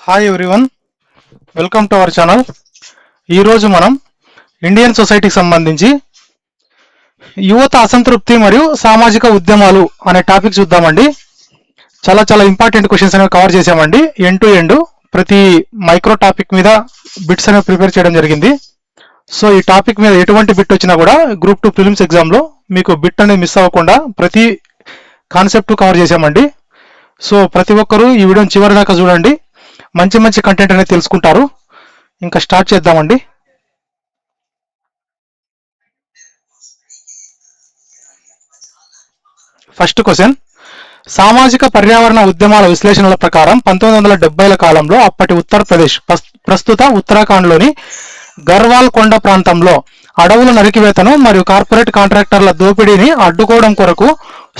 Hi everyone, welcome to our channel. ఈరోజు మనం Indian సొసైటీకి సంబంధించి యువత అసంతృప్తి మరియు సామాజిక ఉద్యమాలు అనే టాపిక్ చూద్దామండి. చాలా ఇంపార్టెంట్ క్వశ్చన్స్ అనేవి కవర్ చేసామండి. ఎండ్ టు ఎండ్ ప్రతి మైక్రో టాపిక్ మీద బిట్స్ అనేవి ప్రిపేర్ చేయడం జరిగింది. సో ఈ టాపిక్ మీద ఎటువంటి బిట్ వచ్చినా కూడా గ్రూప్ 2 ప్రిలిమ్స్ ఎగ్జామ్లో మీకు బిట్ అనేది మిస్ అవ్వకుండా ప్రతి కాన్సెప్ట్ కవర్ చేసామండి. సో ప్రతి ఒక్కరూ ఈ వీడియోని చివరి దాకా చూడండి, మంచి కంటెంట్ అనేది తెలుసుకుంటారు. ఇంకా స్టార్ట్ చేద్దామండి. ఫస్ట్ క్వశ్చన్, సామాజిక పర్యావరణ ఉద్యమాల విశ్లేషణల ప్రకారం 1970ల కాలంలో అప్పటి ఉత్తరప్రదేశ్, ప్రస్తుత ఉత్తరాఖండ్లోని గర్వాల్ కొండ ప్రాంతంలో అడవుల నరికివేతను మరియు కార్పొరేట్ కాంట్రాక్టర్ల దోపిడీని అడ్డుకోవడం కొరకు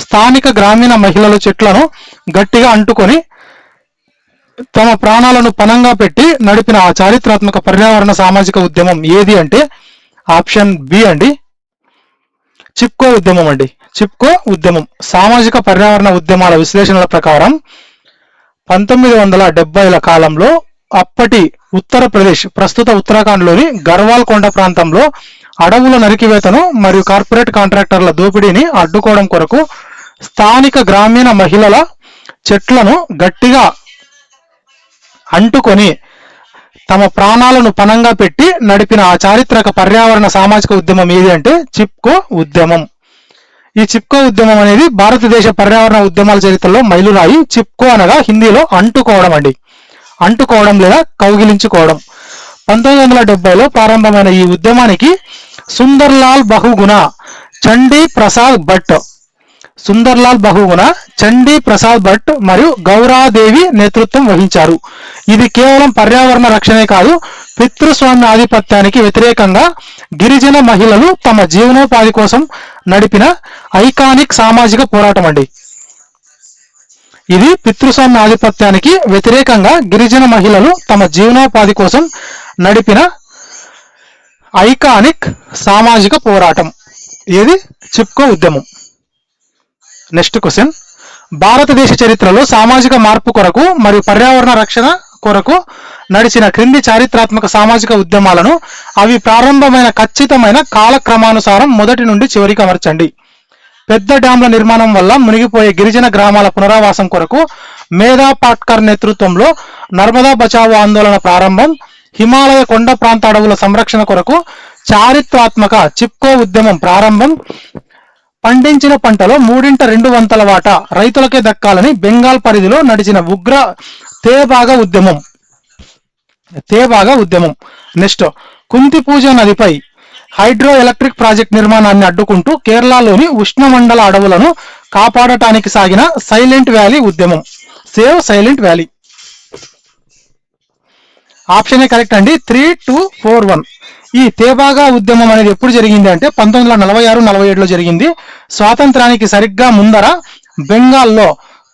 స్థానిక గ్రామీణ మహిళలు చెట్లను గట్టిగా అంటుకొని తమ ప్రాణాలను పణంగా పెట్టి నడిపిన ఆ చారిత్రాత్మక పర్యావరణ సామాజిక ఉద్యమం ఏది అంటే ఆప్షన్ బి అండి, చిప్కో ఉద్యమం అండి. చిప్కో ఉద్యమం సామాజిక పర్యావరణ ఉద్యమాల విశ్లేషణల ప్రకారం 1970ల కాలంలో అప్పటి ఉత్తరప్రదేశ్, ప్రస్తుత ఉత్తరాఖండ్లోని గర్వాల్ కొండ ప్రాంతంలో అడవుల నరికివేతను మరియు కార్పొరేట్ కాంట్రాక్టర్ల దోపిడీని అడ్డుకోవడం కొరకు స్థానిక గ్రామీణ మహిళల చెట్లను గట్టిగా అంటుకొని తమ ప్రాణాలను పణంగా పెట్టి నడిపిన ఆ చారిత్రక పర్యావరణ సామాజిక ఉద్యమం ఏది అంటే చిప్కో ఉద్యమం. ఈ చిప్కో ఉద్యమం అనేది భారతదేశ పర్యావరణ ఉద్యమాల చరిత్రలో మైలురాయి. చిప్కో అనగా హిందీలో అంటుకోవడం అండి, అంటుకోవడం లేదా కౌగిలించుకోవడం. 1970లో ప్రారంభమైన ఈ ఉద్యమానికి సుందర్లాల్ బహుగుణ, చండీ ప్రసాద్ భట్, చండీ ప్రసాద్ భట్ మరియు గౌరాదేవి నేతృత్వం వహించారు. ఇది కేవలం పర్యావరణ రక్షణే కాదు, పితృస్వామ్య ఆధిపత్యానికి వ్యతిరేకంగా గిరిజన మహిళలు తమ జీవనోపాధి కోసం నడిపిన ఐకానిక్ సామాజిక పోరాటం అండి. ఇది పితృస్వామ్య ఆధిపత్యానికి వ్యతిరేకంగా గిరిజన మహిళలు తమ జీవనోపాధి కోసం నడిపిన ఐకానిక్ సామాజిక పోరాటం ఏది? చిప్కో ఉద్యమం. నెక్స్ట్ క్వశ్చన్, భారతదేశ చరిత్రలో సామాజిక మార్పు కొరకు మరియు పర్యావరణ రక్షణ కొరకు నడిచిన క్రింది చారిత్రాత్మక సామాజిక ఉద్యమాలను అవి ప్రారంభమైన ఖచ్చితమైన కాలక్రమానుసారం మొదటి నుండి చివరికి అమర్చండి. పెద్ద డ్యాంల నిర్మాణం వల్ల మునిగిపోయే గిరిజన గ్రామాల పునరావాసం కొరకు మేధా పాట్కర్ నేతృత్వంలో నర్మదా బచావో ఆందోళన ప్రారంభం. హిమాలయ కొండ ప్రాంత అడవుల సంరక్షణ కొరకు చారిత్రాత్మక చిప్కో ఉద్యమం ప్రారంభం. పండించిన పంటలో 2/3 వంతుల వాటా రైతులకే దక్కాలని బెంగాల్ పరిధిలో నడిచిన ఉగ్ర తేబాగా ఉద్యమం. నెక్స్ట్, కుంతి పూజ నదిపై హైడ్రో ఎలక్ట్రిక్ ప్రాజెక్ట్ నిర్మాణాన్ని అడ్డుకుంటూ కేరళలోని ఉష్ణమండల అడవులను కాపాడటానికి సాగిన సైలెంట్ వ్యాలీ ఉద్యమం. Save silent valley. Option A correct అండి, 3241. ఈ తేబాగా ఉద్యమం అనేది ఎప్పుడు జరిగింది అంటే 1946-47లో జరిగింది. స్వాతంత్రానికి సరిగ్గా ముందర బెంగాల్లో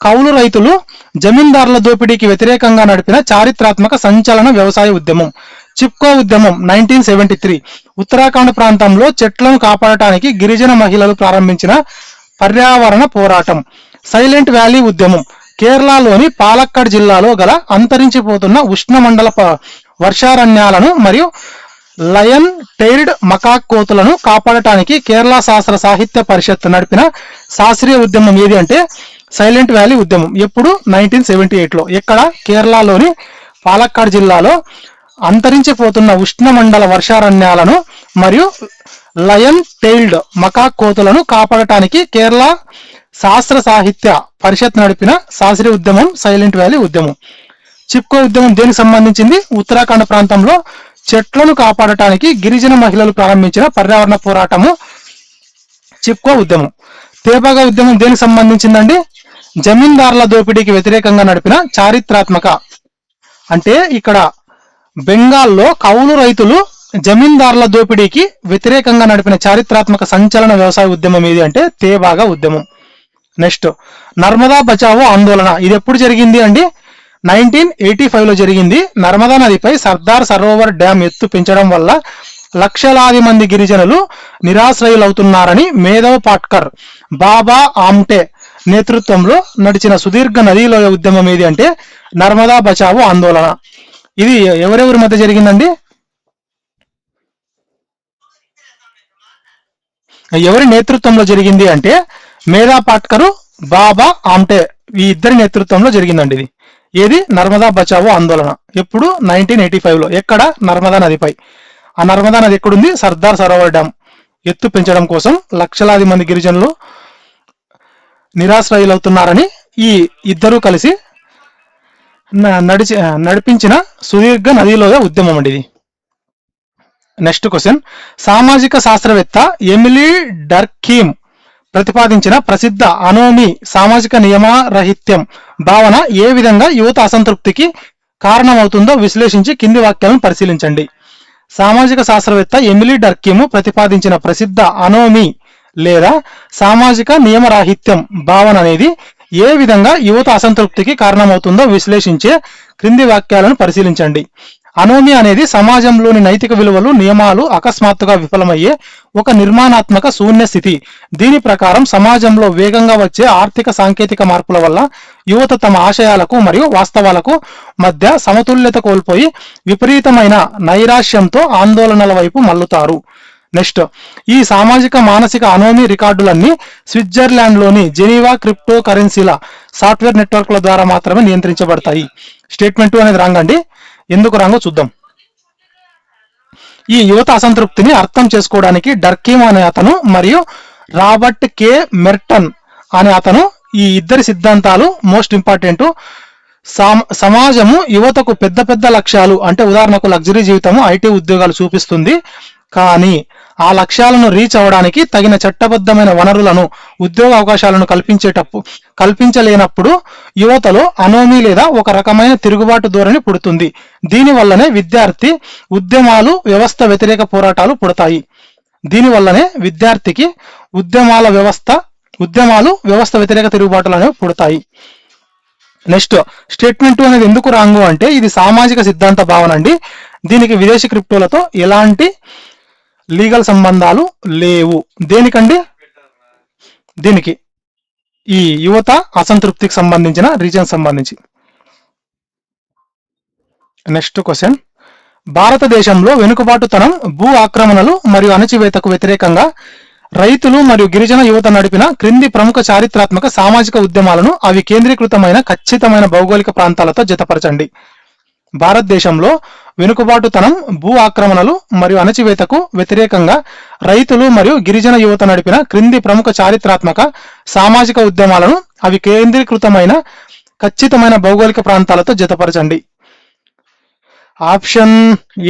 కౌలు రైతులు జమీందారుల దోపిడీకి వ్యతిరేకంగా నడిపిన చారిత్రాత్మక సంచలన వ్యవసాయ ఉద్యమం. చిప్కో ఉద్యమం 1973 ఉత్తరాఖండ్ ప్రాంతంలో చెట్లను కాపాడటానికి గిరిజన మహిళలు ప్రారంభించిన పర్యావరణ పోరాటం. సైలెంట్ వ్యాలీ ఉద్యమం కేరళలోని పాలక్కడ్ జిల్లాలో గల అంతరించిపోతున్న ఉష్ణమండల వర్షారణ్యాలను మరియు లయన్ టైల్డ్ మకాక్ కోతులను కాపాడటానికి కేరళ శాస్త్ర సాహిత్య పరిషత్ నడిపిన శాస్త్రీయ ఉద్యమం ఏది అంటే సైలెంట్ వ్యాలీ ఉద్యమం. ఎప్పుడు? 1978లో. ఎక్కడ? కేరళలోని పాలక్కాడ్ జిల్లాలో అంతరించిపోతున్న ఉష్ణమండల వర్షారణ్యాలను మరియు లయన్ టైల్డ్ మకాక్ కోతులను కాపాడటానికి కేరళ శాస్త్ర సాహిత్య పరిషత్ నడిపిన శాస్త్రీయ ఉద్యమం సైలెంట్ వ్యాలీ ఉద్యమం. చిప్కో ఉద్యమం దేనికి సంబంధించింది? ఉత్తరాఖండ్ ప్రాంతంలో చెట్లను కాపాడటానికి గిరిజన మహిళలు ప్రారంభించిన పర్యావరణ పోరాటము చిప్కో ఉద్యమం. తేబాగా ఉద్యమం దేనికి సంబంధించిందండి? జమీందారుల దోపిడీకి వ్యతిరేకంగా నడిపిన చారిత్రాత్మక, అంటే ఇక్కడ బెంగాల్లో కౌలు రైతులు జమీందారుల దోపిడీకి వ్యతిరేకంగా నడిపిన చారిత్రాత్మక సంచలన వ్యవసాయ ఉద్యమం ఏది అంటే తేబాగా ఉద్యమం. నెక్స్ట్, నర్మదా బచావో ఆందోళన. ఇది ఎప్పుడు జరిగింది అండి? 1985లో జరిగింది. నర్మదా నదిపై సర్దార్ సరోవర్ డ్యామ్ ఎత్తు పెంచడం వల్ల లక్షలాది మంది గిరిజనులు నిరాశ్రయులవుతున్నారని మేధవ్ పాట్కర్, బాబా ఆమ్టే నేతృత్వంలో నడిచిన సుదీర్ఘ నదీలోయ ఉద్యమం ఏది అంటే నర్మదా బచావో ఆందోళన. ఇది ఎవరెవరి మధ్య జరిగిందండి? ఎవరి నేతృత్వంలో జరిగింది అంటే మేధా పాట్కరు, బాబా ఆమ్టే, ఈ ఇద్దరి నేతృత్వంలో జరిగిందండి ఇది. ఏది? నర్మదా బచావో ఆందోళన. ఎప్పుడు? 1985లో. ఎక్కడ? నర్మదా నదిపై. ఆ నర్మదా నది ఎక్కడుంది? సర్దార్ సరోవర్ డ్యామ్ ఎత్తు పెంచడం కోసం లక్షలాది మంది గిరిజనులు నిరాశ్రయులవుతున్నారని ఈ ఇద్దరూ కలిసి నడిపించిన సుదీర్ఘ నదిలోయ ఉద్యమం అండి ఇది. నెక్స్ట్ క్వశ్చన్, సామాజిక శాస్త్రవేత్త ఎమిలీ డర్కీమ్ ప్రతిపాదించిన ప్రసిద్ధ అనోమీ సామాజిక నియమరాహిత్యం భావన ఏ విధంగా యువత అసంతృప్తికి కారణమవుతుందో విశ్లేషించి కింది వాక్యాలను పరిశీలించండి. సామాజిక శాస్త్రవేత్త ఎమిలీ డర్కీమ్ ప్రతిపాదించిన ప్రసిద్ధ అనోమీ లేదా సామాజిక నియమరాహిత్యం భావన అనేది ఏ విధంగా యువత అసంతృప్తికి కారణమవుతుందో విశ్లేషించే క్రింది వాక్యాలను పరిశీలించండి. అనోమీ అనేది సమాజంలోని నైతిక విలువలు, నియమాలు అకస్మాత్తుగా విఫలమయ్యే ఒక నిర్మాణాత్మక శూన్య స్థితి. దీని ప్రకారం సమాజంలో వేగంగా వచ్చే ఆర్థిక సాంకేతిక మార్పుల వల్ల యువత తమ ఆశయాలకు మరియు వాస్తవాలకు మధ్య సమతుల్యత కోల్పోయి విపరీతమైన నైరాశ్యంతో ఆందోళనల వైపు మల్లుతారు. నెక్స్ట్, ఈ సామాజిక మానసిక అనోమీ రికార్డులన్నీ స్విట్జర్లాండ్లోని జెనీవా క్రిప్టో కరెన్సీల సాఫ్ట్వేర్ నెట్వర్క్ల ద్వారా మాత్రమే నియంత్రించబడతాయి. స్టేట్మెంట్ 2 అనేది రాంగ్ అండి. ఎందుకు రాంగో చూద్దాం. ఈ యువత అసంతృప్తిని అర్థం చేసుకోవడానికి డర్కీమ్ అనే అతను మరియు రాబర్ట్ కే మెర్టన్ అనే అతను ఈ ఇద్దరి సిద్ధాంతాలు మోస్ట్ ఇంపార్టెంట్. సమాజము యువతకు పెద్ద పెద్ద లక్ష్యాలు అంటే ఉదాహరణకు లగ్జరీ జీవితము, ఐటీ ఉద్యోగాలు చూపిస్తుంది. కానీ ఆ లక్ష్యాలను రీచ్ అవ్వడానికి తగిన చట్టబద్ధమైన వనరులను, ఉద్యోగ అవకాశాలను కల్పించలేనప్పుడు యువతలో అనోమీ లేదా ఒక రకమైన తిరుగుబాటు ధోరణి పుడుతుంది. దీనివల్లనే విద్యార్థి ఉద్యమాలు, వ్యవస్థ వ్యతిరేక పోరాటాలు పుడతాయి. దీనివల్లనే విద్యార్థికి ఉద్యమాలు, వ్యవస్థ వ్యతిరేక తిరుగుబాటులు అనేవి పుడతాయి. నెక్స్ట్, స్టేట్మెంట్ 2 అనేది ఎందుకు రాంగు అంటే ఇది సామాజిక సిద్ధాంత భావన అండి. దీనికి విదేశీ క్రిప్టోలతో ఎలాంటి లీగల్ సంబంధాలు లేవు. దేనికండి? దీనికి ఈ యువత అసంతృప్తికి సంబంధించిన రీజన్ సంబంధించి. నెక్స్ట్ క్వశ్చన్, భారతదేశంలో వెనుకబాటుతనం, భూ ఆక్రమణలు మరియు అణచివేతకు వ్యతిరేకంగా రైతులు మరియు గిరిజన యువత నడిపిన క్రింది ప్రముఖ చారిత్రాత్మక సామాజిక ఉద్యమాలను అవి కేంద్రీకృతమైన ఖచ్చితమైన భౌగోళిక ప్రాంతాలతో జతపరచండి. భారతదేశంలో వెనుకబాటుతనం, భూ ఆక్రమణలు మరియు అణచివేతకు వ్యతిరేకంగా రైతులు మరియు గిరిజన యువత నడిపిన క్రింది ప్రముఖ చారిత్రాత్మక సామాజిక ఉద్యమాలను అవి కేంద్రీకృతమైన ఖచ్చితమైన భౌగోళిక ప్రాంతాలతో జతపరచండి. ఆప్షన్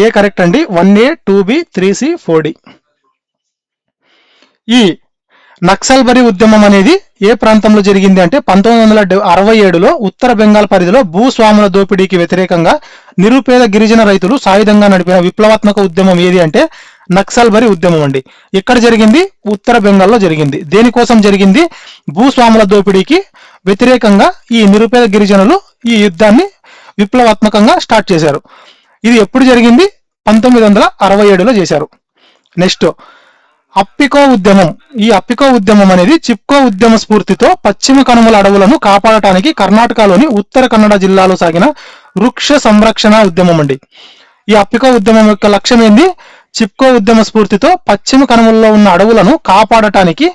ఏ కరెక్ట్ అండి. 1A, 2B, 3C, 4D. ఈ నక్సల్బరీ ఉద్యమం అనేది ఏ ప్రాంతంలో జరిగింది అంటే 1967లో ఉత్తర బెంగాల్ పరిధిలో భూస్వాముల దోపిడీకి వ్యతిరేకంగా నిరుపేద గిరిజన రైతులు సాయుధంగా నడిపిన విప్లవాత్మక ఉద్యమం ఏది అంటే నక్సల్బరీ ఉద్యమం అండి. ఎక్కడ జరిగింది? ఉత్తర బెంగాల్లో జరిగింది. దేనికోసం జరిగింది? భూస్వాముల దోపిడీకి వ్యతిరేకంగా ఈ నిరుపేద గిరిజనులు ఈ యుద్ధాన్ని విప్లవాత్మకంగా స్టార్ట్ చేశారు. ఇది ఎప్పుడు జరిగింది? 1967లో చేశారు. నెక్స్ట్, అప్పికో ఉద్యమం. ఈ అప్పికో ఉద్యమం అనేది చిప్కో ఉద్యమ స్ఫూర్తితో పశ్చిమ కనుమల అడవులను కాపాడటానికి కర్ణాటకలోని ఉత్తర కన్నడ జిల్లాలో సాగిన వృక్ష సంరక్షణ ఉద్యమం అండి. ఈ అప్పికో ఉద్యమం యొక్క లక్ష్యం ఏంది? చిప్కో ఉద్యమ స్ఫూర్తితో పశ్చిమ కనుమలలో ఉన్న అడవులను కాపాడటానికి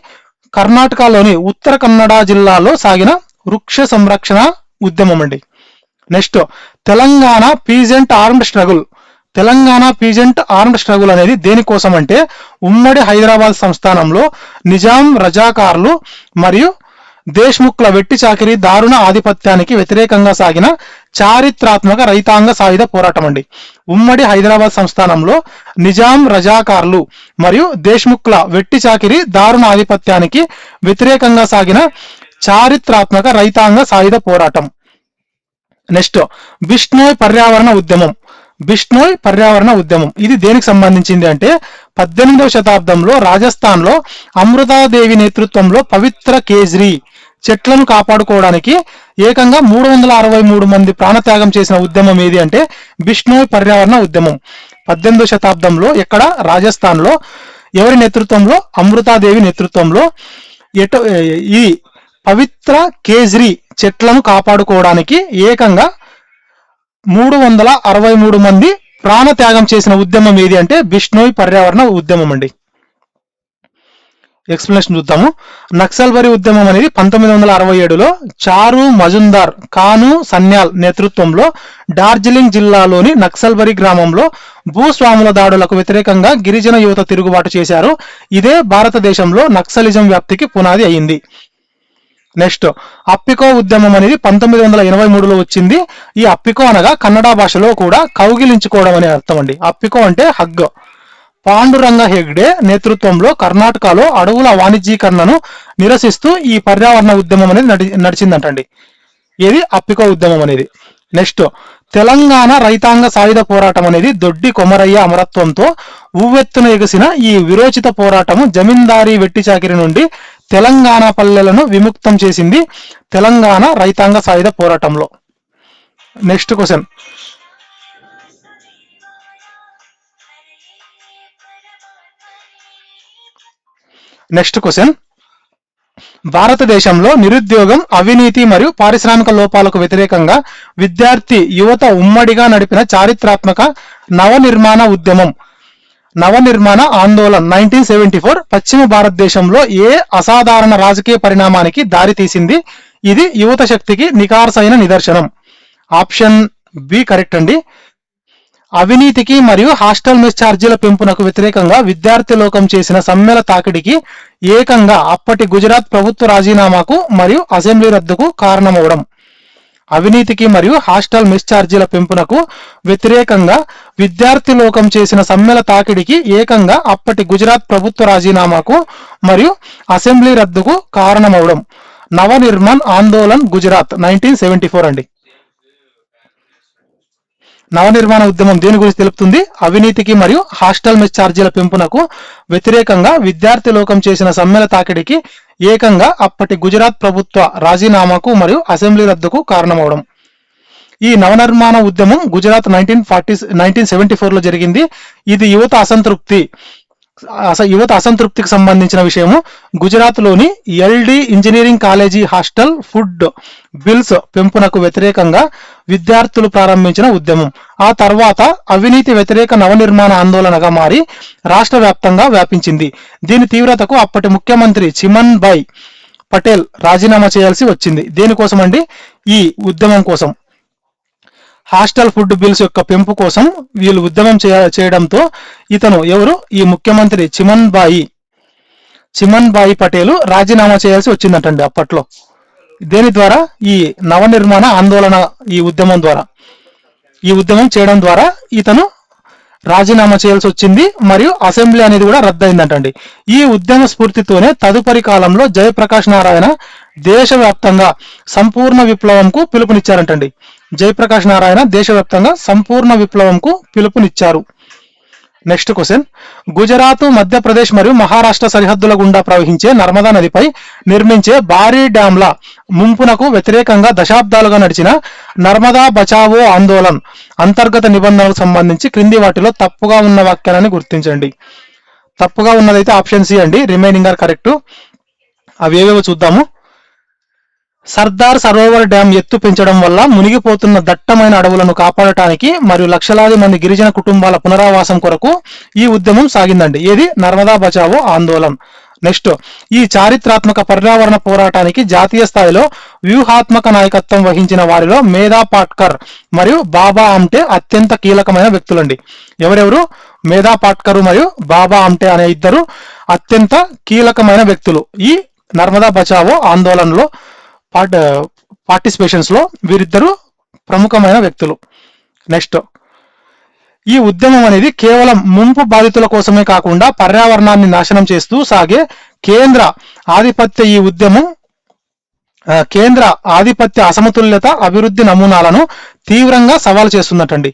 కర్ణాటకలోని ఉత్తర కన్నడ జిల్లాలో సాగిన వృక్ష సంరక్షణ ఉద్యమం అండి. Next, Telangana peasant armed struggle. Telangana peasant armed struggle అనేది దేనికోసం అంటే ఉమ్మడి హైదరాబాద్ సంస్థానంలో నిజాం, రజాకార్లు మరియు దేశ్ముఖ్ల వెట్టి చాకిరీ దారుణ ఆధిపత్యానికి వ్యతిరేకంగా సాగిన చారిత్రాత్మక రైతాంగ సాయుధ పోరాటం అండి. ఉమ్మడి హైదరాబాద్ సంస్థానంలో నిజాం, రజాకార్లు మరియు దేశ్ముఖ్ల వెట్టి చాకిరీ దారుణ ఆధిపత్యానికి వ్యతిరేకంగా సాగిన చారిత్రాత్మక రైతాంగ సాయుధ పోరాటం. నెక్స్ట్, బిష్నోయ్ పర్యావరణ ఉద్యమం. బిష్నోయ్ పర్యావరణ ఉద్యమం ఇది దేనికి సంబంధించింది అంటే 18వ శతాబ్దంలో రాజస్థాన్లో అమృతాదేవి నేతృత్వంలో పవిత్ర కేజ్రీ చెట్లను కాపాడుకోవడానికి ఏకంగా 363 మంది ప్రాణత్యాగం చేసిన ఉద్యమం ఏది అంటే బిష్నోయ్ పర్యావరణ ఉద్యమం. 18వ శతాబ్దంలో ఎక్కడ? రాజస్థాన్లో. ఎవరి నేతృత్వంలో? అమృతాదేవి నేతృత్వంలో. ఈ పవిత్ర కేజ్రీ చెట్లను కాపాడుకోవడానికి ఏకంగా 363 మంది ప్రాణత్యాగం చేసిన ఉద్యమం ఏది అంటే బిష్ణోయ్ పర్యావరణ ఉద్యమం అండి. ఎక్స్ప్లెనేషన్ చూద్దాము. నక్సల్బరీ ఉద్యమం అనేది 1967లో చారు మజుందార్, కాను సన్యాల్ నేతృత్వంలో డార్జిలింగ్ జిల్లాలోని నక్సల్బరీ గ్రామంలో భూస్వాముల దాడులకు వ్యతిరేకంగా గిరిజన యువత తిరుగుబాటు చేశారు. ఇదే భారతదేశంలో నక్సలిజం వ్యాప్తికి పునాది అయింది. నెక్స్ట్ అప్పికో ఉద్యమం అనేది 1983లో వచ్చింది. ఈ అప్పికో అనగా కన్నడ భాషలో కూడా కౌగిలించుకోవడం అనే అర్థం అండి. అప్పికో అంటే హగ్. పాండురంగ హెగ్డే నేతృత్వంలో కర్ణాటకలో అడవుల వాణిజ్యీకరణను నిరసిస్తూ ఈ పర్యావరణ ఉద్యమం అనేది నడిచిందంటండి. ఇది అప్పికో ఉద్యమం అనేది. నెక్స్ట్ తెలంగాణ రైతాంగ సాయుధ పోరాటం అనేది దొడ్డి కొమరయ్య అమరత్వంతో ఉవ్వెత్తున ఎగిసిన ఈ విరోచిత పోరాటము జమీందారీ వెట్టి చాకిరి నుండి తెలంగాణ పల్లెలను విముక్తం చేసింది తెలంగాణ రైతాంగ సాయుధ పోరాటంలో. Next question. భారతదేశంలో నిరుద్యోగం, అవినీతి మరియు పారిశ్రామిక లోపాలకు వ్యతిరేకంగా విద్యార్థి యువత ఉమ్మడిగా నడిపిన చారిత్రాత్మక నవనిర్మాణ ఉద్యమం నవనిర్మాణ ఆందోళన్ 1974 పశ్చిమ భారతదేశంలో ఏ అసాధారణ రాజకీయ పరిణామానికి దారితీసింది? ఇది యువత శక్తికి నికార్సైన నిదర్శనం. ఆప్షన్ బి కరెక్ట్ అండి. అవినీతికి మరియు హాస్టల్ మెస్ ఛార్జీల పెంపునకు వ్యతిరేకంగా విద్యార్థి లోకం చేసిన సమ్మెల తాకిడికి ఏకంగా అప్పటి గుజరాత్ ప్రభుత్వ రాజీనామాకు మరియు అసెంబ్లీ రద్దుకు కారణమవడం. అవినీతికి మరియు హాస్టల్ మెస్ ఛార్జీల పెంపునకు వ్యతిరేకంగా విద్యార్థి లోకం చేసిన సమ్మెల తాకిడికి ఏకంగా అప్పటి గుజరాత్ ప్రభుత్వ రాజీనామాకు మరియు అసెంబ్లీ రద్దుకు కారణమవడం. నవనిర్మాణ్ ఆందోళన్ గుజరాత్ 1974 అండి. నవనిర్మాణ ఉద్యమం దేని గురించి తెలుపుతుంది? అవినీతికి మరియు హాస్టల్ మెస్ ఛార్జీల పెంపునకు వ్యతిరేకంగా విద్యార్థి లోకం చేసిన సమ్మెల తాకిడికి ఏకంగా అప్పటి గుజరాత్ ప్రభుత్వ రాజీనామాకు మరియు అసెంబ్లీ రద్దుకు కారణమవడం. ఈ నవనిర్మాణ ఉద్యమం గుజరాత్ 1974లో జరిగింది. ఇది యువత అసంతృప్తికి సంబంధించిన విషయము. గుజరాత్ లోని LD engineering college hostel food bills పెంపునకు వ్యతిరేకంగా విద్యార్థులు ప్రారంభించిన ఉద్యమం ఆ తర్వాత అవినీతి వ్యతిరేక నవనిర్మాణ ఆందోళనగా మారి రాష్ట్ర వ్యాప్తంగా వ్యాపించింది. దీని తీవ్రతకు అప్పటి ముఖ్యమంత్రి చిమన్ భాయ్ పటేల్ రాజీనామా చేయాల్సి వచ్చింది. దేనికోసం అండి? ఈ ఉద్యమం కోసం. హాస్టల్ ఫుడ్ బిల్స్ యొక్క పెంపు కోసం వీళ్ళు ఉద్యమం చేయడంతో ఇతను ఎవరు? ఈ ముఖ్యమంత్రి చిమన్ భాయ్ పటేల్ రాజీనామా చేయాల్సి వచ్చిందంటండి అప్పట్లో. దేని ద్వారా? ఈ నవనిర్మాణ ఆందోళన ఈ ఉద్యమం చేయడం ద్వారా ఇతను రాజీనామా చేయాల్సి వచ్చింది మరియు అసెంబ్లీ అనేది కూడా రద్దయిందంటండి. ఈ ఉద్యమ స్ఫూర్తితోనే తదుపరి కాలంలో జయప్రకాష్ నారాయణ దేశవ్యాప్తంగా సంపూర్ణ విప్లవంకు పిలుపునిచ్చారంటండి. జయప్రకాష్ నారాయణ దేశవ్యాప్తంగా సంపూర్ణ విప్లవంకు పిలుపునిచ్చారు. Next question. గుజరాత్, మధ్యప్రదేశ్ మరియు మహారాష్ట్ర సరిహద్దుల గుండా ప్రవహించే నర్మదా నదిపై నిర్మించే భారీ డ్యాంల ముంపునకు వ్యతిరేకంగా దశాబ్దాలుగా నడిచిన నర్మదా బచావో ఆందోళన్ అంతర్గత నిబంధనలకు సంబంధించి క్రింది వాటిలో తప్పుగా ఉన్న వాక్యాలను గుర్తించండి. తప్పుగా ఉన్నదైతే ఆప్షన్ సి అండి. Remaining are correct. అవి ఏవేవో చూద్దాము. సర్దార్ సరోవర్ డ్యాం ఎత్తు పెంచడం వల్ల మునిగిపోతున్న దట్టమైన అడవులను కాపాడటానికి మరియు లక్షలాది మంది గిరిజన కుటుంబాల పునరావాసం కొరకు ఈ ఉద్యమం సాగిందండి. ఏది? నర్మదా బచావో ఆందోళన్. నెక్స్ట్, ఈ చారిత్రాత్మక పర్యావరణ పోరాటానికి జాతీయ స్థాయిలో వ్యూహాత్మక నాయకత్వం వహించిన వారిలో మేధా పాట్కర్ మరియు బాబా ఆమ్టే అత్యంత కీలకమైన వ్యక్తులండి. ఎవరెవరు? మేధా పాట్కర్ మరియు బాబా ఆమ్టే అనే ఇద్దరు అత్యంత కీలకమైన వ్యక్తులు ఈ నర్మదా బచావో ఆందోళనలో పార్టిసిపేషన్స్ లో వీరిద్దరు ప్రముఖమైన వ్యక్తులు. నెక్స్ట్, ఈ ఉద్యమం అనేది కేవలం ముంపు బాధితుల కోసమే కాకుండా పర్యావరణాన్ని నాశనం చేస్తూ సాగే కేంద్ర ఆధిపత్య అసమతుల్యత అభివృద్ధి నమూనాలను తీవ్రంగా సవాల్ చేస్తున్నట్టండి.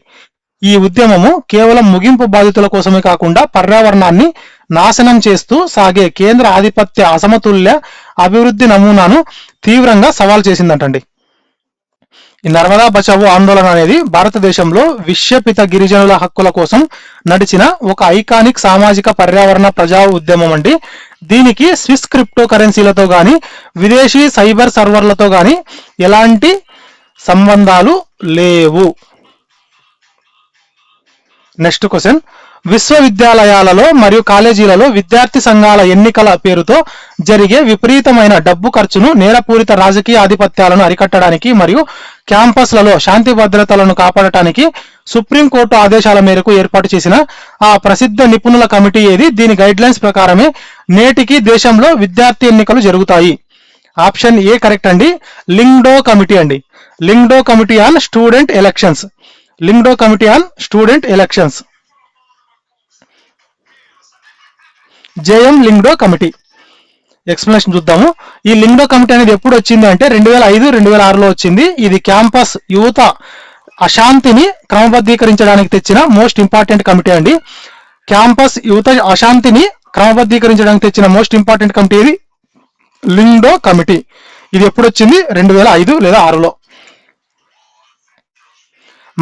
ఈ ఉద్యమము కేవలం ముగింపు బాధితుల కోసమే కాకుండా పర్యావరణాన్ని నాశనం చేస్తూ సాగే కేంద్ర ఆధిపత్య అసమతుల్య అభివృద్ధి నమూనాను తీవ్రంగా సవాల్ చేసిందంటండి. ఈ నర్మదా బచావో ఆందోళన అనేది భారతదేశంలో విశ్వపిత గిరిజనుల హక్కుల కోసం నడిచిన ఒక ఐకానిక్ సామాజిక పర్యావరణ ప్రజా ఉద్యమం అండి. దీనికి స్విస్ క్రిప్టో కరెన్సీలతో గాని విదేశీ సైబర్ సర్వర్లతో గాని ఎలాంటి సంబంధాలు లేవు. నెక్స్ట్ క్వశ్చన్, విశ్వవిద్యాలయాలలో మరియు కాలేజీలలో విద్యార్థి సంఘాల ఎన్నికల పేరుతో జరిగే విపరీతమైన డబ్బు ఖర్చును, నేరపూరిత రాజకీయ ఆధిపత్యాలను అరికట్టడానికి మరియు క్యాంపస్లలో శాంతి భద్రతలను కాపాడటానికి సుప్రీంకోర్టు ఆదేశాల మేరకు ఏర్పాటు చేసిన ఆ ప్రసిద్ధ నిపుణుల కమిటీ ఏది? దీని గైడ్లైన్స్ ప్రకారమే నేటికి దేశంలో విద్యార్థి ఎన్నికలు జరుగుతాయి. ఆప్షన్ ఏ కరెక్ట్ అండి. లింగ్డో కమిటీ అండి. Lyngdoh committee on student elections. Lyngdoh committee on student elections. JM Lyngdoh committee. Explanation చూద్దాము. ఈ లింగ్డో కమిటీ అనేది ఎప్పుడు వచ్చింది అంటే 2005, 2006లో వచ్చింది. ఇది క్యాంపస్ యువత అశాంతిని క్రమబద్ధీకరించడానికి తెచ్చిన మోస్ట్ ఇంపార్టెంట్ కమిటీ అండి. క్యాంపస్ యువత అశాంతిని క్రమబద్ధీకరించడానికి తెచ్చిన మోస్ట్ ఇంపార్టెంట్ కమిటీ ఇది లింగ్డో కమిటీ. ఇది ఎప్పుడు వచ్చింది? 2005 లేదా 2006లో.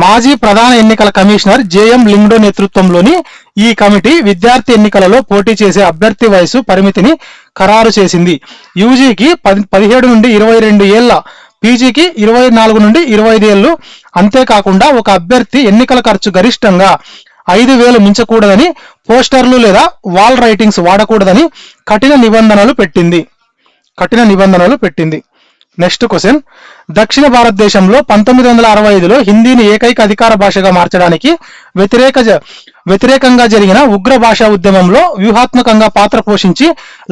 మాజీ ప్రధాన ఎన్నికల కమిషనర్ జేఎం లింగ్డో నేతృత్వంలోని ఈ కమిటీ విద్యార్థి ఎన్నికలలో పోటీ చేసే అభ్యర్థి వయసు పరిమితిని ఖరారు చేసింది. యూజీకి 17 నుండి 22 ఏళ్ల, పీజీకి 24 నుండి 25 ఏళ్లు. అంతేకాకుండా ఒక అభ్యర్థి ఎన్నికల ఖర్చు గరిష్టంగా 5,000 మించకూడదని, పోస్టర్లు లేదా వాల్ రైటింగ్స్ వాడకూడదని కఠిన నిబంధనలు పెట్టింది. నెక్స్ట్ క్వశ్చన్, దక్షిణ భారతదేశంలో 1965లో హిందీని ఏకైక అధికార భాషగా మార్చడానికి వ్యతిరేకంగా జరిగిన ఉగ్ర భాషా ఉద్యమంలో వ్యూహాత్మకంగా పాత్ర పోషించి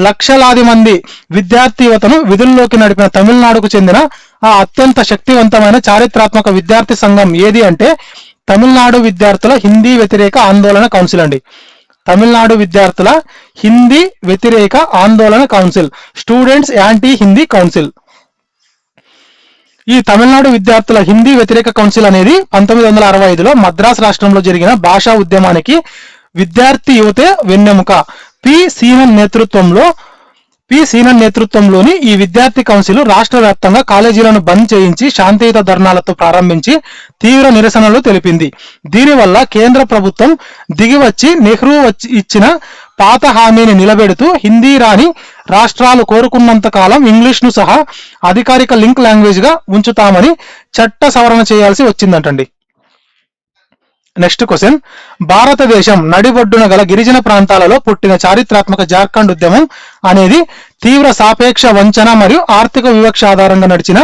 లక్షలాది మంది విద్యార్థి యువతను విధుల్లోకి నడిపిన తమిళనాడుకు చెందిన ఆ అత్యంత శక్తివంతమైన చారిత్రాత్మక విద్యార్థి సంఘం ఏది అంటే తమిళనాడు విద్యార్థుల హిందీ వ్యతిరేక ఆందోళన కౌన్సిల్ అండి. తమిళనాడు విద్యార్థుల హిందీ వ్యతిరేక ఆందోళన council, students anti Hindi council. ఈ తమిళనాడు విద్యార్థుల హిందీ వ్యతిరేక కౌన్సిల్ అనేది 1965లో మద్రాస్ రాష్ట్రంలో జరిగిన భాషా ఉద్యమానికి విద్యార్థి యువతే వెన్నెముక. పి సీనన్ నేతృత్వంలోని ఈ విద్యార్థి కౌన్సిల్ రాష్ట్ర వ్యాప్తంగా కాలేజీలను బంద్ చేయించి శాంతియుత ధర్నాలతో ప్రారంభించి తీవ్ర నిరసనలు తెలిపింది. దీనివల్ల కేంద్ర ప్రభుత్వం దిగివచ్చి నెహ్రూ ఇచ్చిన పాత హామీని నిలబెడుతూ హిందీ రాని రాష్ట్రాలు కోరుకున్నంత కాలం ఇంగ్లీష్ను సహా అధికారిక లింక్ లాంగ్వేజ్ గా ఉంచుతామని చట్ట సవరణ చేయాల్సి వచ్చిందంటండి. నెక్స్ట్ క్వశ్చన్, భారతదేశం నడిబొడ్డున గల గిరిజన ప్రాంతాలలో పుట్టిన చారిత్రాత్మక జార్ఖండ్ ఉద్యమం అనేది తీవ్ర సాపేక్ష వంచన మరియు ఆర్థిక వివక్ష ఆధారంగా నడిచిన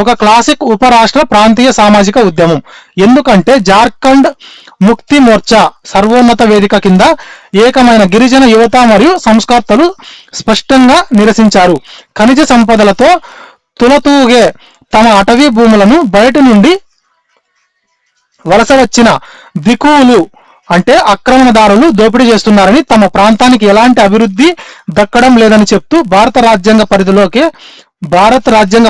ఒక క్లాసిక్ ఉపరాష్ట్ర ప్రాంతీయ సామాజిక ఉద్యమం. ఎందుకంటే జార్ఖండ్ ముక్తి మోర్చా సర్వోన్నత వేదిక కింద ఏకమైన గిరిజన యువత మరియు సంస్కర్తలు స్పష్టంగా నిరసించారు. ఖనిజ సంపదలతో తులతూగే తమ అటవీ భూములను బయట నుండి వలస వచ్చిన దిక్కులు అంటే ఆక్రమణదారులు దోపిడీ చేస్తున్నారని, తమ ప్రాంతానికి ఎలాంటి అభివృద్ధి దక్కడం లేదని చెప్తూ భారత రాజ్యాంగ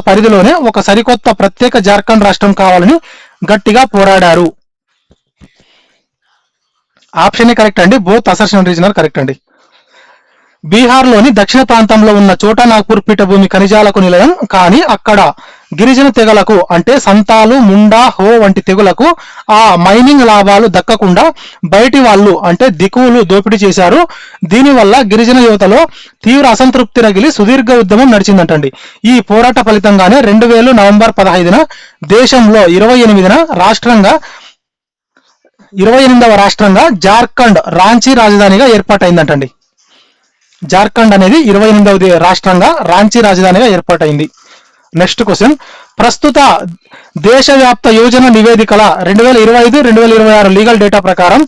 పరిధిలోనే ఒక సరికొత్త ప్రత్యేక జార్ఖండ్ రాష్ట్రం కావాలని గట్టిగా పోరాడారు. ఆప్షన్ కరెక్ట్ అండి. బోత్ అసర్షన్ రీజనల్ కరెక్ట్ అండి. బీహార్లోని దక్షిణ ప్రాంతంలో ఉన్న చోటా నాగ్పూర్ పీఠభూమి ఖనిజాలకు నిలయం. కానీ అక్కడ గిరిజన తెగలకు అంటే సంతాలు, ముండా, హో వంటి తెగులకు ఆ మైనింగ్ లాభాలు దక్కకుండా బయటి వాళ్ళు అంటే దిక్కులు దోపిడీ చేశారు. దీనివల్ల గిరిజన యువతలో తీవ్ర అసంతృప్తి రగిలి సుదీర్ఘ ఉద్యమం నడిచిందంటండి. ఈ పోరాట ఫలితంగానే 2000 నవంబర్ 15న దేశంలో 28వ రాష్ట్రంగా జార్ఖండ్ రాంచీ రాజధానిగా ఏర్పాటైందంటండి. జార్ఖండ్ అనేది 28వ రాష్ట్రంగా రాంచీ రాజధానిగా ఏర్పాటైంది. నెక్స్ట్ క్వశ్చన్, ప్రస్తుత దేశవ్యాప్త యోజన నివేదికల 2025-2026 లీగల్ డేటా ప్రకారం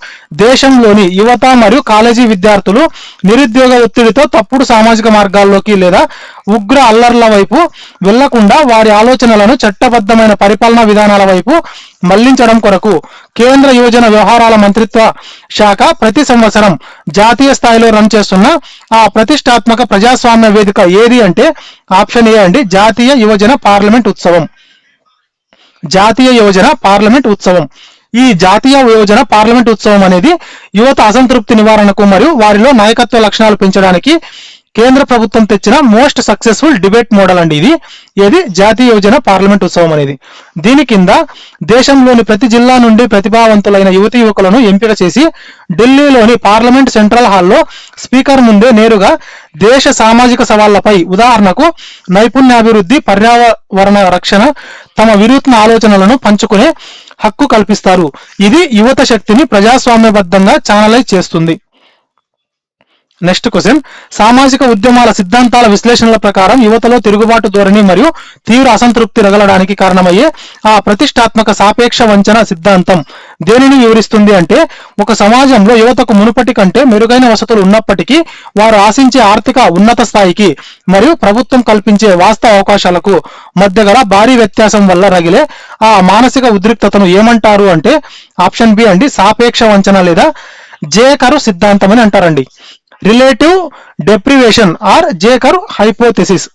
దేశంలోని యువత మరియు కాలేజీ విద్యార్థులు నిరుద్యోగ ఒత్తిడితో తప్పుడు సామాజిక మార్గాల్లోకి లేదా ఉగ్ర అల్లర్ల వైపు వెళ్లకుండా వారి ఆలోచనలను చట్టబద్ధమైన పరిపాలనా విధానాల వైపు మళ్లించడం కొరకు కేంద్ర యువజన వ్యవహారాల మంత్రిత్వ శాఖ ప్రతి సంవత్సరం జాతీయ స్థాయిలో రన్ చేస్తున్న ఆ ప్రతిష్టాత్మక ప్రజాస్వామ్య వేదిక ఏది అంటే ఆప్షన్ ఏ అండి, జాతీయ యువజన పార్లమెంట్ ఉత్సవం. జాతీయ యువజన పార్లమెంట్ ఉత్సవం. ఈ జాతీయ యువజన పార్లమెంట్ ఉత్సవం అనేది యువత అసంతృప్తి నివారణకు మరియు వారిలో నాయకత్వ లక్షణాలు పెంచడానికి కేంద్ర ప్రభుత్వం తెచ్చిన మోస్ట్ సక్సెస్ఫుల్ డిబేట్ మోడల్ అండి ఇది. ఏది జాతీయ యువజన పార్లమెంట్ ఉత్సవం అనేది. దీని కింద దేశంలోని ప్రతి జిల్లా నుండి ప్రతిభావంతులైన యువతీ యువకులను ఎంపిక చేసి ఢిల్లీలోని పార్లమెంట్ సెంట్రల్ హాల్లో స్పీకర్ ముందే నేరుగా దేశ సామాజిక సవాళ్లపై, ఉదాహరణకు నైపుణ్యాభివృద్ధి, పర్యావరణ రక్షణ, తమ వినూత్న ఆలోచనలను పంచుకునే హక్కు కల్పిస్తారు. ఇది యువత శక్తిని ప్రజాస్వామ్యబద్ధంగా ఛానలైజ్ చేస్తుంది. నెక్స్ట్ క్వశ్చన్, సామాజిక ఉద్యమాల సిద్ధాంతాల విశ్లేషణల ప్రకారం యువతలో తిరుగుబాటు ధోరణి మరియు తీవ్ర అసంతృప్తి రగలడానికి కారణమయ్యే ఆ ప్రతిష్టాత్మక సాపేక్ష వంచన సిద్ధాంతం దేనిని వివరిస్తుంది అంటే, ఒక సమాజంలో యువతకు మునుపటి కంటే మెరుగైన వసతులు ఉన్నప్పటికీ వారు ఆశించే ఆర్థిక ఉన్నత స్థాయికి మరియు ప్రభుత్వం కల్పించే వాస్తవ అవకాశాలకు మధ్య గల భారీ వ్యత్యాసం వల్ల రగిలే ఆ మానసిక ఉద్రిక్తతను ఏమంటారు అంటే, ఆప్షన్ బి అండి, సాపేక్ష వంచన లేదా జేకరు సిద్ధాంతం అని అంటారండి. రిలేటివ్ డెప్రివేషన్ ఆర్ జేకర్ హైపోథెసిస్.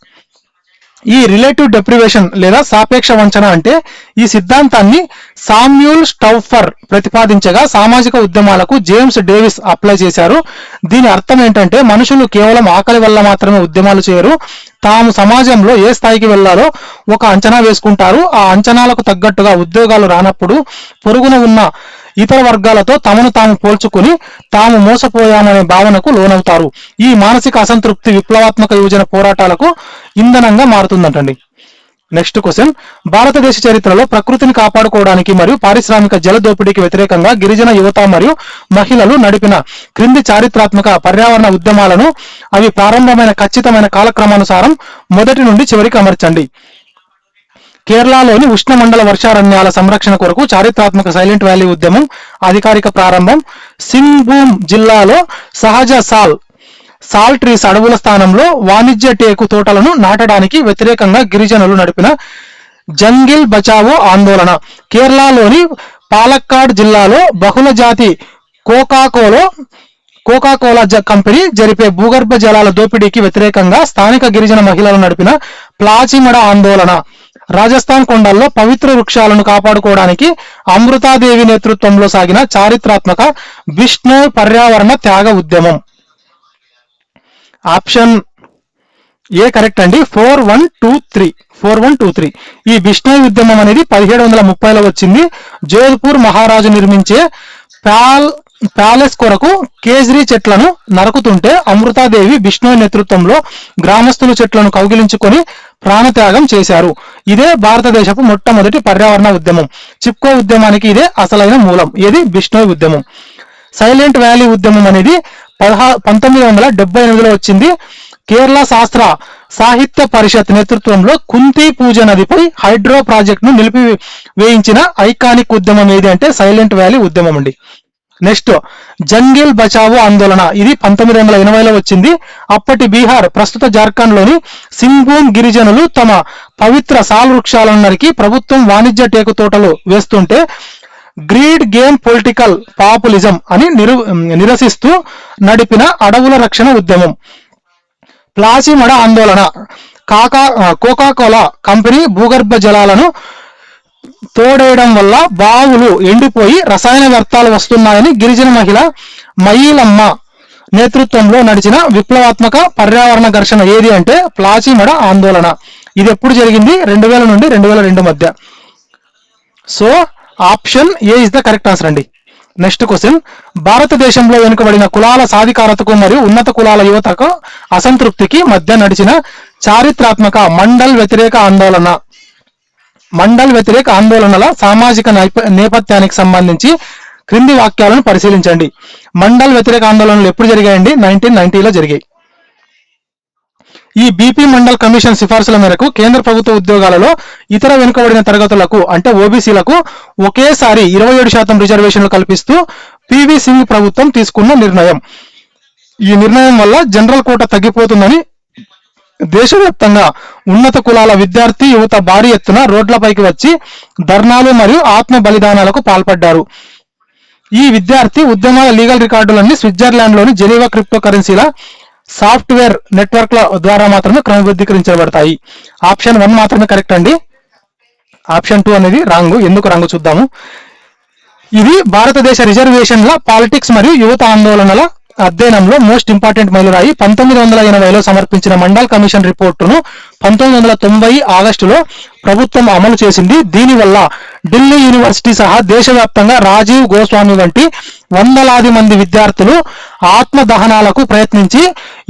ఈ రిలేటివ్ డెప్రివేషన్ లేదా సాపేక్ష వంచన అంటే ఈ సిద్ధాంతాన్ని సామ్యూల్ స్టౌఫర్ ప్రతిపాదించగా సామాజిక ఉద్యమాలకు జేమ్స్ డేవిస్ అప్లై చేశారు. దీని అర్థం ఏంటంటే, మనుషులు కేవలం ఆకలి వల్ల మాత్రమే ఉద్యమాలు చేయరు, తాము సమాజంలో ఏ స్థాయికి వెళ్లాలో ఒక అంచనా వేసుకుంటారు. ఆ అంచనాలకు తగ్గట్టుగా ఉద్యోగాలు రానప్పుడు పొరుగున ఉన్న ఇతర వర్గాలతో తమను తాము పోల్చుకుని తాము మోసపోయామనే భావనకు లోనవుతారు. ఈ మానసిక అసంతృప్తి విప్లవాత్మక యువజన పోరాటాలకు ఇంధనంగా మారుతుందంటండి. నెక్స్ట్ క్వశ్చన్, భారతదేశ చరిత్రలో ప్రకృతిని కాపాడుకోవడానికి మరియు పారిశ్రామిక జల దోపిడీకి వ్యతిరేకంగా గిరిజన యువత మరియు మహిళలు నడిపిన క్రింది చారిత్రాత్మక పర్యావరణ ఉద్యమాలను అవి ప్రారంభమైన ఖచ్చితమైన కాలక్రమానుసారం మొదటి నుండి చివరికి అమర్చండి. కేరళలోని ఉష్ణమండల వర్షారణ్యాల సంరక్షణ కొరకు చారిత్రాత్మక సైలెంట్ వ్యాలీ ఉద్యమం అధికారిక ప్రారంభం. సింగ్భూమ్ జిల్లాలో సహజ సాల్ ట్రీస్ అడవుల స్థానంలో వాణిజ్య టేకు తోటలను నాటడానికి వ్యతిరేకంగా గిరిజనులు నడిపిన జంగిల్ బచావో ఆందోళన. కేరళలోని పాలక్కాడ్ జిల్లాలో బహుళ జాతి కోకాకోలా కంపెనీ జరిపే భూగర్భ జలాల దోపిడీకి వ్యతిరేకంగా స్థానిక గిరిజన మహిళలు నడిపిన ప్లాచిమడ ఆందోళన. రాజస్థాన్ కొండల్లో పవిత్ర వృక్షాలను కాపాడుకోవడానికి అమృతాదేవి నేతృత్వంలో సాగిన చారిత్రాత్మక బిష్ణోయ్ పర్యావరణ త్యాగ ఉద్యమం. ఆప్షన్ ఏ కరెక్ట్ అండి, 4123. ఈ బిష్ణోయ్ ఉద్యమం అనేది 1730లో వచ్చింది. జోధ్పూర్ మహారాజు నిర్మించే ప్యాలెస్ కొరకు కేజ్రీ చెట్లను నరుకుతుంటే అమృతాదేవి బిష్ణోయ్ నేతృత్వంలో గ్రామస్తులు చెట్లను కౌగిలించుకొని ప్రాణత్యాగం చేశారు. ఇదే భారతదేశపు మొట్టమొదటి పర్యావరణ ఉద్యమం. చిప్కో ఉద్యమానికి ఇదే అసలైన మూలం. ఏది? బిష్ణోయ్ ఉద్యమం. సైలెంట్ వ్యాలీ ఉద్యమం అనేది 1978లో వచ్చింది. కేరళ శాస్త్ర సాహిత్య పరిషత్ నేతృత్వంలో కుంతి పూజ నదిపై హైడ్రో ప్రాజెక్ట్ ను నిలిపివేయించిన ఐకానిక్ ఉద్యమం ఏది అంటే సైలెంట్ వ్యాలీ ఉద్యమం అండి. నెక్స్ట్, జంగిల్ బచావో ఆందోళన. ఇది 1980లో వచ్చింది. అప్పటి బీహార్, ప్రస్తుత జార్ఖండ్ లోని సింగ్భూమ్ గిరిజనులు తమ పవిత్ర సాల్ వృక్షాలను నరికి ప్రభుత్వం వాణిజ్య టేకు తోటలు వేస్తుంటే గ్రీడ్ గేమ్ పొలిటికల్ పాపులిజం అని నిరసిస్తూ నడిపిన అడవుల రక్షణ ఉద్యమం. ప్లాచిమడ ఆందోళన. కోకాకోలా కంపెనీ భూగర్భ జలాలను తోడేయడం వల్ల బావులు ఎండిపోయి రసాయన వ్యర్థాలు వస్తున్నాయని గిరిజన మహిళ మయీలమ్మ నేతృత్వంలో నడిచిన విప్లవాత్మక పర్యావరణ ఘర్షణ ఏది అంటే ప్లాచిమడ ఆందోళన. ఇది ఎప్పుడు జరిగింది? 2000 నుండి 2002 మధ్య. So option A is the correct answer అండి. నెక్స్ట్ క్వశ్చన్, భారతదేశంలో వెనుకబడిన కులాల సాధికారతకు మరియు ఉన్నత కులాల యువతకు అసంతృప్తికి మధ్య నడిచిన చారిత్రాత్మక మండల్ వ్యతిరేక ఆందోళనల సామాజిక నేపథ్యానికి సంబంధించి క్రింది వాక్యాలను పరిశీలించండి. మండల్ వ్యతిరేక ఆందోళనలు ఎప్పుడు జరిగాయండి? 1990లో జరిగాయి. ఈ బీపీ మండల్ కమిషన్ సిఫార్సుల మేరకు కేంద్ర ప్రభుత్వ ఉద్యోగాలలో ఇతర వెనుకబడిన తరగతులకు అంటే ఓబీసీలకు ఒకేసారి 27% రిజర్వేషన్లు కల్పిస్తూ పివి సింగ్ ప్రభుత్వం తీసుకున్న నిర్ణయం. ఈ నిర్ణయం వల్ల జనరల్ కోట తగ్గిపోతుందని దేశవ్యాప్తంగా ఉన్నత కులాల విద్యార్థి యువత భారీ ఎత్తున రోడ్లపైకి వచ్చి ధర్నాలు మరియు ఆత్మ బలిదానాలకు పాల్పడ్డారు. ఈ విద్యార్థి ఉద్యమాల లీగల్ రికార్డులన్నీ స్విట్జర్లాండ్లోని జెనీవా క్రిప్టో కరెన్సీల సాఫ్ట్వేర్ నెట్వర్క్ల ద్వారా మాత్రమే క్రమబద్ధీకరించబడతాయి. ఆప్షన్ 1 మాత్రమే కరెక్ట్ అండి. ఆప్షన్ 2 అనేది రాంగ్. ఎందుకు రాంగ్ చూద్దాము. ఇది భారతదేశ రిజర్వేషన్ల పాలిటిక్స్ మరియు యువత ఆందోళనల అధ్యయనంలో మోస్ట్ ఇంపార్టెంట్ మైలురాయి 1980లో సమర్పించిన మండల్ కమిషన్ రిపోర్టును 1990 ఆగస్టులో ప్రభుత్వం అమలు చేసింది. దీనివల్ల ఢిల్లీ యూనివర్సిటీ సహా దేశవ్యాప్తంగా రాజీవ్ గోస్వామి వంటి వందలాది మంది విద్యార్థులు ఆత్మ దహనాలకు ప్రయత్నించి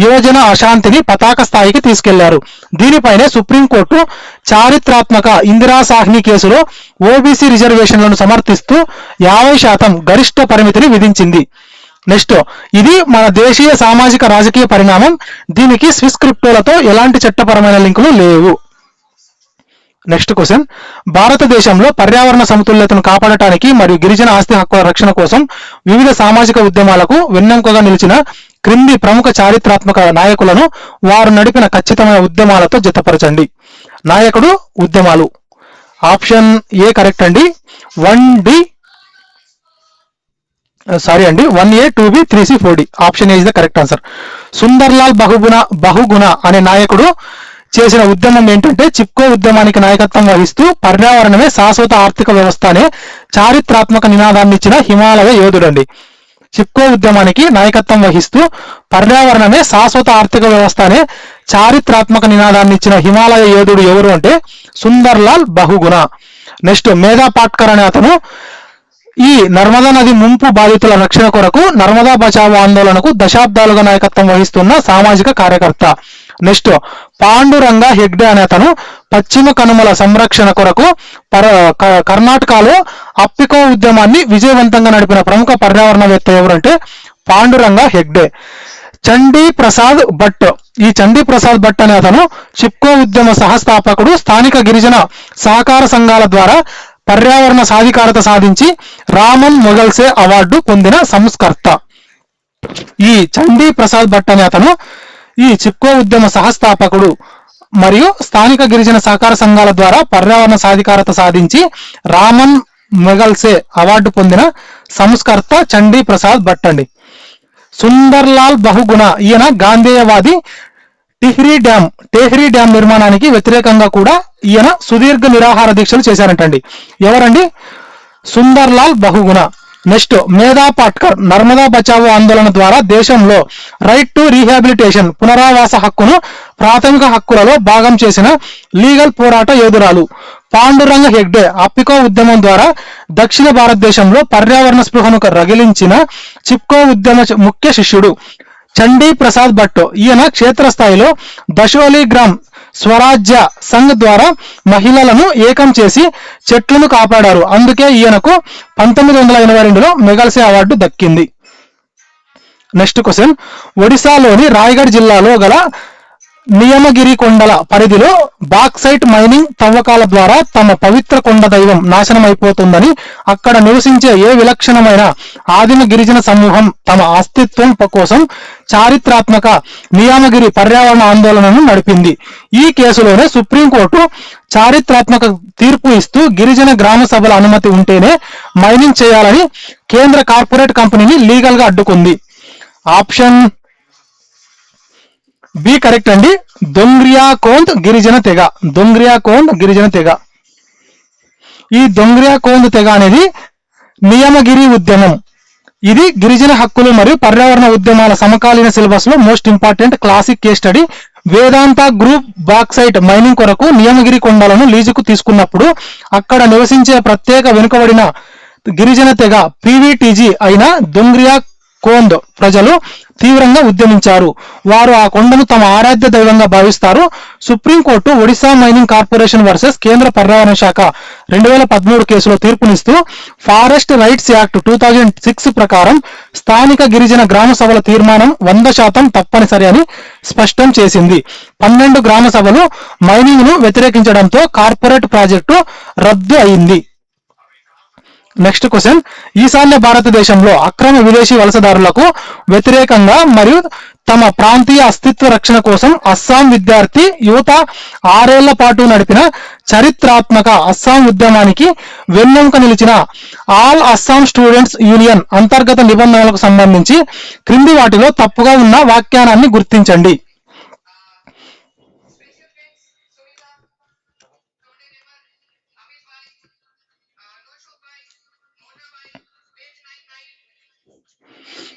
యువజన అశాంతిని పతాక స్థాయికి తీసుకెళ్లారు. దీనిపైనే సుప్రీంకోర్టు చారిత్రాత్మక ఇందిరా సాహ్ని కేసులో ఓబీసీ రిజర్వేషన్లను సమర్థిస్తూ 50% గరిష్ట పరిమితిని విధించింది. నెక్స్ట్, ఇది మన దేశీయ సామాజిక రాజకీయ పరిణామం. దీనికి స్విస్ క్రిప్టోలతో ఎలాంటి చట్టపరమైన లింకులు లేవు. నెక్స్ట్ క్వశ్చన్, భారతదేశంలో పర్యావరణ సమతుల్యతను కాపాడటానికి మరియు గిరిజన ఆస్తి హక్కుల రక్షణ కోసం వివిధ సామాజిక ఉద్యమాలకు వెన్నెముకగా నిలిచిన క్రింది ప్రముఖ చారిత్రాత్మక నాయకులను వారు నడిపిన ఖచ్చితమైన ఉద్యమాలతో జతపరచండి. నాయకుడు, ఉద్యమాలు. ఆప్షన్ ఏ కరెక్ట్ అండి. 1D సారీ అండి 1A 2B 3C 4D. Option A is the correct answer. Sunderlal Bahuguna అనే నాయకుడు చేసిన ఉద్యమం ఏంటంటే చిప్కో ఉద్యమానికి నాయకత్వం వహిస్తూ పర్యావరణమే శాశ్వత ఆర్థిక వ్యవస్థ అనే చారిత్రాత్మక నినాదాన్ని ఇచ్చిన హిమాలయ యోధుడండి. చిప్కో ఉద్యమానికి నాయకత్వం వహిస్తూ పర్యావరణమే శాశ్వత ఆర్థిక వ్యవస్థ అనే చారిత్రాత్మక నినాదాన్ని ఇచ్చిన హిమాలయ యోధుడు ఎవరు అంటే సుందర్లాల్ బహుగుణ. నెక్స్ట్, మేధా పాట్కర్ అనే అతను ఈ నర్మదా నది ముంపు బాధితుల రక్షణ కొరకు నర్మదా బచావో ఆందోళనకు దశాబ్దాలుగా నాయకత్వం వహిస్తున్న సామాజిక కార్యకర్త. నెక్స్ట్, పాండురంగ హెగ్డే అనే అతను పశ్చిమ కనుమల సంరక్షణ కొరకు కర్ణాటకలో అప్పికో ఉద్యమాన్ని విజయవంతంగా నడిపిన ప్రముఖ పర్యావరణవేత్త ఎవరంటే పాండురంగ హెగ్డే. చండీ ప్రసాద్ భట్. ఈ చండీ ప్రసాద్ భట్ అనే అతను చిప్కో ఉద్యమ సహస్థాపకుడు. స్థానిక గిరిజన సహకార సంఘాల ద్వారా పర్యావరణ సాధికారత సాధించి రామన్ మొగల్సే అవార్డు పొందిన సంస్కర్త. ఈ చండీ ప్రసాద్ భట్ అనే అతను ఈ చిప్కో ఉద్యమ సహస్థాపకుడు మరియు స్థానిక గిరిజన సహకార సంఘాల ద్వారా పర్యావరణ సాధికారత సాధించి రామన్ మొగల్సే అవార్డు పొందిన సంస్కర్త చండీ ప్రసాద్ భట్ అండి. సుందర్లాల్ బహుగుణ ఈయన గాంధేయవాది. టెహ్రీ డ్యామ్ నిర్మాణానికి వ్యతిరేకంగా కూడా ఈయన సుదీర్ఘ నిరాహార దీక్షలు చేశారంటండి. ఎవరండి? సుందర్లాల్ బహుగుణ. నెక్స్ట్, మేధా పాట్కర్ నర్మదా బచావో ఆందోళన ద్వారా దేశంలో రైట్ టు రీహాబిలిటేషన్ పునరావాస హక్కును ప్రాథమిక హక్కులలో భాగం చేసిన లీగల్ పోరాట యోధురాలు. పాండురంగ హెగ్డే అప్పికో ఉద్యమం ద్వారా దక్షిణ భారతదేశంలో పర్యావరణ స్పృహను రగిలించిన చిప్కో ఉద్యమ ముఖ్య శిష్యుడు. చండీ ప్రసాద్ భట్ ఈయన క్షేత్రస్థాయిలో దశోలి గ్రామ్ స్వరాజ్య సంఘ్ ద్వారా మహిళలను ఏకం చేసి చెట్లను కాపాడారు. అందుకే ఈయనకు 1982లో మెగల్సే అవార్డు దక్కింది. నెక్స్ట్ క్వశ్చన్, ఒడిశాలోని రాయగఢ్ జిల్లాలో గల నియమగిరి కొండల పరిధిలో బాక్సైట్ మైనింగ్ తవ్వకాల ద్వారా తమ పవిత్ర కొండ దైవం నాశనమైపోతుందని అక్కడ నివసించే ఏ విలక్షణమైన ఆదిమ గిరిజన సమూహం తమ అస్తిత్వం కోసం చారిత్రాత్మక నియమగిరి పర్యావరణ ఆందోళనను నడిపింది. ఈ కేసులోనే సుప్రీంకోర్టు చారిత్రాత్మక తీర్పు ఇస్తూ గిరిజన గ్రామ సభల అనుమతి ఉంటేనే మైనింగ్ చేయాలని కేంద్ర కార్పొరేట్ కంపెనీని లీగల్ గా అడ్డుకుంది. ఆప్షన్ బి కరెక్ట్ అండి. దొంగ్రియా కోంద్ గిరిజన తెగ. ఈ దొంగ్రియా కోంద్ తెగ అనేది నియమగిరి ఉద్యమం. ఇది గిరిజన హక్కులు మరియు పర్యావరణ ఉద్యమాల సమకాలీన సిలబస్ లో most important classic case study. Vedanta group bauxite mining కొరకు నియమగిరి కొండలను లీజుకు తీసుకున్నప్పుడు అక్కడ నివసించే ప్రత్యేక వెనుకబడిన గిరిజన తెగ పీవీటీజీ అయిన దొంగ్రియా కోంద్ ప్రజలు తీవ్రంగా ఉద్యమించారు. వారు ఆ కొండను తమ ఆరాధ్య దైవంగా భావిస్తారు. Supreme court Odisha mining corporation versus కేంద్ర పర్యావరణ శాఖ 2013 కేసులో తీర్పునిస్తూ ఫారెస్ట్ రైట్స్ యాక్ట్ 2006 ప్రకారం స్థానిక గిరిజన గ్రామ సభల తీర్మానం 100% తప్పనిసరి అని స్పష్టం చేసింది. 12 గ్రామ సభలు మైనింగ్ ను వ్యతిరేకించడంతో కార్పొరేట్ ప్రాజెక్టు రద్దు అయింది. నెక్స్ట్ క్వశ్చన్, ఈశాన్య భారతదేశంలో అక్రమ విదేశీ వలసదారులకు వ్యతిరేకంగా మరియు తమ ప్రాంతీయ అస్తిత్వ రక్షణ కోసం అస్సాం విద్యార్థి యువత 6 ఏళ్ల పాటు నడిపిన చరిత్రాత్మక అస్సాం ఉద్యమానికి వెన్నెముక నిలిచిన ఆల్ అస్సాం స్టూడెంట్స్ యూనియన్ అంతర్గత నిబంధనలకు సంబంధించి క్రింది వాటిలో తప్పుగా ఉన్న వ్యాఖ్యానాన్ని గుర్తించండి.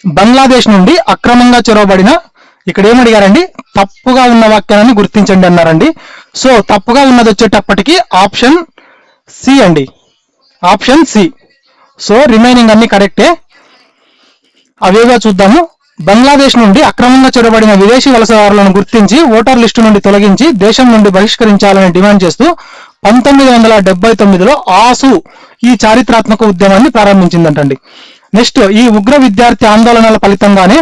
బంగ్లాదేశ్ నుండి అక్రమంగా చొరవబడిన, ఇక్కడ ఏమడిగారండి, తప్పుగా ఉన్న వాక్యాన్ని గుర్తించండి అన్నారండి. సో తప్పుగా ఉన్నది వచ్చేటప్పటికి ఆప్షన్ సి అండి, ఆప్షన్ సి. సో రిమైనింగ్ అన్ని కరెక్టే. అవేగా చూద్దాము. బంగ్లాదేశ్ నుండి అక్రమంగా చొరబడిన విదేశీ వలసదారులను గుర్తించి ఓటర్ లిస్టు నుండి తొలగించి దేశం నుండి బహిష్కరించాలని డిమాండ్ చేస్తూ 1979లో ఆసు ఈ చారిత్రాత్మక ఉద్యమాన్ని ప్రారంభించిందంటండి. నెక్స్ట్, ఈ ఉగ్ర విద్యార్థి ఆందోళనల ఫలితంగానే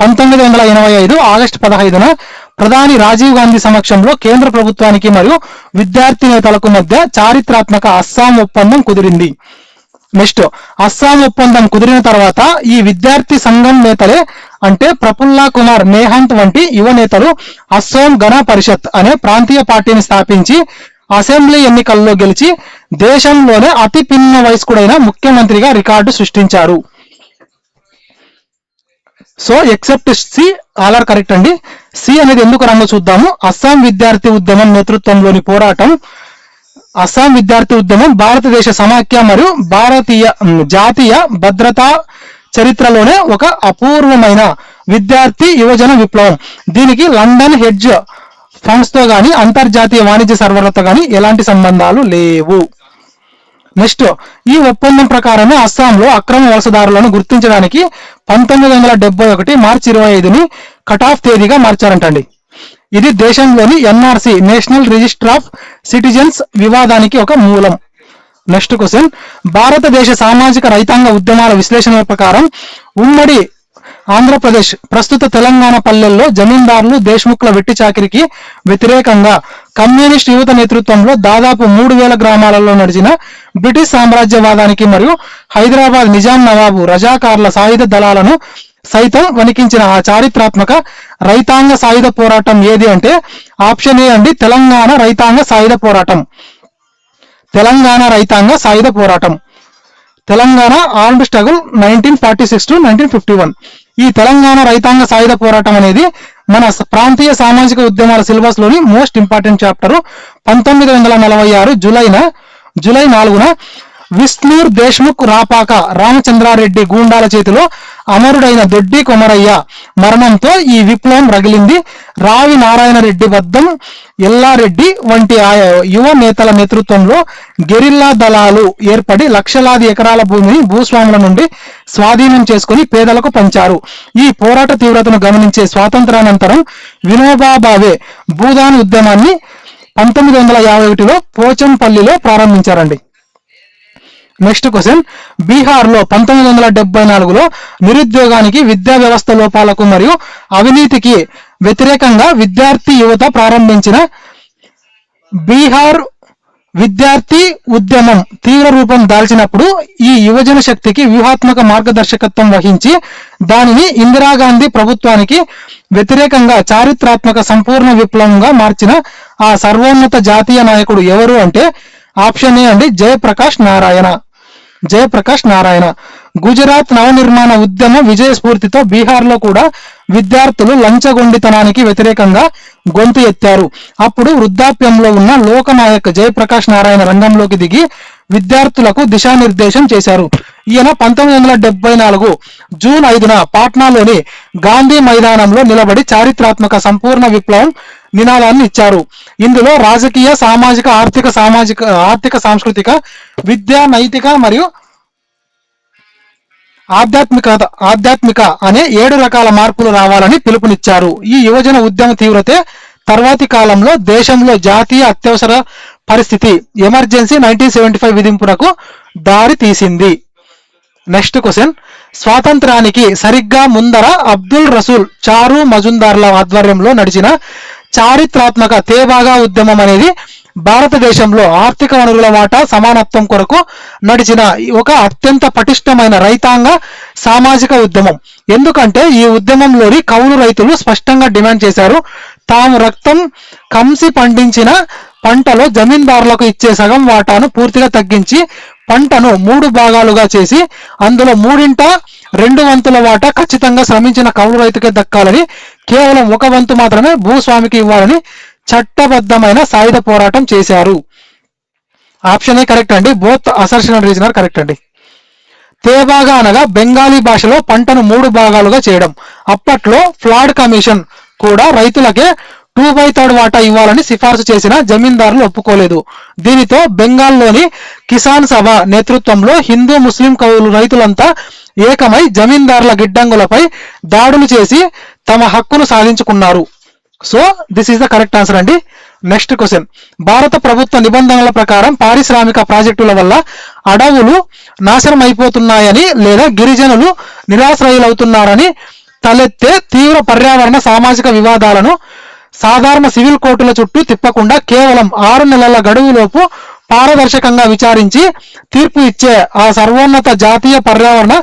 1985 ఆగస్టు 15న ప్రధాని రాజీవ్ గాంధీ సమక్షంలో కేంద్ర ప్రభుత్వానికి మరియు విద్యార్థి నేతలకు మధ్య చారిత్రాత్మక అస్సాం ఒప్పందం కుదిరింది. నెక్స్ట్, అస్సాం ఒప్పందం కుదిరిన తర్వాత ఈ విద్యార్థి సంఘం నేతలే అంటే ప్రఫుల్లా కుమార్ నేహాంత్ వంటి యువ నేతలు అస్సాం గణ పరిషత్ అనే ప్రాంతీయ పార్టీని స్థాపించి అసెంబ్లీ ఎన్నికల్లో గెలిచి దేశంలోనే అతి పిన్న వయస్కుడైన ముఖ్యమంత్రిగా రికార్డు సృష్టించారు. So except C, all are correct అండి. సి అనేది ఎందుకు రంగు చూద్దాము. అస్సాం విద్యార్థి ఉద్యమం నేతృత్వంలోని పోరాటం, అస్సాం విద్యార్థి ఉద్యమం భారతదేశ సమాఖ్య మరియు భారతీయ జాతీయ భద్రతా చరిత్రలోనే ఒక అపూర్వమైన విద్యార్థి యువజన విప్లవం. దీనికి లండన్ హెడ్జ్ ఫండ్స్ తో గాని అంతర్జాతీయ వాణిజ్య సర్వర్లతో గాని ఎలాంటి సంబంధాలు లేవు. నెక్స్ట్, ఈ ఒప్పందం ప్రకారమే అస్సాంలో అక్రమ వలసదారులను గుర్తించడానికి 1971 మార్చి 25ని కట్ ఆఫ్ తేదీగా మార్చారంటండి. ఇది దేశంలోని NRC national register of citizens వివాదానికి ఒక మూలం. నెక్స్ట్ క్వశ్చన్, భారతదేశ సామాజిక రైతాంగ ఉద్యమాల విశ్లేషణ ప్రకారం ఉమ్మడి ఆంధ్రప్రదేశ్ ప్రస్తుత తెలంగాణ పల్లెల్లో జమీందారులు దేశ్ముఖ్ల వెట్టి చాకిరికి వ్యతిరేకంగా కమ్యూనిస్ట్ యువత నేతృత్వంలో దాదాపు 3000 గ్రామాలలో నడిచిన బ్రిటిష్ సామ్రాజ్యవాదానికి మరియు హైదరాబాద్ నిజాం నవాబు రజాకార్ల సాయుధ దళాలను సైతం వణికించిన ఆ చారిత్రాత్మక రైతాంగ సాయుధ పోరాటం ఏది అంటే ఆప్షన్ ఏ అండి, తెలంగాణ రైతాంగ సాయుధ పోరాటం. తెలంగాణ రైతాంగ సాయుధ పోరాటం, తెలంగాణ ఆర్మ్డ్ స్ట్రగుల్ 1946 to 1951. ఈ తెలంగాణ రైతాంగ సాయుధ పోరాటం అనేది మన ప్రాంతీయ సామాజిక ఉద్యమాల సిలబస్ లోని మోస్ట్ ఇంపార్టెంట్ చాప్టర్. 1946 జూలై 4న విష్ణూర్ దేశ్ముఖ్ రాపాక రామచంద్రారెడ్డి గూండాల చేతిలో అమరుడైన దొడ్డి కొమరయ్య మరణంతో ఈ విప్లవం రగిలింది. రావి నారాయణ రెడ్డి, వద్దం ఎల్లారెడ్డి వంటి యువ నేతల నేతృత్వంలో గెరిల్లా దళాలు ఏర్పడి లక్షలాది ఎకరాల భూమిని భూస్వాముల నుండి స్వాధీనం చేసుకుని పేదలకు పంచారు. ఈ పోరాట తీవ్రతను గమనించే స్వాతంత్రానంతరం వినోబా భావే భూదాన్ ఉద్యమాన్ని 1951లో పోచంపల్లిలో ప్రారంభించారండి. నెక్స్ట్ క్వశ్చన్, బీహార్లో 1974లో నిరుద్యోగానికి, విద్యా వ్యవస్థ లోపాలకు మరియు అవినీతికి వ్యతిరేకంగా విద్యార్థి యువత ప్రారంభించిన బీహార్ విద్యార్థి ఉద్యమం తీవ్ర రూపం దాల్చినప్పుడు ఈ యువజన శక్తికి వ్యూహాత్మక మార్గదర్శకత్వం వహించి దానిని ఇందిరాగాంధీ ప్రభుత్వానికి వ్యతిరేకంగా చారిత్రాత్మక సంపూర్ణ విప్లవంగా మార్చిన ఆ సర్వోన్నత జాతీయ నాయకుడు ఎవరు అంటే ఆప్షన్ ఏ అండి, జయప్రకాష్ నారాయణ. జయప్రకాష్ నారాయణ. గుజరాత్ నవనిర్మాణ ఉద్యమ విజయ స్ఫూర్తితో బీహార్లో కూడా విద్యార్థులు లంచగొండితనానికి వ్యతిరేకంగా గొంతు ఎత్తారు. అప్పుడు వృద్ధాప్యంలో ఉన్న లోకనాయక్ జయప్రకాష్ నారాయణ రంగంలోకి దిగి విద్యార్థులకు దిశానిర్దేశం చేశారు. ఈయన 1974 జూన్ 5న పాట్నాలోని గాంధీ మైదానంలో నిలబడి చారిత్రాత్మక సంపూర్ణ విప్లవం నినాదాన్ని ఇచ్చారు. ఇందులో రాజకీయ, సామాజిక, ఆర్థిక సాంస్కృతిక, విద్య, నైతిక మరియు ఆధ్యాత్మిక అనే 7 రకాల మార్పులు రావాలని పిలుపునిచ్చారు. ఈ యువజన ఉద్యమ తీవ్రతే తర్వాతి కాలంలో దేశంలో జాతీయ అత్యవసర పరిస్థితి ఎమర్జెన్సీ 1975 విధింపునకు దారి తీసింది. నెక్స్ట్ క్వశ్చన్, స్వాతంత్రానికి సరిగ్గా ముందర అబ్దుల్ రసూల్ చారు మజుందార్ల ఆధ్వర్యంలో నడిచిన చారిత్రాత్మక తేబాగా ఉద్యమం అనేది భారతదేశంలో ఆర్థిక వనరుల వాటా సమానత్వం కొరకు నడిచిన ఒక అత్యంత పటిష్టమైన రైతాంగ సామాజిక ఉద్యమం. ఎందుకంటే ఈ ఉద్యమంలోని కౌలు రైతులు స్పష్టంగా డిమాండ్ చేశారు, తాము రక్తం కంసి పండించిన పంటలో జమీందారులకు ఇచ్చే సగం వాటాను పూర్తిగా తగ్గించి పంటను 3 భాగాలుగా చేసి అందులో 3/2 వంతుల వాటా ఖచ్చితంగా శ్రమించిన కౌలు రైతుకే దక్కాలని, కేవలం 1 వంతు మాత్రమే భూస్వామికి ఇవ్వాలని చట్టబద్ధమైన సాయుధ పోరాటం చేశారు. ఆప్షన్ ఏ కరెక్ట్ అండి, both assertion and reason are correct అండి. తేబాగా అనగా బెంగాలీ భాషలో పంటను 3 భాగాలుగా చేయడం. అప్పట్లో ఫ్లాడ్ కమిషన్ కూడా రైతులకే 2/3 వాటా ఇవ్వాలని సిఫార్సు చేసిన జమీందారులు ఒప్పుకోలేదు. దీనితో బెంగాల్లోని కిసాన్ సభ నేతృత్వంలో హిందూ ముస్లిం కౌలు రైతులంతా ఏకమై జమీందారుల గిడ్డంగులపై దాడులు చేసి తమ హక్కును సాధించుకున్నారు. So this is the correct answer అండి. నెక్స్ట్ క్వశ్చన్, భారత ప్రభుత్వ నిబంధనల ప్రకారం పారిశ్రామిక ప్రాజెక్టుల వల్ల అడవులు నాశనం అయిపోతున్నాయని లేదా గిరిజనులు నిరాశ్రయులవుతున్నారని తలెత్తే తీవ్ర పర్యావరణ సామాజిక వివాదాలను సాధారణ సివిల్ కోర్టుల చుట్టూ తిప్పకుండా కేవలం 6 నెలల గడువులోపు పారదర్శకంగా విచారించి తీర్పు ఇచ్చే ఆ సర్వోన్నత జాతీయ పర్యావరణ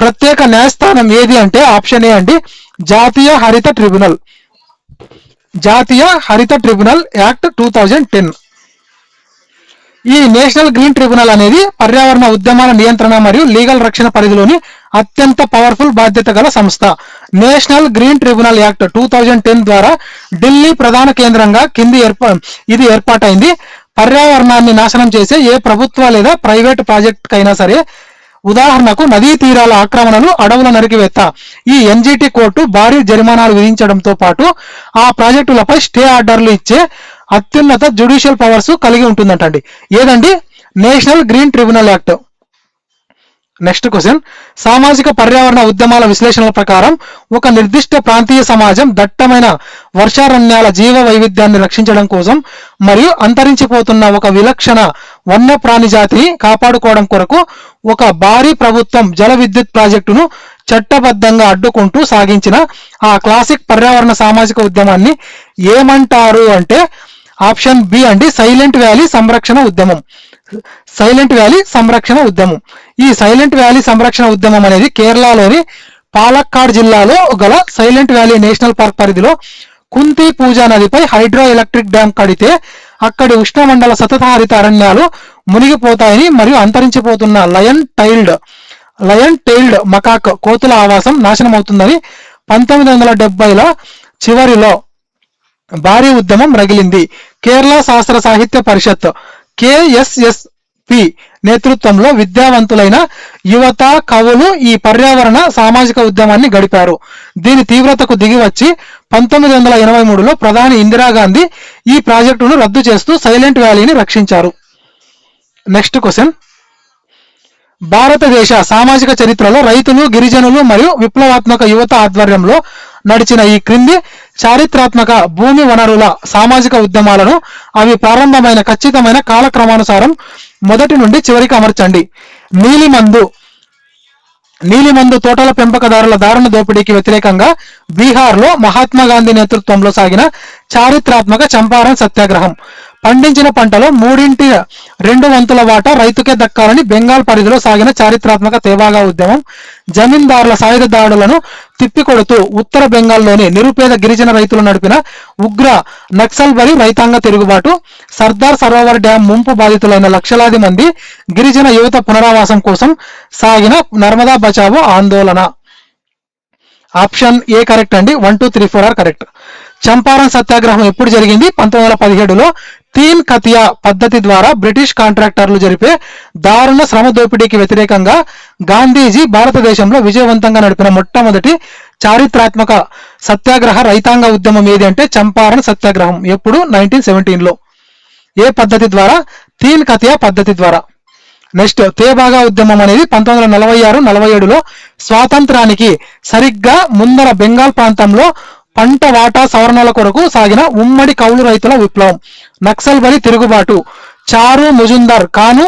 ప్రత్యేక న్యాయస్థానం ఏది అంటే ఆప్షన్ ఏ అండి, జాతీయ హరిత ట్రిబ్యునల్. జాతీయ హరిత ట్రిబ్యునల్ యాక్ట్ 2010. ఈ నేషనల్ గ్రీన్ ట్రిబ్యునల్ అనేది పర్యావరణ ఉద్యమాల నియంత్రణ మరియు లీగల్ రక్షణ పరిధిలోని అత్యంత పవర్ఫుల్ బాధ్యత గల సంస్థ. నేషనల్ గ్రీన్ ట్రిబ్యునల్ యాక్ట్ 2010 ద్వారా ఢిల్లీ ప్రధాన కేంద్రంగా ఇది ఏర్పాటైంది. పర్యావరణాన్ని నాశనం చేసే ఏ ప్రభుత్వ లేదా ప్రైవేట్ ప్రాజెక్టుకైనా సరే, ఉదాహరణకు నదీ తీరాల ఆక్రమణలు, అడవుల నరికివేత, ఈ ఎన్జిటి కోర్టు భారీ జరిమానాలు విధించడంతో పాటు ఆ ప్రాజెక్టులపై స్టే ఆర్డర్లు ఇచ్చే అత్యున్నత జ్యుడిషియల్ పవర్స్ కలిగి ఉంటుందంటండి. ఏదండి, national green tribunal act. Next question, సామాజిక పర్యావరణ ఉద్యమాల విశ్లేషణల ప్రకారం ఒక నిర్దిష్ట ప్రాంతీయ సమాజం దట్టమైన వర్షారణ్యాల జీవ వైవిధ్యాన్ని రక్షించడం కోసం మరియు అంతరించిపోతున్న ఒక విలక్షణ వన్యప్రాణి జాతిని కాపాడుకోవడం కొరకు ఒక భారీ ప్రభుత్వం జల విద్యుత్ ప్రాజెక్టును చట్టబద్ధంగా అడ్డుకుంటూ సాగించిన ఆ క్లాసిక్ పర్యావరణ సామాజిక ఉద్యమాన్ని ఏమంటారు అంటే ఆప్షన్ బి అండి, సైలెంట్ వ్యాలీ సంరక్షణ ఉద్యమం. సైలెంట్ వ్యాలీ సంరక్షణ ఉద్యమం. ఈ సైలెంట్ వ్యాలీ సంరక్షణ ఉద్యమం అనేది కేరళలోని పాలక్కాడ్ జిల్లాలో గల సైలెంట్ వ్యాలీ నేషనల్ పార్క్ పరిధిలో కుంతి పూజా నదిపై హైడ్రో ఎలక్ట్రిక్ డ్యాం కడితే అక్కడి ఉష్ణమండల సతతహరిత అరణ్యాలు మునిగిపోతాయని మరియు అంతరించిపోతున్న లయన్ టైల్డ్ మకాక్ కోతుల ఆవాసం నాశనమవుతుందని 1970ల చివరిలో భారీ ఉద్యమం రగిలింది. కేరళ శాస్త్ర సాహిత్య పరిషత్ KSSP నేతృత్వంలో విద్యావంతులైన యువత కవులు ఈ పర్యావరణ సామాజిక ఉద్యమాన్ని గడిపారు. దీని తీవ్రతకు దిగివచ్చి 1983లో ప్రధాని ఇందిరాగాంధీ ఈ ప్రాజెక్టును రద్దు చేస్తూ సైలెంట్ వ్యాలీని రక్షించారు. నెక్స్ట్ క్వశ్చన్, భారతదేశ సామాజిక చరిత్రలో రైతులు, గిరిజనులు మరియు విప్లవాత్మక యువత ఆధ్వర్యంలో నడిచిన ఈ క్రింది చారిత్రాత్మక భూమి వనరుల సామాజిక ఉద్యమాలను అవి ప్రారంభమైన ఖచ్చితమైన కాలక్రమానుసారం మొదటి నుండి చివరికి అమర్చండి. నీలిమందు తోటల పెంపకదారుల దారుణ దోపిడీకి వ్యతిరేకంగా బీహార్లో మహాత్మా గాంధీ నేతృత్వంలో సాగిన చారిత్రాత్మక చంపారణ్ సత్యాగ్రహం. పండించిన పంటలో 2/3 వాటా రైతుకే దక్కాలని బెంగాల్ పరిధిలో సాగిన చారిత్రాత్మక తేబాగా ఉద్యమం. జమీందారుల సాయుధ దాడులను తిప్పికొడుతూ ఉత్తర బెంగాల్లోని నిరుపేద గిరిజన రైతులు నడిపిన ఉగ్ర నక్సల్బరీ రైతాంగ తిరుగుబాటు. సర్దార్ సరోవర్ డ్యాం ముంపు బాధితులైన లక్షలాది మంది గిరిజన యువత పునరావాసం కోసం సాగిన నర్మదా బచావో ఆందోళన. ఆప్షన్ ఏ కరెక్ట్ అండి, 1, 2, 3, 4 ఆర్ కరెక్ట్. చంపారణ్ సత్యాగ్రహం ఎప్పుడు జరిగింది? 1917లో తీన్ కతియా పద్ధతి ద్వారా బ్రిటిష్ కాంట్రాక్టర్లు జరిపే దారుణ శ్రమ దోపిడీకి వ్యతిరేకంగా గాంధీజీ భారతదేశంలో విజయవంతంగా నడిపిన మొట్టమొదటి చారిత్రాత్మక సత్యాగ్రహ రైతాంగ ఉద్యమం ఏది అంటే చంపారణ్ సత్యాగ్రహం. ఎప్పుడు? 1917లో. ఏ పద్ధతి ద్వారా? తీన్ కతియా పద్ధతి ద్వారా. నెక్స్ట్, తేబాగా ఉద్యమం అనేది 1946-47లో స్వాతంత్రానికి సరిగ్గా ముందర బెంగాల్ ప్రాంతంలో పంట వాటా సవరణల కొరకు సాగిన ఉమ్మడి కౌలు రైతుల విప్లవం. నక్సల్బరీ తిరుగుబాటు. చారు ముజుందార్, కాను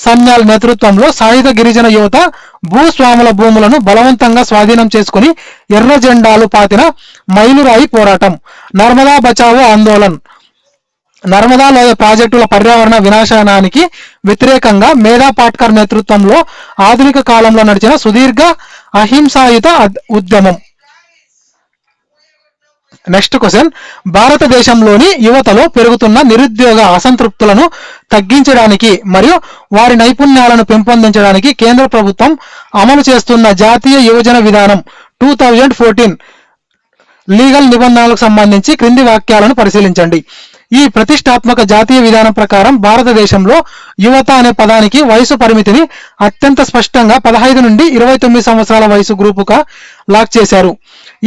సన్యాల్ నేతృత్వంలో సాయుధ గిరిజన యువత భూస్వాముల భూములను బలవంతంగా స్వాధీనం చేసుకుని ఎర్ర జెండాలు పాతిన మైలురాయి పోరాటం. నర్మదా బచావో ఆందోళన్. నర్మదా లోయ ప్రాజెక్టుల పర్యావరణ వినాశనానికి వ్యతిరేకంగా మేధా పాట్కర్ నేతృత్వంలో ఆధునిక కాలంలో నడిచిన సుదీర్ఘ అహింసాయుత ఉద్యమం. నెక్స్ట్ క్వశ్చన్, భారతదేశంలోని యువతలో పెరుగుతున్న నిరుద్యోగ అసంతృప్తులను తగ్గించడానికి మరియు వారి నైపుణ్యాలను పెంపొందించడానికి కేంద్ర ప్రభుత్వం అమలు చేస్తున్న జాతీయ యువజన విధానం 2014 లీగల్ నిబంధనలకు సంబంధించి క్రింది వాక్యాలను పరిశీలించండి. ఈ ప్రతిష్టాత్మక జాతీయ విధానం ప్రకారం భారతదేశంలో యువత అనే పదానికి వయసు పరిమితిని అత్యంత స్పష్టంగా 15 నుండి 29 సంవత్సరాల వయసు గ్రూపుగా లాక్ చేశారు.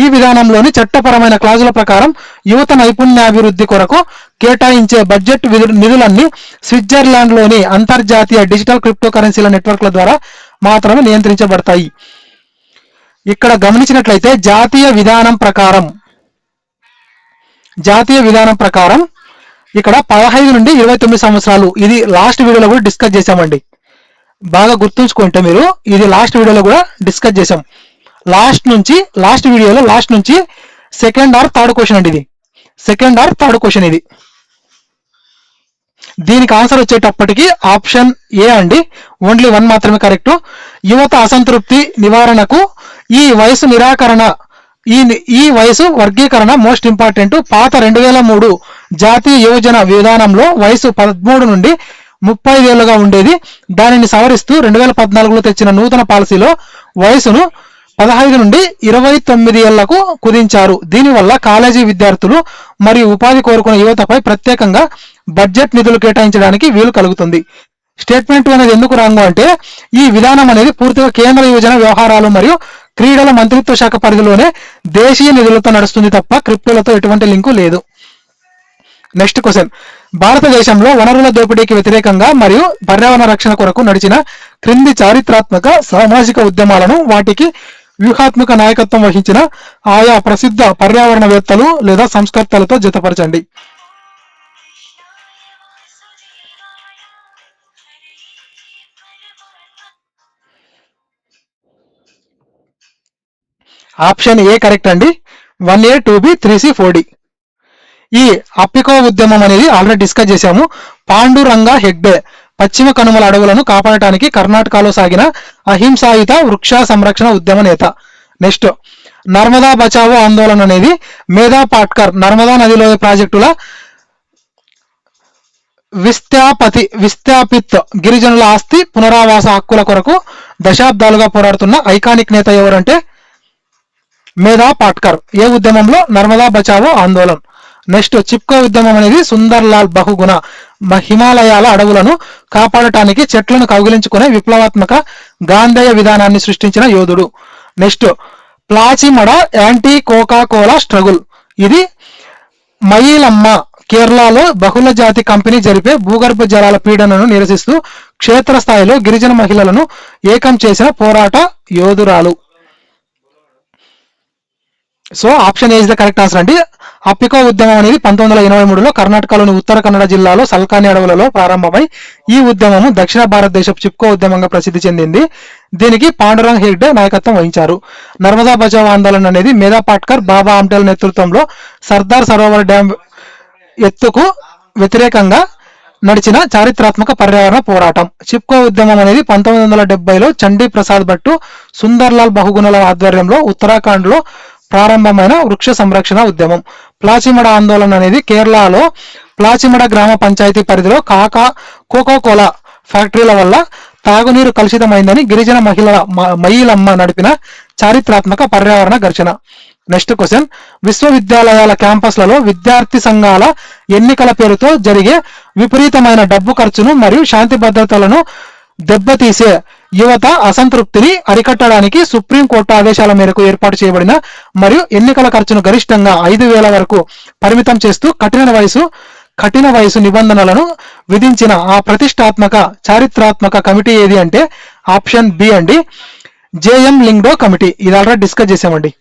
ఈ విధానంలోని చట్టపరమైన క్లాజుల ప్రకారం యువత నైపుణ్యాభివృద్ధి కొరకు కేటాయించే బడ్జెట్ నిధులన్నీ స్విట్జర్లాండ్లోని అంతర్జాతీయ డిజిటల్ క్రిప్టోకరెన్సీల నెట్వర్క్ల ద్వారా మాత్రమే నియంత్రించబడతాయి. ఇక్కడ గమనించినట్లయితే జాతీయ విధానం ప్రకారం ఇక్కడ 15 నుండి 29 సంవత్సరాలు, ఇది లాస్ట్ వీడియోలో కూడా డిస్కస్ చేశామండి. బాగా గుర్తుంచుకుంటే మీరు, ఇది లాస్ట్ వీడియోలో కూడా డిస్కస్ చేశాం. లాస్ట్ వీడియోలో సెకండ్ ఆర్ థర్డ్ క్వశ్చన్ అండి, ఇది సెకండ్ ఆర్ థర్డ్ క్వశ్చన్. ఇది దీనికి ఆన్సర్ వచ్చేటప్పటికి ఆప్షన్ ఏ అండి, ఓన్లీ 1 మాత్రమే కరెక్ట్. యువత అసంతృప్తి నివారణకు ఈ వయసు వర్గీకరణ మోస్ట్ ఇంపార్టెంట్. పాత 2003 జాతీయ యువజన విధానంలో వయసు 13 నుండి 35 ఏళ్లుగా ఉండేది. దానిని సవరిస్తూ 2014లో తెచ్చిన నూతన పాలసీలో వయసును 15 నుండి 29 ఏళ్లకు కుదించారు. దీనివల్ల కాలేజీ విద్యార్థులు మరియు ఉపాధి కోరుకున్న యువతపై ప్రత్యేకంగా బడ్జెట్ నిధులు కేటాయించడానికి వీలు కలుగుతుంది. స్టేట్మెంట్ అనేది ఎందుకు రాంగు అంటే, ఈ విధానం అనేది పూర్తిగా కేంద్ర యువజన వ్యవహారాలు మరియు క్రీడల మంత్రిత్వ శాఖ పరిధిలోనే దేశీయ నిధులతో నడుస్తుంది తప్ప క్రిప్టోలతో ఎటువంటి లింకు లేదు. నెక్స్ట్ క్వశ్చన్, భారతదేశంలో వనరుల దోపిడీకి వ్యతిరేకంగా మరియు పర్యావరణ రక్షణ కొరకు నడిచిన క్రింది చారిత్రాత్మక సామాజిక ఉద్యమాలను వాటికి వ్యూహాత్మక నాయకత్వం వహించిన ఆయా ప్రసిద్ధ పర్యావరణవేత్తలు లేదా సంస్కర్తలతో జతపరచండి. ఆప్షన్ ఏ కరెక్ట్ అండి, 1A 2B 3C 4D. ఈ అప్పికో ఉద్యమం అనేది ఆల్రెడీ డిస్కస్ చేశాము. పాండురంగ హెగ్డే పశ్చిమ కనుమల అడవులను కాపాడటానికి కర్ణాటకలో సాగిన అహింసాయుత వృక్ష సంరక్షణ ఉద్యమ నేత. నెక్స్ట్, నర్మదా బచావో ఆందోళన అనేది మేధా పాట్కర్ నర్మదా నదిలోని ప్రాజెక్టుల విస్థాపిత్ గిరిజనుల ఆస్తి పునరావాస హక్కుల కొరకు దశాబ్దాలుగా పోరాడుతున్న ఐకానిక్ నేత ఎవరంటే మేధా పాట్కర్. ఏ ఉద్యమంలో? నర్మదా బచావో ఆందోళన్. నెక్స్ట్, చిప్కో ఉద్యమం అనేది సుందర్ లాల్ బహుగుణ హిమాలయాల అడవులను కాపాడటానికి చెట్లను కౌగిలించుకునే విప్లవాత్మక గాంధేయ విధానాన్ని సృష్టించిన యోధుడు. Next, Plachimada anti Coca Cola struggle. ఇది మయిలమ్మ కేరళలో బహుళ జాతి కంపెనీ జరిపే భూగర్భ జలాల పీడనను నిరసిస్తూ క్షేత్రస్థాయిలో గిరిజన మహిళలను ఏకం చేసిన పోరాట యోధురాలు. So option A is the correct answer అండి. అప్పికో ఉద్యమం అనేది 1983లో కర్ణాటకలోని ఉత్తర కన్నడ జిల్లాలో సల్కాని అడవులలో ప్రారంభమై ఈ ఉద్యమము దక్షిణ భారతదేశపు చిప్కో ఉద్యమంగా ప్రసిద్ధి చెందింది. దీనికి పాండురంగ్ హెగ్డే నాయకత్వం వహించారు. నర్మదా బచావో ఆందోళన అనేది మేధా పాట్కర్, బాబా ఆమ్టెల్ నేతృత్వంలో సర్దార్ సరోవర్ డ్యామ్ ఎత్తుకు వ్యతిరేకంగా నడిచిన చారిత్రాత్మక పర్యావరణ పోరాటం. చిప్కో ఉద్యమం అనేది 1970లో చండీ ప్రసాద్ భట్టు, సుందర్లాల్ బహుగుణల ఆధ్వర్యంలో ఉత్తరాఖండ్లో ప్రారంభమైన వృక్ష సంరక్షణ ఉద్యమం. ప్లాచిమడ ఆందోళన అనేది కేరళలో ప్లాచిమడ గ్రామ పంచాయతీ పరిధిలో కోకో కోలా ఫ్యాక్టరీల వల్ల తాగునీరు కలుషితమైందని గిరిజన మహిళమ్మ నడిపిన చారిత్రాత్మక పర్యావరణ ఘర్షణ. నెక్స్ట్ క్వశ్చన్, విశ్వవిద్యాలయాల క్యాంపస్లలో విద్యార్థి సంఘాల ఎన్నికల పేరుతో జరిగే విపరీతమైన డబ్బు ఖర్చును మరియు శాంతి భద్రతలను దెబ్బతీసే యువత అసంతృప్తిని అరికట్టడానికి సుప్రీంకోర్టు ఆదేశాల మేరకు ఏర్పాటు చేయబడిన మరియు ఎన్నికల ఖర్చును గరిష్టంగా 5,000 వరకు పరిమితం చేస్తూ కఠిన వయసు నిబంధనలను విధించిన ఆ ప్రతిష్టాత్మక చారిత్రాత్మక కమిటీ ఏది అంటే ఆప్షన్ బి అండి, జేఎం లింగ్డో కమిటీ. ఇది ఆల్రెడీ డిస్కస్ చేసామండి.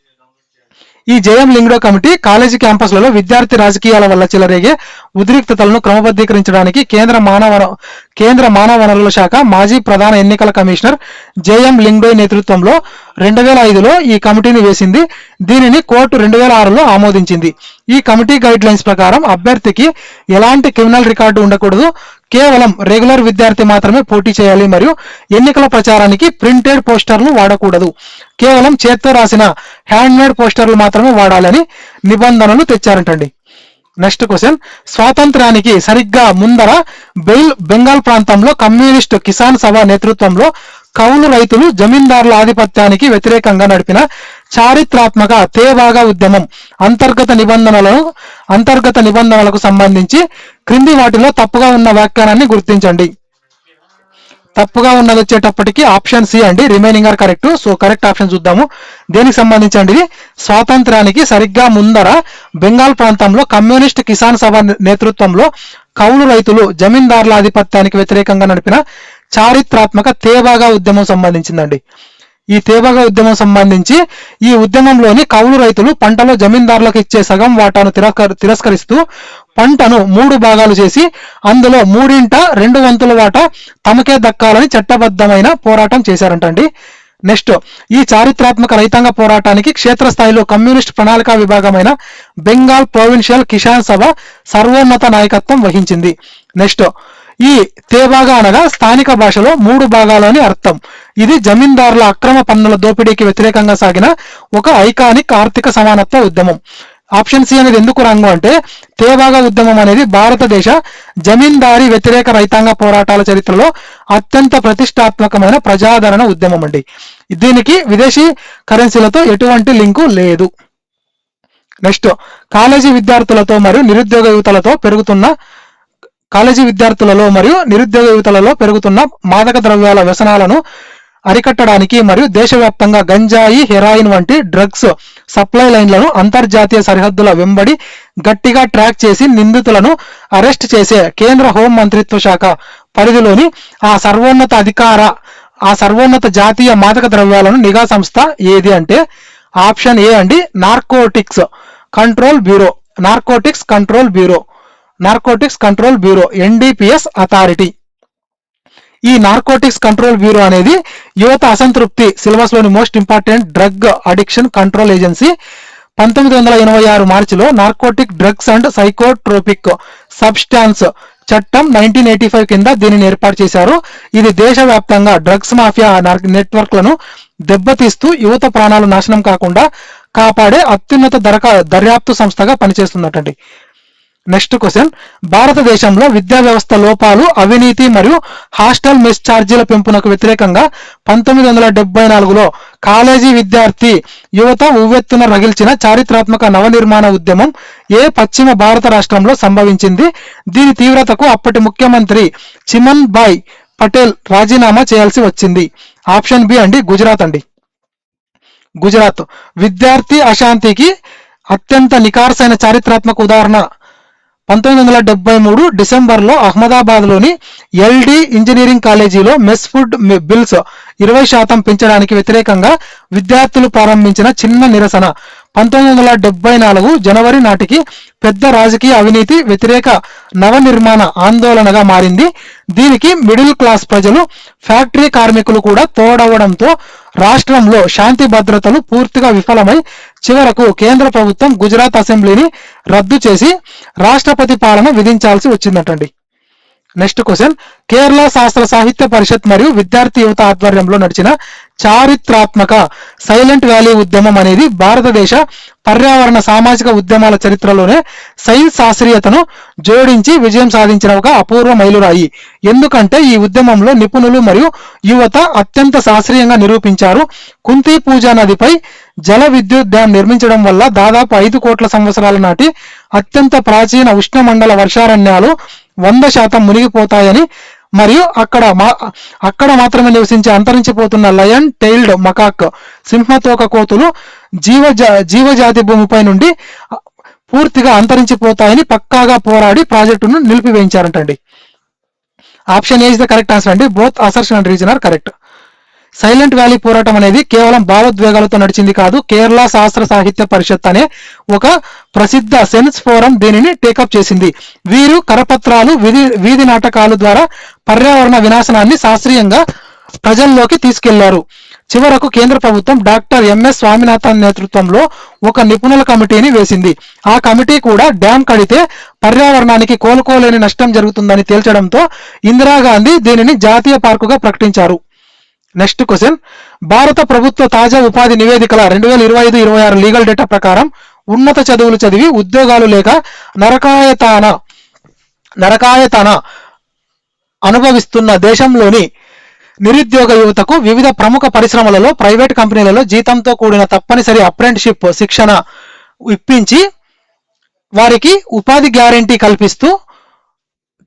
ఈ జేఎం లింగ్డో కమిటీ కాలేజీ క్యాంపస్లలో విద్యార్థి రాజకీయాల వల్ల చెలరేగే ఉద్రిక్తతలను క్రమబద్ధీకరించడానికి కేంద్ర మానవ వనరుల శాఖ మాజీ ప్రధాన ఎన్నికల కమిషనర్ జేఎం లింగ్డో నేతృత్వంలో 2005లో ఈ కమిటీని వేసింది. దీనిని కోర్టు 2006లో ఆమోదించింది. ఈ కమిటీ గైడ్ లైన్స్ ప్రకారం అభ్యర్థికి ఎలాంటి క్రిమినల్ రికార్డు ఉండకూడదు, కేవలం రెగ్యులర్ విద్యార్థి మాత్రమే పోటీ చేయాలి మరియు ఎన్నికల ప్రచారానికి ప్రింటెడ్ పోస్టర్లు వాడకూడదు, కేవలం చేత్తో రాసిన హ్యాండ్మేడ్ పోస్టర్లు మాత్రమే వాడాలని నిబంధనలు తెచ్చారంటండి. నెక్స్ట్ క్వశ్చన్, స్వాతంత్ర్యానికి సరిగ్గా ముందర బెంగాల్ ప్రాంతంలో కమ్యూనిస్ట్ కిసాన్ సభ నేతృత్వంలో కౌలు రైతులు జమీందారుల ఆధిపత్యానికి వ్యతిరేకంగా నడిపిన చారిత్రాత్మక తేబాగా ఉద్యమం అంతర్గత నిబంధనలకు సంబంధించి క్రింది వాటిలో తప్పుగా ఉన్న వ్యాఖ్యానాన్ని గుర్తించండి. తప్పుగా ఉన్నది వచ్చేటప్పటికి ఆప్షన్ సి అండి, remaining are correct. So correct option చూద్దాము. దేనికి సంబంధించండి ఇది? స్వాతంత్రానికి సరిగ్గా ముందర బెంగాల్ ప్రాంతంలో కమ్యూనిస్ట్ కిసాన్ సభ నేతృత్వంలో కౌలు రైతులు జమీందారుల ఆధిపత్యానికి వ్యతిరేకంగా నడిపిన చారిత్రాత్మక తేబాగా ఉద్యమం సంబంధించిందండి. ఈ తేబాగా ఉద్యమం సంబంధించి ఈ ఉద్యమంలోని కౌలు రైతులు పంటలో జమీందారులకు ఇచ్చే సగం వాటాను తిరస్కరిస్తూ పంటను 3 భాగాలు చేసి అందులో 2 వంతుల వాటా తమకే దక్కాలని చట్టబద్ధమైన పోరాటం చేశారంటండి. నెక్స్ట్, ఈ చారిత్రాత్మక రైతాంగ పోరాటానికి క్షేత్రస్థాయిలో కమ్యూనిస్ట్ ప్రణాళికా విభాగమైన బెంగాల్ ప్రొవిన్షియల్ కిసాన్ సభ సర్వోన్నత నాయకత్వం వహించింది. నెక్స్ట్, ఈ తేబాగా అనగా స్థానిక భాషలో 3 భాగాలు అని అర్థం. ఇది జమీందారుల అక్రమ పన్నుల దోపిడీకి వ్యతిరేకంగా సాగిన ఒక ఐకానిక్ ఆర్థిక సమానత్వ ఉద్యమం. ఆప్షన్ సి అనేది ఎందుకు రాంగు అంటే తేబాగా ఉద్యమం అనేది భారతదేశ జమీందారీ వ్యతిరేక రైతాంగ పోరాటాల చరిత్రలో అత్యంత ప్రతిష్టాత్మకమైన ప్రజాదరణ ఉద్యమం అండి. దీనికి విదేశీ కరెన్సీలతో ఎటువంటి లింకు లేదు. నెక్స్ట్, కాలేజీ విద్యార్థులలో మరియు నిరుద్యోగ యువతలలో పెరుగుతున్న మాదక ద్రవ్యాల వ్యసనాలను అరికట్టడానికి మరియు దేశవ్యాప్తంగా గంజాయి, హెరాయిన్ వంటి డ్రగ్స్ సప్లై లైన్లను అంతర్జాతీయ సరిహద్దుల వెంబడి గట్టిగా ట్రాక్ చేసి నిందితులను అరెస్ట్ చేసే కేంద్ర హోం మంత్రిత్వ శాఖ పరిధిలోని ఆ సర్వోన్నత జాతీయ మాదక ద్రవ్యాలను నిఘా సంస్థ ఏది అంటే ఆప్షన్ ఏ అండి, narcotics control bureau NDPS authority. ఈ నార్కోటిక్స్ కంట్రోల్ బ్యూరో అనేది యువత అసంతృప్తి సిలబస్ లోని most important drug addiction control agency. 1986 మార్చిలో narcotic drugs and psychotropic substance చట్టం 1985 కింద దీనిని ఏర్పాటు చేశారు. ఇది దేశవ్యాప్తంగా డ్రగ్స్ మాఫియా నెట్వర్క్లను దెబ్బతీస్తూ యువత ప్రాణాలు నాశనం కాకుండా కాపాడే అత్యున్నత దర్యాప్తు సంస్థగా పనిచేస్తున్నట్టండి. నెక్స్ట్ క్వశ్చన్, భారతదేశంలో విద్యా వ్యవస్థ లోపాలు, అవినీతి మరియు హాస్టల్ మెస్ ఛార్జీల పెంపునకు వ్యతిరేకంగా 1974లో కాలేజీ విద్యార్థి యువత ఉవ్వెత్తున రగిల్చిన చారిత్రాత్మక నవనిర్మాణ ఉద్యమం ఏ పశ్చిమ భారత రాష్ట్రంలో సంభవించింది? దీని తీవ్రతకు అప్పటి ముఖ్యమంత్రి చిమన్ భాయ్ పటేల్ రాజీనామా చేయాల్సి వచ్చింది. ఆప్షన్ బి అండి, గుజరాత్. విద్యార్థి అశాంతికి అత్యంత నికార్సైన చారిత్రాత్మక ఉదాహరణ 1973 డిసెంబర్లో అహ్మదాబాద్లోని LD ఇంజనీరింగ్ కాలేజీలో మెస్ ఫుడ్ బిల్స్ 20% పెంచడానికి వ్యతిరేకంగా విద్యార్థులు ప్రారంభించిన చిన్న నిరసన 1974 జనవరి నాటికి పెద్ద రాజకీయ అవినీతి వ్యతిరేక నవనిర్మాణ ఆందోళనగా మారింది. దీనికి మిడిల్ క్లాస్ ప్రజలు, ఫ్యాక్టరీ కార్మికులు కూడా తోడవడంతో రాష్ట్రంలో శాంతి భద్రతలు పూర్తిగా విఫలమై చివరకు కేంద్ర ప్రభుత్వం గుజరాత్ అసెంబ్లీని రద్దు చేసి రాష్ట్రపతి పాలన విధించాల్సి వచ్చిందటండి. నెక్స్ట్ క్వశ్చన్, కేరళ శాస్త్ర సాహిత్య పరిషత్ మరియు విద్యార్థి యువత ఆధ్వర్యంలో నడిచిన చారిత్రాత్మక సైలెంట్ వ్యాలీ ఉద్యమం అనేది భారతదేశ పర్యావరణ సామాజిక ఉద్యమాల చరిత్రలోనే సైన్స్ శాస్త్రీయతను జోడించి విజయం సాధించిన ఒక అపూర్వ మైలురాయి. ఎందుకంటే ఈ ఉద్యమంలో నిపుణులు మరియు యువత అత్యంత శాస్త్రీయంగా నిరూపించారు కుంతి పూజా నదిపై జల విద్యుత్ డ్యాం నిర్మించడం వల్ల దాదాపు 5 కోట్ల సంవత్సరాల నాటి అత్యంత ప్రాచీన ఉష్ణమండల వర్షారణ్యాలు 100% మునిగిపోతాయని మరియు అక్కడ మాత్రమే నివసించే అంతరించిపోతున్న లయన్ టైల్డ్ మకాక్ సింహతోక కోతులు జీవజాతి భూమిపై నుండి పూర్తిగా అంతరించిపోతాయని పక్కాగా పోరాడి ప్రాజెక్టును నిలిపివేయించారంటండి. Option A is the correct answer అండి. Both assertion and reason are correct. Silent Valley పోరాటం అనేది కేవలం భావోద్వేగాలతో నడిచింది కాదు. కేరళ శాస్త్ర సాహిత్య పరిషత్ అనే ఒక ప్రసిద్ధ సెన్స్ ఫోరం దీనిని టేకప్ చేసింది. వీరు కరపత్రాలు, వీధి నాటకాలు ద్వారా పర్యావరణ వినాశనాన్ని శాస్త్రీయంగా ప్రజల్లోకి తీసుకెళ్లారు. చివరకు కేంద్ర ప్రభుత్వం డాక్టర్ MS స్వామినాథన్ నేతృత్వంలో ఒక నిపుణుల కమిటీని వేసింది. ఆ కమిటీ కూడా డ్యాం కడితే పర్యావరణానికి కోలుకోలేని నష్టం జరుగుతుందని తేల్చడంతో ఇందిరాగాంధీ దీనిని జాతీయ పార్కుగా ప్రకటించారు. నెక్స్ట్ క్వశ్చన్, భారత ప్రభుత్వ తాజా ఉపాధి నివేదికల 2025-26 లీగల్ డేటా ప్రకారం ఉన్నత చదువులు చదివి ఉద్యోగాలు లేక నరకాయతాన అనుభవిస్తున్న దేశంలోని నిరుద్యోగ యువతకు వివిధ ప్రముఖ పరిశ్రమలలో, ప్రైవేట్ కంపెనీలలో జీతంతో కూడిన తప్పనిసరి అప్రెంటిషిప్ శిక్షణ ఇప్పించి వారికి ఉపాధి గ్యారంటీ కల్పిస్తూ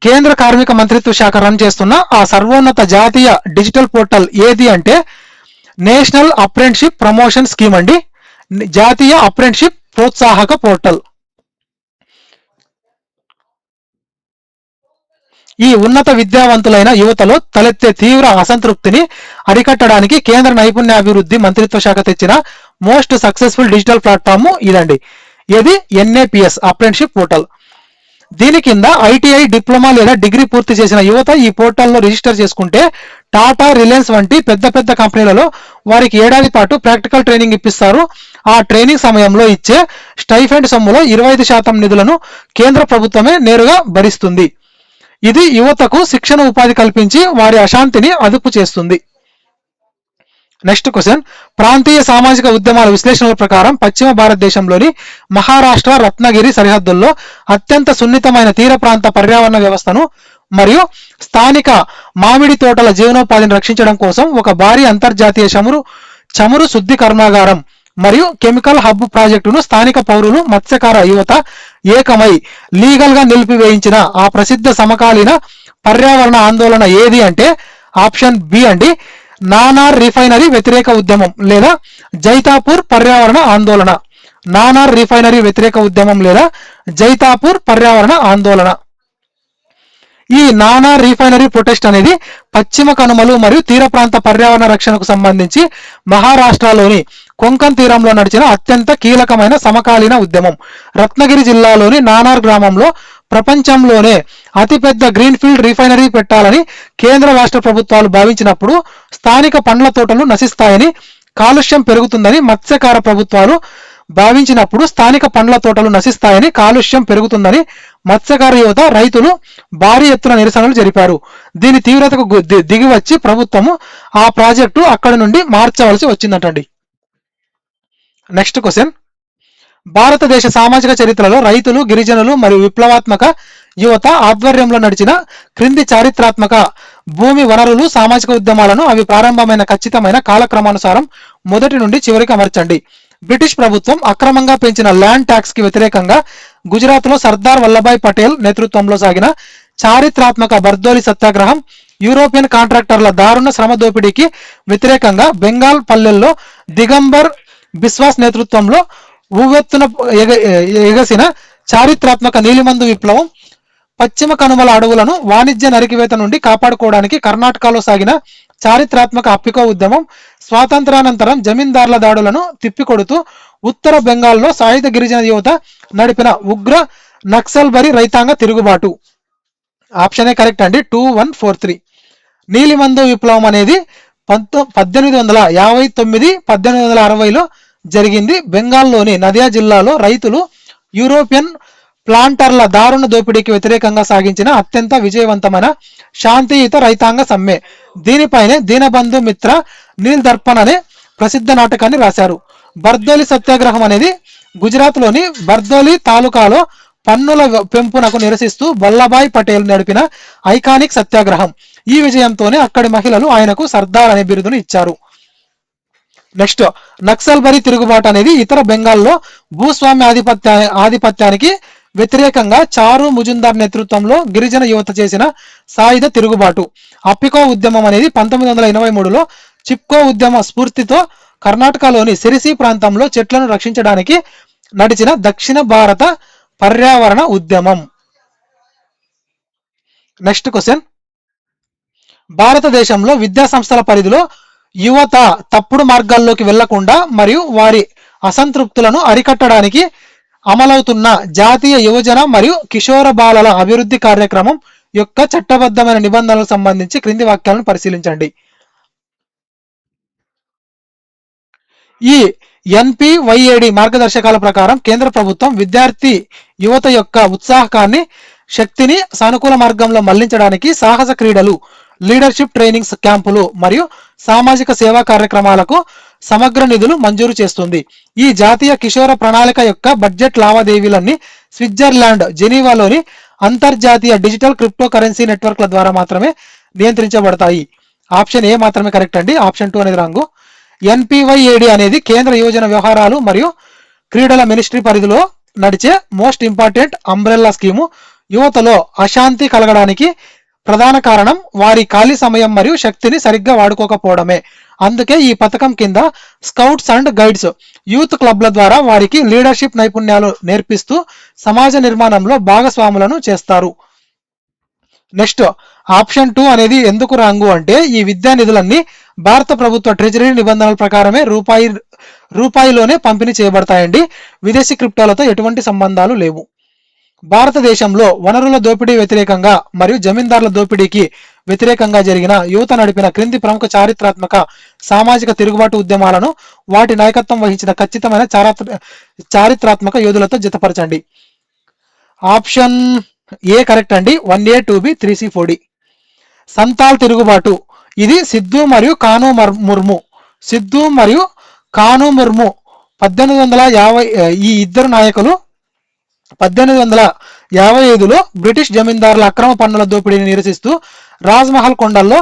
కేంద్ర కార్మిక మంత్రిత్వ శాఖ రన్ చేస్తున్న ఆ సర్వోన్నత జాతీయ డిజిటల్ పోర్టల్ ఏది అంటే నేషనల్ అప్రెంటిషిప్ ప్రమోషన్ స్కీమ్ అండి. జాతీయ అప్రెంటిషిప్ ప్రోత్సాహక పోర్టల్. ఈ ఉన్నత విద్యావంతులైన యువతలో తలెత్తే తీవ్ర అసంతృప్తిని అరికట్టడానికి కేంద్ర నైపుణ్యాభివృద్ధి మంత్రిత్వ శాఖ తెచ్చిన మోస్ట్ సక్సెస్ఫుల్ డిజిటల్ ప్లాట్ఫామ్ ఇదండి. ఇది ఎన్ఏపిఎస్ అప్రెంటిషిప్ పోర్టల్. దీని కింద ఐటీఐ, డిప్లొమా లేదా డిగ్రీ పూర్తి చేసిన యువత ఈ పోర్టల్లో రిజిస్టర్ చేసుకుంటే టాటా, రిలయన్స్ వంటి పెద్ద పెద్ద కంపెనీలలో వారికి ఏడాది పాటు ప్రాక్టికల్ ట్రైనింగ్ ఇప్పిస్తారు. ఆ ట్రైనింగ్ సమయంలో ఇచ్చే స్టైఫండ్ సొమ్ములో 25% నిధులను కేంద్ర ప్రభుత్వమే నేరుగా భరిస్తుంది. ఇది యువతకు శిక్షణ, ఉపాధి కల్పించి వారి అశాంతిని అదుపు చేస్తుంది. Next question. ప్రాంతీయ సామాజిక ఉద్యమాల విశ్లేషణల ప్రకారం పశ్చిమ భారతదేశంలోని మహారాష్ట్ర, రత్నగిరి సరిహద్దుల్లో అత్యంత సున్నితమైన తీర ప్రాంత పర్యావరణ వ్యవస్థను మరియు స్థానిక మామిడి తోటల జీవనోపాధిని రక్షించడం కోసం ఒక భారీ అంతర్జాతీయ చమురు శుద్ధి కర్మాగారం మరియు కెమికల్ హబ్ ప్రాజెక్టును స్థానిక పౌరులు, మత్స్యకార యువత ఏకమై లీగల్ గా నిలిపివేయించిన ఆ ప్రసిద్ధ సమకాలీన పర్యావరణ ఆందోళన ఏది అంటే ఆప్షన్ బి అండి, నానార్ రిఫైనరీ వ్యతిరేక ఉద్యమం లేదా జైతాపూర్ పర్యావరణ ఆందోళన. నానార్ రిఫైనరీ వ్యతిరేక ఉద్యమం లేదా జైతాపూర్ పర్యావరణ ఆందోళన. ఈ నానార్ రిఫైనరీ ప్రొటెస్ట్ అనేది పశ్చిమ కనుమలు మరియు తీర ప్రాంత పర్యావరణ రక్షణకు సంబంధించి మహారాష్ట్రలోని కొంకన్ తీరంలో నడిచిన అత్యంత కీలకమైన సమకాలీన ఉద్యమం. రత్నగిరి జిల్లాలోని నానార్ గ్రామంలో ప్రపంచంలోనే అతిపెద్ద గ్రీన్ఫీల్డ్ రిఫైనరీ పెట్టాలని కేంద్ర రాష్ట్ర ప్రభుత్వాలు భావించినప్పుడు స్థానిక పండ్ల తోటలు నశిస్తాయని, కాలుష్యం పెరుగుతుందని మత్స్యకార ప్రభుత్వాలు భావించినప్పుడు స్థానిక పండ్ల తోటలు నశిస్తాయని, కాలుష్యం పెరుగుతుందని మత్స్యకార యువత, రైతులు భారీ ఎత్తున నిరసనలు జరిపారు. దీని తీవ్రతకు దిగివచ్చి ప్రభుత్వము ఆ ప్రాజెక్టు అక్కడి నుండి మార్చవలసి వచ్చిందటండి. Next question. భారతదేశ సామాజిక చరిత్రలో రైతులు, గిరిజనులు మరియు విప్లవాత్మక యువత ఆధ్వర్యంలో నడిచిన క్రింది చారిత్రాత్మక భూమి వనరులు సామాజిక ఉద్యమాలను అవి ప్రారంభమైన ఖచ్చితమైన కాలక్రమానుసారం మొదటి నుండి చివరికి అమర్చండి. బ్రిటిష్ ప్రభుత్వం అక్రమంగా పెంచిన ల్యాండ్ ట్యాక్స్ కి వ్యతిరేకంగా గుజరాత్ లో సర్దార్ వల్లభాయ్ పటేల్ నేతృత్వంలో సాగిన చారిత్రాత్మక బర్దోలి సత్యాగ్రహం, యూరోపియన్ కాంట్రాక్టర్ల దారుణ శ్రమ దోపిడీకి వ్యతిరేకంగా బెంగాల్ పల్లెల్లో దిగంబర్ బిస్వాస్ నేతృత్వంలో ఉవ్వెత్తున ఎగసిన చారిత్రాత్మక నీలిమందు విప్లవం, పశ్చిమ కనుమల అడవులను వాణిజ్య నరికివేత నుండి కాపాడుకోవడానికి కర్ణాటకలో సాగిన చారిత్రాత్మక అప్పికో ఉద్యమం, స్వాతంత్రానంతరం జమీందార్ల దాడులను తిప్పికొడుతూ ఉత్తర బెంగాల్లో సాయుధ గిరిజన యువత నడిపిన ఉగ్ర నక్సల్బరీ రైతాంగ తిరుగుబాటు. ఆప్షనే కరెక్ట్ అండి, 2143. నీలిమందు విప్లవం అనేది 1859-1860లో జరిగింది. బెంగాల్లోని నదియా జిల్లాలో రైతులు యూరోపియన్ ప్లాంటర్ల దారుణ దోపిడీకి వ్యతిరేకంగా సాగించిన అత్యంత విజయవంతమైన శాంతియుత రైతాంగ సమ్మె. దీనిపైనే దీనబంధు మిత్ర నీల్ దర్పణ్ అనే ప్రసిద్ధ నాటకాన్ని రాశారు. బర్దోలి సత్యాగ్రహం అనేది గుజరాత్ లోని బర్దోలి తాలూకాలో పన్నుల పెంపునకు నిరసిస్తూ వల్లభాయ్ పటేల్ నడిపిన ఐకానిక్ సత్యాగ్రహం. ఈ విజయంతోనే అక్కడి మహిళలు ఆయనకు సర్దార్ అనే బిరుదును ఇచ్చారు. నెక్స్ట్, నక్సల్బరీ తిరుగుబాటు అనేది ఇతర బెంగాల్లో భూస్వామ్య ఆధిపత్యానికి వ్యతిరేకంగా చారు ముజుందార్ నేతృత్వంలో గిరిజన యువత చేసిన సాయుధ తిరుగుబాటు. అప్పికో ఉద్యమం అనేది 1983లో చిప్కో ఉద్యమ స్ఫూర్తితో కర్ణాటకలోని సిరిసి ప్రాంతంలో చెట్లను రక్షించడానికి నడిచిన దక్షిణ భారత పర్యావరణ ఉద్యమం. Next question. భారతదేశంలో విద్యా సంస్థల పరిధిలో యువత తప్పుడు మార్గాల్లోకి వెళ్లకుండా మరియు వారి అసంతృప్తులను అరికట్టడానికి అమలవుతున్న జాతీయ యువజన మరియు కిషోర బాలల అభివృద్ధి కార్యక్రమం యొక్క చట్టబద్ధమైన నిబంధనలకు సంబంధించి క్రింది వాక్యాలను పరిశీలించండి. ఈ ఎన్పివైఏడి మార్గదర్శకాల ప్రకారం కేంద్ర ప్రభుత్వం విద్యార్థి యువత యొక్క ఉత్సాహాన్ని, శక్తిని సానుకూల మార్గంలో మళ్లించడానికి సాహస క్రీడలు, లీడర్షిప్ ట్రైనింగ్స్ క్యాంపులు మరియు సామాజిక సేవా కార్యక్రమాలకు సమగ్ర నిధులు మంజూరు చేస్తుంది. ఈ జాతీయ కిషోర ప్రణాళిక యొక్క బడ్జెట్ లావాదేవీలన్నీ స్విట్జర్లాండ్ జెనీవాలోని అంతర్జాతీయ డిజిటల్ క్రిప్టో కరెన్సీ నెట్వర్క్ల ద్వారా మాత్రమే నియంత్రించబడతాయి. ఆప్షన్ ఏ మాత్రమే కరెక్ట్ అండి. ఆప్షన్ 2 అనేది రాంగు. ఎన్పివైఏడి అనేది కేంద్ర యువజన వ్యవహారాలు మరియు క్రీడల మినిస్ట్రీ పరిధిలో నడిచే మోస్ట్ ఇంపార్టెంట్ అంబ్రెల్లా స్కీము. యువతలో అశాంతి కలగడానికి ప్రధాన కారణం వారి ఖాళీ సమయం మరియు శక్తిని సరిగ్గా వాడుకోకపోవడమే. అందుకే ఈ పథకం కింద స్కౌట్స్ అండ్ గైడ్స్ యూత్ క్లబ్ల ద్వారా వారికి లీడర్షిప్ నైపుణ్యాలు నేర్పిస్తూ సమాజ నిర్మాణంలో భాగస్వాములను చేస్తారు. నెక్స్ట్ ఆప్షన్ 2 అనేది ఎందుకు రాంగు అంటే ఈ విద్యా నిధులన్నీ భారత ప్రభుత్వ ట్రెజరీ నిబంధనల ప్రకారమే రూపాయిలోనే పంపిణీ చేయబడతాయండి. విదేశీ క్రిప్టోలతో ఎటువంటి సంబంధాలు లేవు. భారతదేశంలో వనరుల దోపిడీ వ్యతిరేకంగా మరియు జమీందారుల దోపిడీకి వ్యతిరేకంగా జరిగిన యువత నడిపిన క్రింది ప్రముఖ చారిత్రాత్మక సామాజిక తిరుగుబాటు ఉద్యమాలను వాటి నాయకత్వం వహించిన ఖచ్చితమైన చారిత్రాత్మక యోధులతో జతపరచండి. ఆప్షన్ ఏ కరెక్ట్ అండి. 1A 2B 3C 4D. Santal తిరుగుబాటు ఇది సిద్ధు మరియు కాను ముర్ము. సిద్ధు మరియు కాను ముర్ము 1850 ఈ ఇద్దరు నాయకులు 1855లో బ్రిటిష్ జమీందారుల అక్రమ పన్నుల దోపిడీని నిరసిస్తూ రాజ్మహల్ కొండల్లో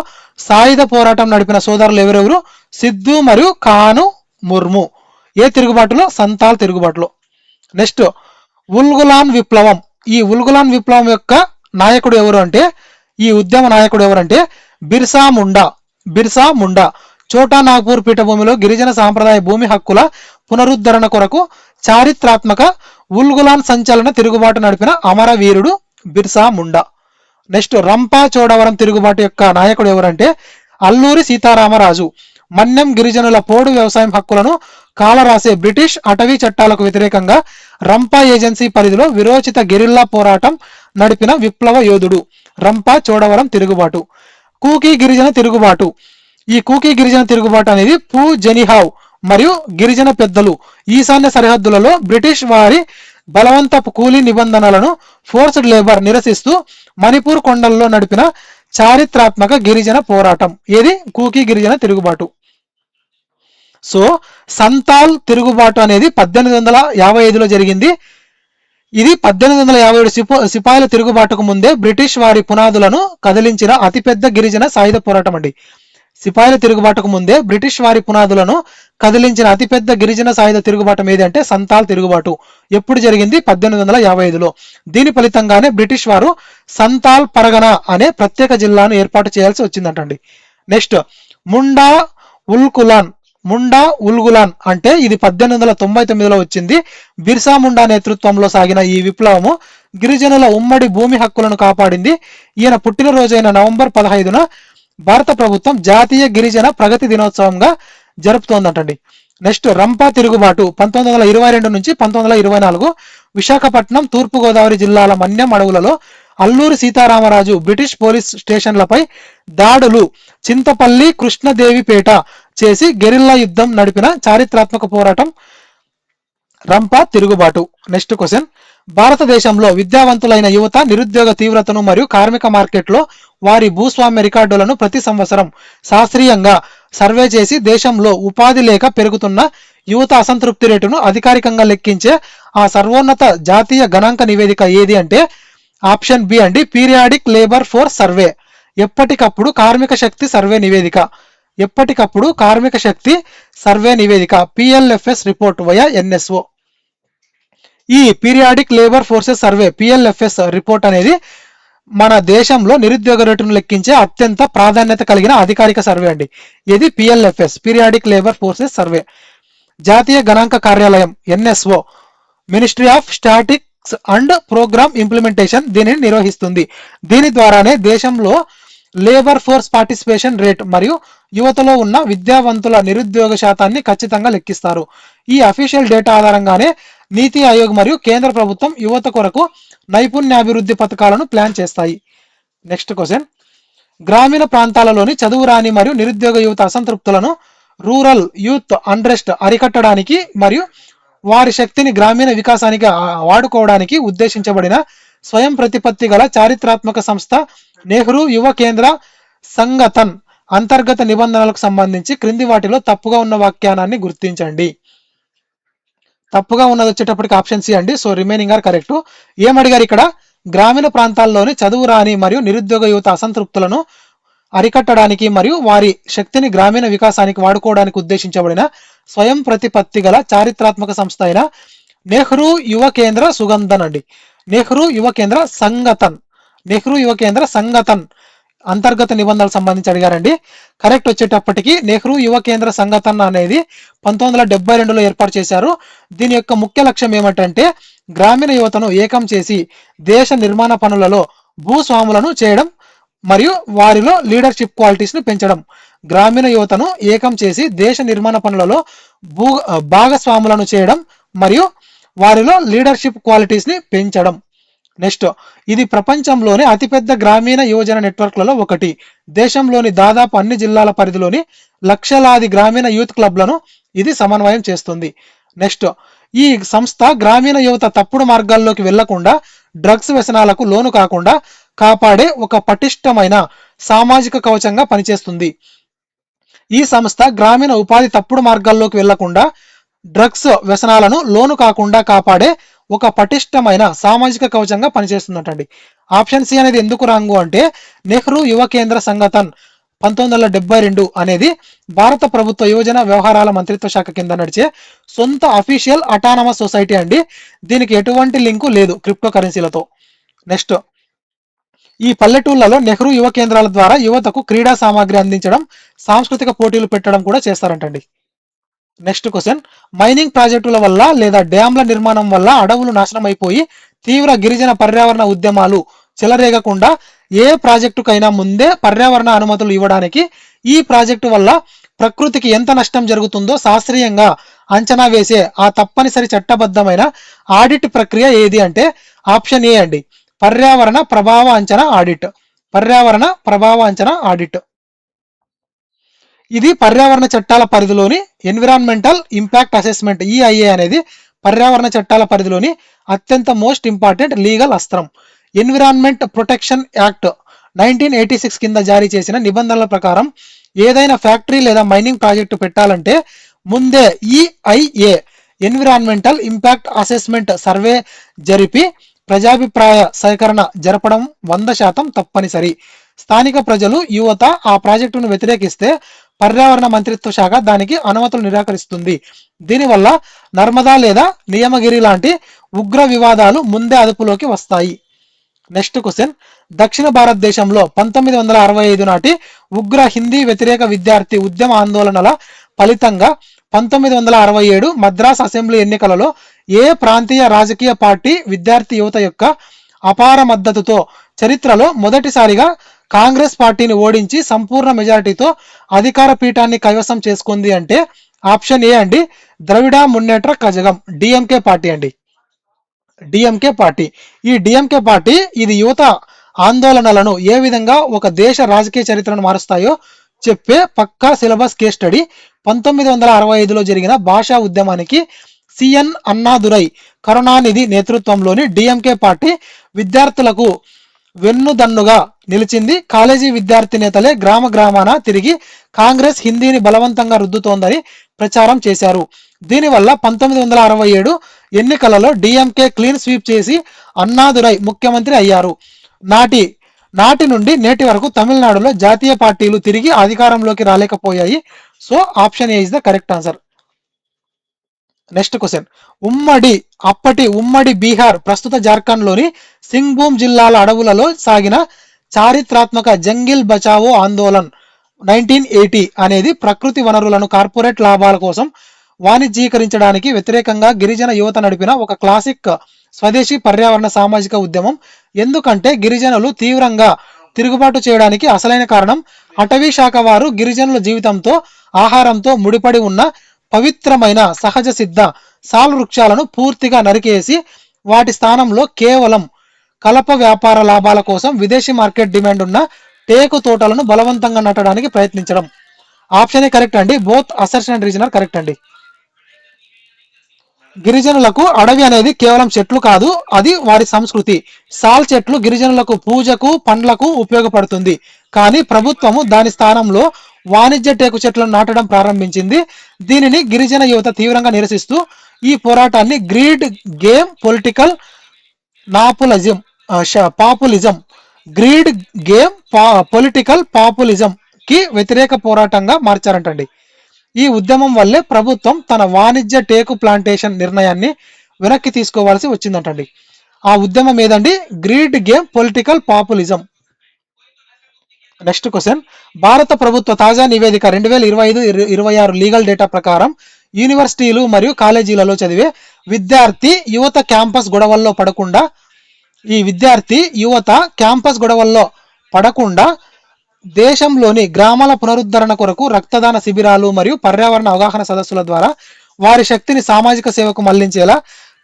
సాయుధ పోరాటం నడిపిన సోదరులు ఎవరెవరు? సిద్ధు మరియు కాను ముర్ము. ఏ తిరుగుబాటులో? సంతాల్ తిరుగుబాటులో. నెక్స్ట్ ఉల్గులాన్ విప్లవం. ఈ ఉల్గులాన్ విప్లవం యొక్క నాయకుడు ఎవరు అంటే ఈ ఉద్యమ నాయకుడు ఎవరంటే బిర్సా ముండా. బిర్సా ముండా చోటా నాగ్పూర్ పీఠభూమిలో గిరిజన సాంప్రదాయ భూమి హక్కుల పునరుద్ధరణ కొరకు చారిత్రాత్మక ఉల్గులాన్ సంచలన తిరుగుబాటు నడిపిన అమరవీరుడు బిర్సా ముండా. నెక్స్ట్ రంపా చోడవరం తిరుగుబాటు యొక్క నాయకుడు ఎవరంటే అల్లూరి సీతారామరాజు. మన్యం గిరిజనుల పోడు వ్యవసాయం హక్కులను కాలరాసే బ్రిటిష్ అటవీ చట్టాలకు వ్యతిరేకంగా రంపా ఏజెన్సీ పరిధిలో విరోచిత గెరిల్లా పోరాటం నడిపిన విప్లవ యోధుడు రంపా చోడవరం తిరుగుబాటు. కూకీ గిరిజన తిరుగుబాటు. ఈ కూకీ గిరిజన తిరుగుబాటు అనేది పూ జెనిహావ్ మరియు గిరిజన పెద్దలు ఈశాన్య సరిహద్దులలో బ్రిటిష్ వారి బలవంతపు కూలీ నిబంధనలను ఫోర్స్డ్ లేబర్ నిరసిస్తూ మణిపూర్ కొండల్లో నడిపిన చారిత్రాత్మక గిరిజన పోరాటం. ఏది? కూకీ గిరిజన తిరుగుబాటు. సో సంతాల్ తిరుగుబాటు అనేది 1855లో జరిగింది. ఇది 1857 సిపాయిల తిరుగుబాటుకు ముందే బ్రిటిష్ వారి పునాదులను కదిలించిన అతిపెద్ద గిరిజన సాయుధ పోరాటం అండి. సిపాయిల తిరుగుబాటుకు ముందే బ్రిటిష్ వారి పునాదులను కదిలించిన అతిపెద్ద గిరిజన సాయుధ తిరుగుబాటు ఏది అంటే సంతాల్ తిరుగుబాటు. ఎప్పుడు జరిగింది? 1855లో. దీని ఫలితంగానే బ్రిటిష్ వారు సంతాల్ పరగనా అనే ప్రత్యేక జిల్లాను ఏర్పాటు చేయాల్సి వచ్చిందంటండి. నెక్స్ట్ ముండా ఉల్గులాన్ అంటే ఇది 1899లో వచ్చింది. బిర్సా ముండా నేతృత్వంలో సాగిన ఈ విప్లవము గిరిజనుల ఉమ్మడి భూమి హక్కులను కాపాడింది. ఈయన పుట్టినరోజైన నవంబర్ 15న భారత ప్రభుత్వం జాతీయ గిరిజన ప్రగతి దినోత్సవంగా జరుపుతోందటండి. నెక్స్ట్ రంపా తిరుగుబాటు 1922 నుంచి 1924 విశాఖపట్నం, తూర్పుగోదావరి జిల్లాల మన్యం అడవులలో అల్లూరి సీతారామరాజు బ్రిటిష్ పోలీస్ స్టేషన్లపై దాడులు, చింతపల్లి, కృష్ణదేవిపేట చేసి గెరిల్లా యుద్ధం నడిపిన చారిత్రాత్మక పోరాటం రంపా తిరుగుబాటు. నెక్స్ట్ క్వశ్చన్ భారతదేశంలో విద్యావంతులైన యువత నిరుద్యోగ తీవ్రతను మరియు కార్మిక మార్కెట్లో వారి భూస్వామ్య రికార్డులను ప్రతి సంవత్సరం శాస్త్రీయంగా సర్వే చేసి దేశంలో ఉపాధి లేక పెరుగుతున్న యువత అసంతృప్తి రేటును అధికారికంగా లెక్కించే ఆ సర్వోన్నత జాతీయ గణాంక నివేదిక ఏది అంటే ఆప్షన్ బి అండి. Periodic labour force survey. ఎప్పటికప్పుడు కార్మిక శక్తి సర్వే నివేదిక. ఎప్పటికప్పుడు కార్మిక శక్తి సర్వే నివేదిక పిఎల్ఎఫ్ఎస్ రిపోర్ట్ వయా ఎన్ఎస్ఓ. ఈ periodic labour forces survey PLFS report అనేది మన దేశంలో నిరుద్యోగ రేటును లెక్కించే అత్యంత ప్రాధాన్యత కలిగిన అధికారిక సర్వే అండి. ఇది PLFS periodic labour forces survey. జాతీయ గణాంక కార్యాలయం NSO ministry of statics and programme implementation దీనిని నిర్వహిస్తుంది. దీని ద్వారానే దేశంలో లేబర్ ఫోర్స్ పార్టిసిపేషన్ రేట్ మరియు యువతలో ఉన్న విద్యావంతుల నిరుద్యోగ శాతాన్ని ఖచ్చితంగా లెక్కిస్తారు. ఈ అఫీషియల్ డేటా ఆధారంగానే నీతి ఆయోగ్ మరియు కేంద్ర ప్రభుత్వం యువత కొరకు నైపుణ్యాభివృద్ధి పథకాలను ప్లాన్ చేస్తాయి. నెక్స్ట్ క్వశ్చన్ గ్రామీణ ప్రాంతాలలోని చదువు రాని మరియు నిరుద్యోగ యువత అసంతృప్తులను రూరల్ యూత్ అన్రెస్ట్ అరికట్టడానికి మరియు వారి శక్తిని గ్రామీణ వికాసానికి వాడుకోవడానికి ఉద్దేశించబడిన స్వయం ప్రతిపత్తి గల చారిత్రాత్మక సంస్థ నెహ్రూ యువ కేంద్ర సంగతన్ అంతర్గత నిబంధనలకు సంబంధించి క్రింది వాటిలో తప్పుగా ఉన్న వ్యాఖ్యానాన్ని గుర్తించండి. తప్పుగా ఉన్నది వచ్చేటప్పటికి ఆప్షన్ సి అండి. So remaining are correct. ఏమడిగారు ఇక్కడ? గ్రామీణ ప్రాంతాల్లోని చదువు రాని మరియు నిరుద్యోగ యువత అసంతృప్తులను అరికట్టడానికి మరియు వారి శక్తిని గ్రామీణ వికాసానికి వాడుకోవడానికి ఉద్దేశించబడిన స్వయం ప్రతిపత్తి గల చారిత్రాత్మక సంస్థ అయిన నెహ్రూ యువ కేంద్ర సుగంధన్ అండి. నెహ్రూ యువ కేంద్ర సంగతన్, నెహ్రూ యువ కేంద్ర సంగతన్ అంతర్గత నిబంధనలకు సంబంధించి అడిగారండి. కరెక్ట్ వచ్చేటప్పటికి నెహ్రూ యువ కేంద్ర సంగతన్ అనేది 1972లో ఏర్పాటు చేశారు. దీని యొక్క ముఖ్య లక్ష్యం ఏమిటంటే గ్రామీణ యువతను ఏకం చేసి దేశ నిర్మాణ పనులలో భూస్వాములను చేయడం మరియు వారిలో లీడర్షిప్ క్వాలిటీస్ ను పెంచడం. గ్రామీణ యువతను ఏకం చేసి దేశ నిర్మాణ పనులలో భాగస్వాములను చేయడం మరియు వారిలో లీడర్షిప్ క్వాలిటీస్ ని పెంచడం. నెక్స్ట్, ఇది ప్రపంచంలోని అతిపెద్ద గ్రామీణ యువజన నెట్వర్క్లలో ఒకటి. దేశంలోని దాదాపు అన్ని జిల్లాల పరిధిలోని లక్షలాది గ్రామీణ యూత్ క్లబ్లను ఇది సమన్వయం చేస్తుంది. నెక్స్ట్, ఈ సంస్థ గ్రామీణ యువత తప్పుడు మార్గాల్లోకి వెళ్లకుండా డ్రగ్స్ వ్యసనాలకు లోను కాకుండా కాపాడే ఒక పటిష్టమైన సామాజిక కవచంగా పనిచేస్తుంది. ఈ సంస్థ గ్రామీణ ఉపాధి తప్పుడు మార్గాల్లోకి వెళ్లకుండా డ్రగ్స్ వ్యసనాలను లోను కాకుండా కాపాడే ఒక పటిష్టమైన సామాజిక కవచంగా పనిచేస్తుందంటండి. ఆప్షన్ సి అనేది ఎందుకు రాంగు అంటే నెహ్రూ యువ కేంద్ర సంగతన్ 1972 అనేది భారత ప్రభుత్వ యువజన వ్యవహారాల మంత్రిత్వ శాఖ కింద నడిచే సొంత అఫీషియల్ అటానమస్ సొసైటీ అండి. దీనికి ఎటువంటి లింకు లేదు క్రిప్టో కరెన్సీలతో. నెక్స్ట్, ఈ పల్లెటూళ్లలో నెహ్రూ యువ కేంద్రాల ద్వారా యువతకు క్రీడా సామాగ్రి అందించడం, సాంస్కృతిక పోటీలు పెట్టడం కూడా చేస్తారంటండి. నెక్స్ట్ క్వశ్చన్, మైనింగ్ ప్రాజెక్టుల వల్ల లేదా డ్యాంల నిర్మాణం వల్ల అడవులు నాశనం అయిపోయి తీవ్ర గిరిజన పర్యావరణ ఉద్యమాలు చెలరేగకుండా ఏ ప్రాజెక్టుకైనా ముందే పర్యావరణ అనుమతులు ఇవ్వడానికి ఈ ప్రాజెక్టు వల్ల ప్రకృతికి ఎంత నష్టం జరుగుతుందో శాస్త్రీయంగా అంచనా వేసే ఆ తప్పనిసరి చట్టబద్ధమైన ఆడిట్ ప్రక్రియ ఏది అంటే ఆప్షన్ ఏ అండి, పర్యావరణ ప్రభావ అంచనా ఆడిట్. పర్యావరణ ప్రభావ అంచనా ఆడిట్ ఇది పర్యావరణ చట్టాల పరిధిలోని ఎన్విరాన్మెంటల్ ఇంపాక్ట్ అసెస్మెంట్ ఈఐఏ అనేది పర్యావరణ చట్టాల పరిధిలోని అత్యంత మోస్ట్ ఇంపార్టెంట్ లీగల్ అస్త్రం. ఎన్విరాన్మెంట్ ప్రొటెక్షన్ యాక్ట్ 1986 కింద జారీ చేసిన నిబంధనల ప్రకారం ఏదైనా ఫ్యాక్టరీ లేదా మైనింగ్ ప్రాజెక్టు పెట్టాలంటే ముందే EIA environmental impact assessment survey జరిపి ప్రజాభిప్రాయ సేకరణ జరపడం 100% తప్పనిసరి. స్థానిక ప్రజలు యువత ఆ ప్రాజెక్టును వ్యతిరేకిస్తే పర్యావరణ మంత్రిత్వ శాఖ దానికి అనుమతులు నిరాకరిస్తుంది. దీనివల్ల నర్మదా లేదా నియమగిరి లాంటి ఉగ్ర వివాదాలు ముందే అదుపులోకి వస్తాయి. నెక్స్ట్ క్వశ్చన్, దక్షిణ భారతదేశంలో 1965 నాటి ఉగ్ర హిందీ వ్యతిరేక విద్యార్థి ఉద్యమ ఆందోళనల ఫలితంగా 1967 మద్రాస్ అసెంబ్లీ ఎన్నికలలో ఏ ప్రాంతీయ రాజకీయ పార్టీ విద్యార్థి యువత యొక్క అపార మద్దతుతో చరిత్రలో మొదటిసారిగా కాంగ్రెస్ పార్టీని ఓడించి సంపూర్ణ మెజారిటీతో అధికార పీఠాన్ని కైవసం చేసుకుంది అంటే ఆప్షన్ ఏ అండి, ద్రవిడ మున్నేట్ర కజగం, డిఎంకే పార్టీ అండి. DMK party. ఈ డిఎంకే పార్టీ ఇది యువత ఆందోళనలను ఏ విధంగా ఒక దేశ రాజకీయ చరిత్రను మారుస్తాయో చెప్పే పక్కా సిలబస్ కేస్ స్టడీ. 1965లో జరిగిన భాషా ఉద్యమానికి సిఎన్ అన్నాదురై కరుణానిధి నేతృత్వంలోని డిఎంకే పార్టీ విద్యార్థులకు వెన్నుదన్నుగా నిలిచింది. కాలేజీ విద్యార్థి నేతలే గ్రామ గ్రామాన తిరిగి కాంగ్రెస్ హిందీని బలవంతంగా రుద్దుతోందని ప్రచారం చేశారు. దీనివల్ల 1967 ఎన్నికలలో డిఎంకే క్లీన్ స్వీప్ చేసి అన్నాదురై ముఖ్యమంత్రి అయ్యారు. నాటి నుండి నేటి వరకు తమిళనాడులో జాతీయ పార్టీలు తిరిగి అధికారంలోకి రాలేకపోయాయి. So option A is the correct answer. Next question, అప్పటి ఉమ్మడి బీహార్ ప్రస్తుత జార్ఖండ్లోని సింగ్భూమ్ జిల్లాల అడవులలో సాగిన చారిత్రాత్మక జంగిల్ బచావో ఆందోళన్ 1980 అనేది ప్రకృతి వనరులను కార్పొరేట్ లాభాల కోసం వాణిజ్యీకరించడానికి వ్యతిరేకంగా గిరిజన యువత నడిపిన ఒక క్లాసిక్ స్వదేశీ పర్యావరణ సామాజిక ఉద్యమం. ఎందుకంటే గిరిజనులు తీవ్రంగా తిరుగుబాటు చేయడానికి అసలైన కారణం అటవీ శాఖ వారు గిరిజనుల జీవితంతో ఆహారంతో ముడిపడి ఉన్న పవిత్రమైన సహజ సిద్ధ సాల్ వృక్షాలను పూర్తిగా నరికేసి వాటి స్థానంలో కేవలం కలప వ్యాపార లాభాల కోసం విదేశీ మార్కెట్ డిమాండ్ ఉన్న టేకు తోటలను బలవంతంగా నాటడానికి ప్రయత్నించడం. ఆప్షన్ ఏ కరెక్ట్ అండి, both assertion and reason are correct అండి. గిరిజనులకు అడవి అనేది కేవలం చెట్లు కాదు, అది వారి సంస్కృతి. సాల్ చెట్లు గిరిజనులకు పూజకు పండ్లకు ఉపయోగపడుతుంది. కానీ ప్రభుత్వము దాని స్థానంలో వాణిజ్య టేకు చెట్లను నాటడం ప్రారంభించింది. దీనిని గిరిజన యువత తీవ్రంగా నిరసిస్తూ ఈ పోరాటాన్ని greed game political populism greed game political populism కి వ్యతిరేక పోరాటంగా మార్చారంటండి. ఈ ఉద్యమం వల్లే ప్రభుత్వం తన వాణిజ్య టేకు ప్లాంటేషన్ నిర్ణయాన్ని వెనక్కి తీసుకోవాల్సి వచ్చిందంటండి. ఆ ఉద్యమం ఏదండి? Greed game political populism. Next question, భారత ప్రభుత్వ తాజా నివేదిక 2025-26 లీగల్ డేటా ప్రకారం యూనివర్సిటీలు మరియు కాలేజీలలో చదివే యువత క్యాంపస్ గొడవల్లో పడకుండా దేశంలోని గ్రామాల పునరుద్ధరణ కొరకు రక్తదాన శిబిరాలు మరియు పర్యావరణ అవగాహన సదస్సుల ద్వారా వారి శక్తిని సామాజిక సేవకు మళ్లించేలా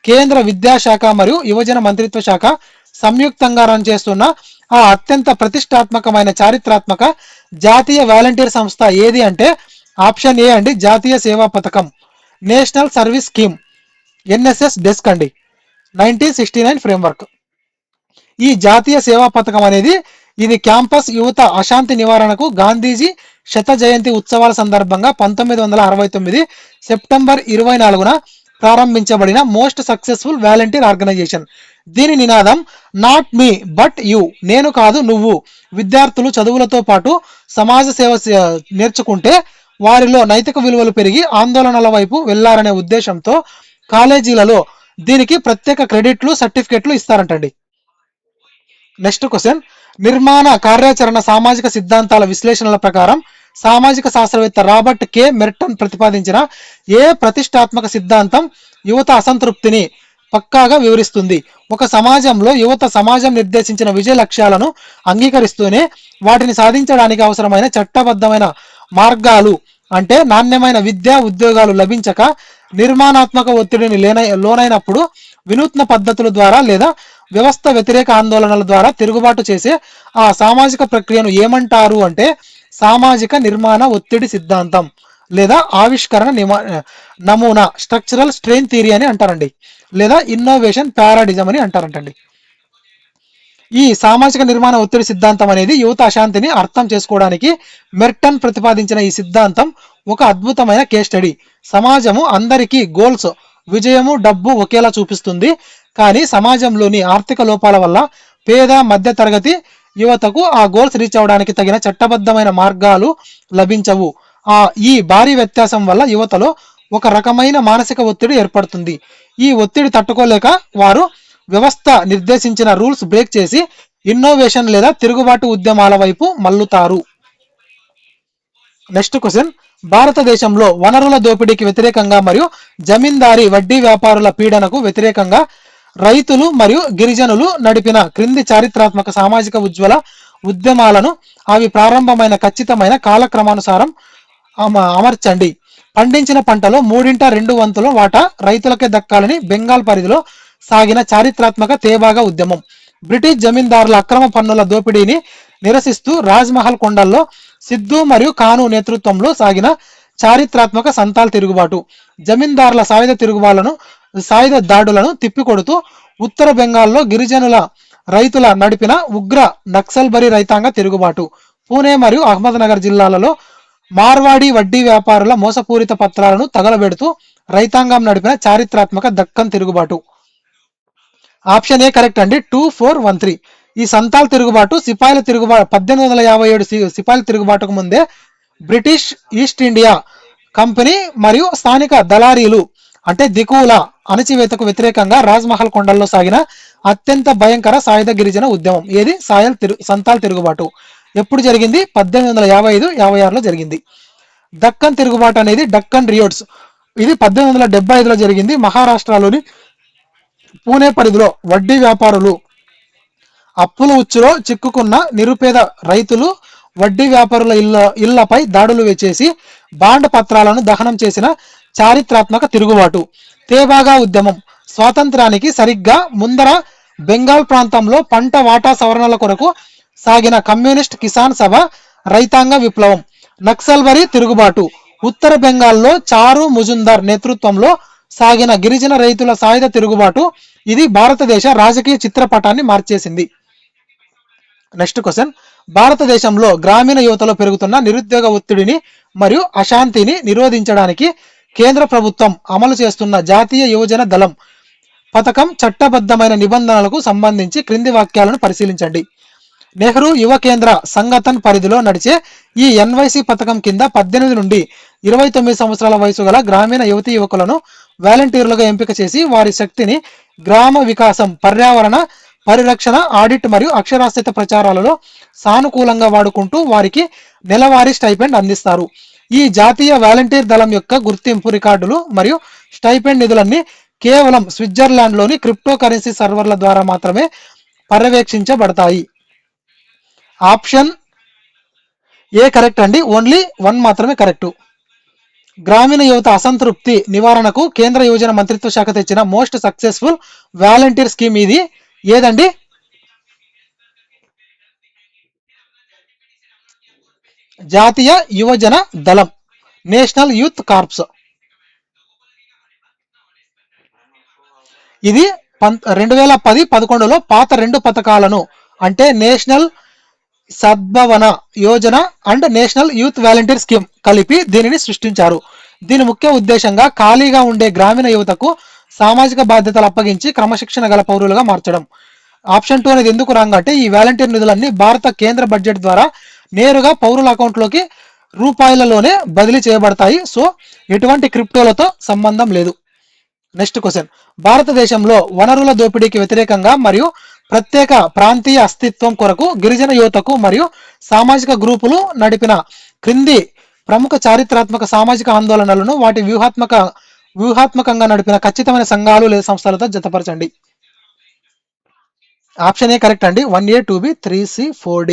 కేంద్ర విద్యాశాఖ మరియు యువజన మంత్రిత్వ శాఖ సంయుక్తంగా రన్ చేస్తున్న ఆ అత్యంత ప్రతిష్టాత్మకమైన చారిత్రాత్మక జాతీయ వాలంటీర్ సంస్థ ఏది అంటే ఆప్షన్ ఏ అండి, జాతీయ సేవా పథకం, national service scheme, NSS desk అండి, 1969 ఫ్రేమ్వర్క్. ఈ జాతీయ సేవా పథకం అనేది ఇది క్యాంపస్ యువత అశాంతి నివారణకు గాంధీజీ శత జయంతి ఉత్సవాల సందర్భంగా 1969 సెప్టెంబర్ 24న ప్రారంభించబడిన మోస్ట్ సక్సెస్ఫుల్ వాలంటీర్ ఆర్గనైజేషన్. దీని నినాదం నాట్ మీ బట్ యు, నేను కాదు నువ్వు. విద్యార్థులు చదువులతో పాటు సమాజ సేవ నేర్చుకుంటే వారిలో నైతిక విలువలు పెరిగి ఆందోళనల వైపు వెళ్లారనే ఉద్దేశంతో కాలేజీలలో దీనికి ప్రత్యేక క్రెడిట్లు, సర్టిఫికెట్లు ఇస్తారంటండి. నెక్స్ట్ క్వశ్చన్, నిర్మాణ కార్యాచరణ సామాజిక సిద్ధాంతాల విశ్లేషణల ప్రకారం సామాజిక శాస్త్రవేత్త రాబర్ట్ కే మెర్టన్ ప్రతిపాదించిన ఏ ప్రతిష్టాత్మక సిద్ధాంతం యువత అసంతృప్తిని పక్కాగా వివరిస్తుంది? ఒక సమాజంలో యువత సమాజం నిర్దేశించిన విజయ లక్ష్యాలను అంగీకరిస్తూనే వాటిని సాధించడానికి అవసరమైన చట్టబద్ధమైన మార్గాలు అంటే నాణ్యమైన విద్య, ఉద్యోగాలు లభించక నిర్మాణాత్మక ఒత్తిడిని లోనైనప్పుడు వినూత్న పద్ధతుల ద్వారా లేదా వ్యవస్థ వ్యతిరేక ఆందోళనల ద్వారా తిరుగుబాటు చేసే ఆ సామాజిక ప్రక్రియను ఏమంటారు అంటే సామాజిక నిర్మాణ ఒత్తిడి సిద్ధాంతం లేదా ఆవిష్కరణ నమూనా, స్ట్రక్చరల్ స్ట్రెయిన్ థియరీ అని అంటారండి, లేదా ఇన్నోవేషన్ పారాడిజం అని అంటారంటండి. ఈ సామాజిక నిర్మాణ ఒత్తిడి సిద్ధాంతం అనేది యువత అశాంతిని అర్థం చేసుకోవడానికి మెర్టన్ ప్రతిపాదించిన ఈ సిద్ధాంతం ఒక అద్భుతమైన కేస్ స్టడీ. సమాజము అందరికీ గోల్స్, విజయము, డబ్బు ఒకేలా చూపిస్తుంది, కానీ సమాజంలోని ఆర్థిక లోపాల వల్ల పేద మధ్య తరగతి యువతకు ఆ గోల్స్ రీచ్ అవడానికి తగిన చట్టబద్ధమైన మార్గాలు లభించవు. ఈ భారీ వ్యత్యాసం వల్ల యువతలో ఒక రకమైన మానసిక ఒత్తిడి ఏర్పడుతుంది. ఈ ఒత్తిడి తట్టుకోలేక వారు వ్యవస్థ నిర్దేశించిన రూల్స్ బ్రేక్ చేసి ఇన్నోవేషన్ లేదా తిరుగుబాటు ఉద్యమాల వైపు మల్లుతారు. నెక్స్ట్ క్వశ్చన్, భారతదేశంలో వనరుల దోపిడీకి వ్యతిరేకంగా మరియు జమీందారీ వడ్డీ వ్యాపారుల పీడనకు వ్యతిరేకంగా రైతులు మరియు గిరిజనులు నడిపిన క్రింది చారిత్రాత్మక సామాజిక ఉజ్వల ఉద్యమాలను అవి ప్రారంభమైన ఖచ్చితమైన కాలక్రమానుసారం అమర్చండి. పండించిన పంటలో 3/2 వాటా రైతులకే దక్కాలని బెంగాల్ పరిధిలో సాగిన చారిత్రాత్మక తేబాగా ఉద్యమం. బ్రిటిష్ జమీందారుల అక్రమ పన్నుల దోపిడీని నిరసిస్తూ రాజ్మహల్ కొండల్లో సిద్ధు మరియు కాను నేతృత్వంలో సాగిన చారిత్రాత్మక సంతాల్ తిరుగుబాటు. జమీందారుల సాయుధ దాడులను తిప్పికొడుతూ ఉత్తర బెంగాల్లో గిరిజనుల రైతుల నడిపిన ఉగ్ర నక్సల్బరీ రైతాంగ తిరుగుబాటు. పూణే మరియు అహ్మద్నగర్ జిల్లాలలో మార్వాడి వడ్డీ వ్యాపారుల మోసపూరిత పత్రాలను తగలబెడుతూ రైతాంగం నడిపిన చారిత్రాత్మక దక్కన్ తిరుగుబాటు. ఆప్షన్ ఏ కరెక్ట్ అండి, 2413. ఈ సంతాల్ తిరుగుబాటు సిపాయిల తిరుగుబాటు 1857 సిపాయిల తిరుగుబాటుకు ముందే బ్రిటిష్ ఈస్ట్ ఇండియా కంపెనీ మరియు స్థానిక దళారీలు అంటే దికుల అణచివేతకు వ్యతిరేకంగా రాజ్మహల్ కొండల్లో సాగిన అత్యంత భయంకర సాయుధ గిరిజన ఉద్యమం. ఏది? సంతాల్ తిరుగుబాటు. ఎప్పుడు జరిగింది? 1855-56లో జరిగింది. దక్కన్ తిరుగుబాటు అనేది డక్కన్ రియోట్స్, ఇది 1875లో జరిగింది. మహారాష్ట్రలోని పూణే పరిధిలో వడ్డీ వ్యాపారులు అప్పుల ఉచ్చులో చిక్కుకున్న నిరుపేద రైతులు వడ్డీ వ్యాపారుల ఇళ్లపై దాడులు చేసి బాండ్ పత్రాలను దహనం చేసిన చారిత్రాత్మక తిరుగుబాటు. తేబాగా ఉద్యమం స్వాతంత్రానికి సరిగ్గా ముందర బెంగాల్ ప్రాంతంలో పంట వాటా సవరణల కొరకు సాగిన కమ్యూనిస్ట్ కిసాన్ సభ రైతాంగ విప్లవం. నక్సల్బరీ తిరుగుబాటు ఉత్తర బెంగాల్లో చారు ముజుందార్ నేతృత్వంలో సాగిన గిరిజన రైతుల సాయుధ తిరుగుబాటు. ఇది భారతదేశ రాజకీయ చిత్రపటాన్ని మార్చేసింది. నెక్స్ట్ క్వశ్చన్, భారతదేశంలో గ్రామీణ యువతలో పెరుగుతున్న నిరుద్యోగ ఒత్తిడిని మరియు అశాంతిని నిరోధించడానికి కేంద్ర ప్రభుత్వం అమలు చేస్తున్న జాతీయ యువజన దళం పథకం చట్టబద్ధమైన నిబంధనలకు సంబంధించి క్రింది వాక్యాలను పరిశీలించండి. నెహ్రూ యువ కేంద్ర సంగతన్ పరిధిలో నడిచే ఈ ఎన్వైసి పథకం కింద 18 నుండి 29 సంవత్సరాల వయసు గల గ్రామీణ యువతీ యువకులను వాలంటీర్లుగా ఎంపిక చేసి వారి శక్తిని గ్రామ వికాసం, పర్యావరణ పరిరక్షణ, ఆడిట్ మరియు అక్షరాస్యత ప్రచారాలలో సానుకూలంగా వాడుకుంటూ వారికి నెలవారీ స్టైపెండ్ అందిస్తారు. ఈ జాతీయ వాలంటీర్ దళం యొక్క గుర్తింపు రికార్డులు మరియు స్టైపెండ్ నిధులన్నీ కేవలం స్విట్జర్లాండ్లోని క్రిప్టో కరెన్సీ సర్వర్ల ద్వారా మాత్రమే పర్యవేక్షించబడతాయి. ఆప్షన్ ఏ కరెక్ట్ అండి, ఓన్లీ 1 మాత్రమే కరెక్ట్. గ్రామీణ యువత అసంతృప్తి నివారణకు కేంద్ర యువజన మంత్రిత్వ శాఖ తెచ్చిన మోస్ట్ సక్సెస్ఫుల్ వాలంటీర్ స్కీమ్ ఇది ఏదండి? జాతీయ యువజన దళం, నేషనల్ యూత్ కార్ప్స్. ఇది 2010-11లో పాత 2 పథకాలను అంటే national Sadbhavana Yojana and national youth volunteer scheme కలిపి దీనిని సృష్టించారు. దీని ముఖ్య ఉద్దేశంగా ఖాళీగా ఉండే గ్రామీణ యువతకు సామాజిక బాధ్యతలు అప్పగించి క్రమశిక్షణ గల పౌరులుగా మార్చడం. ఆప్షన్ 2 అనేది ఎందుకు రాంగ్ అంటే ఈ వాలంటీర్ నిధులన్నీ భారత కేంద్ర బడ్జెట్ ద్వారా నేరుగా పౌరుల అకౌంట్లోకి రూపాయలలోనే బదిలీ చేయబడతాయి. సో ఎటువంటి క్రిప్టోలతో సంబంధం లేదు. నెక్స్ట్ క్వశ్చన్, భారతదేశంలో వనరుల దోపిడీకి వ్యతిరేకంగా మరియు ప్రత్యేక ప్రాంతీయ అస్తిత్వం కొరకు గిరిజన యువతకు మరియు సామాజిక గ్రూపులు నడిపిన క్రింది ప్రముఖ చారిత్రాత్మక సామాజిక ఆందోళనలను వాటి వ్యూహాత్మకంగా నడిపిన ఖచ్చితమైన సంఘాలు లేదా సంస్థలతో జతపరచండి. ఆప్షన్ ఏ కరెక్ట్ అండి, 1A 2B 3C 4D.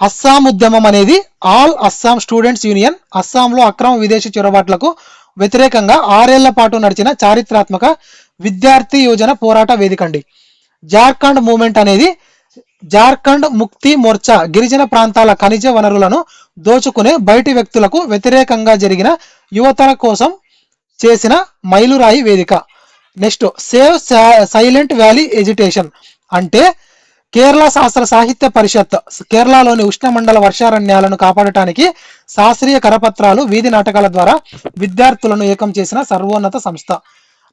Assam ఉద్యమం అనేది ఆల్ అస్సాం స్టూడెంట్స్ యూనియన్ అస్సాంలో అక్రమ విదేశీ చొరబాట్లకు వ్యతిరేకంగా 6 ఏళ్ల పాటు నడిచిన చారిత్రాత్మక విద్యార్థి యోజన పోరాట వేదిక అండి. జార్ఖండ్ మూవ్మెంట్ అనేది జార్ఖండ్ ముక్తి మోర్చా గిరిజన ప్రాంతాల ఖనిజ వనరులను దోచుకునే బయటి వ్యక్తులకు వ్యతిరేకంగా జరిగిన యువతల కోసం చేసిన మైలురాయి వేదిక. Next, save silent valley agitation అంటే కేరళ శాస్త్ర సాహిత్య పరిషత్ కేరళలోని ఉష్ణమండల వర్షారణ్యాలను కాపాడటానికి శాస్త్రీయ కరపత్రాలు, వీధి నాటకాల ద్వారా విద్యార్థులను ఏకం చేసిన సర్వోన్నత సంస్థ.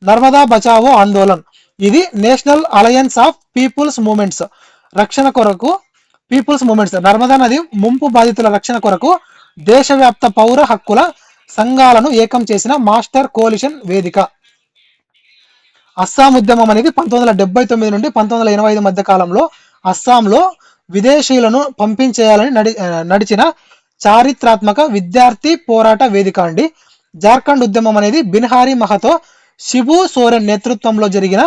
నర్మదా బచావో ఆందోళన్ ఇది National Alliance of People's Movements రక్షణ కొరకు నర్మదా నది ముంపు బాధితుల రక్షణ కొరకు దేశవ్యాప్త పౌర హక్కుల సంఘాలను ఏకం చేసిన మాస్టర్ కోalition వేదిక. అస్సాం ఉద్యమం అనేది 1979 నుండి 1985 మధ్య కాలంలో అస్సాంలో విదేశీయులను పంపించేయాలని నడిచిన చారిత్రాత్మక విద్యార్థి పోరాట వేదిక అండి. జార్ఖండ్ ఉద్యమం అనేది బిన్హారీ మహతో, శిబు సోరెన్ నేతృత్వంలో జరిగిన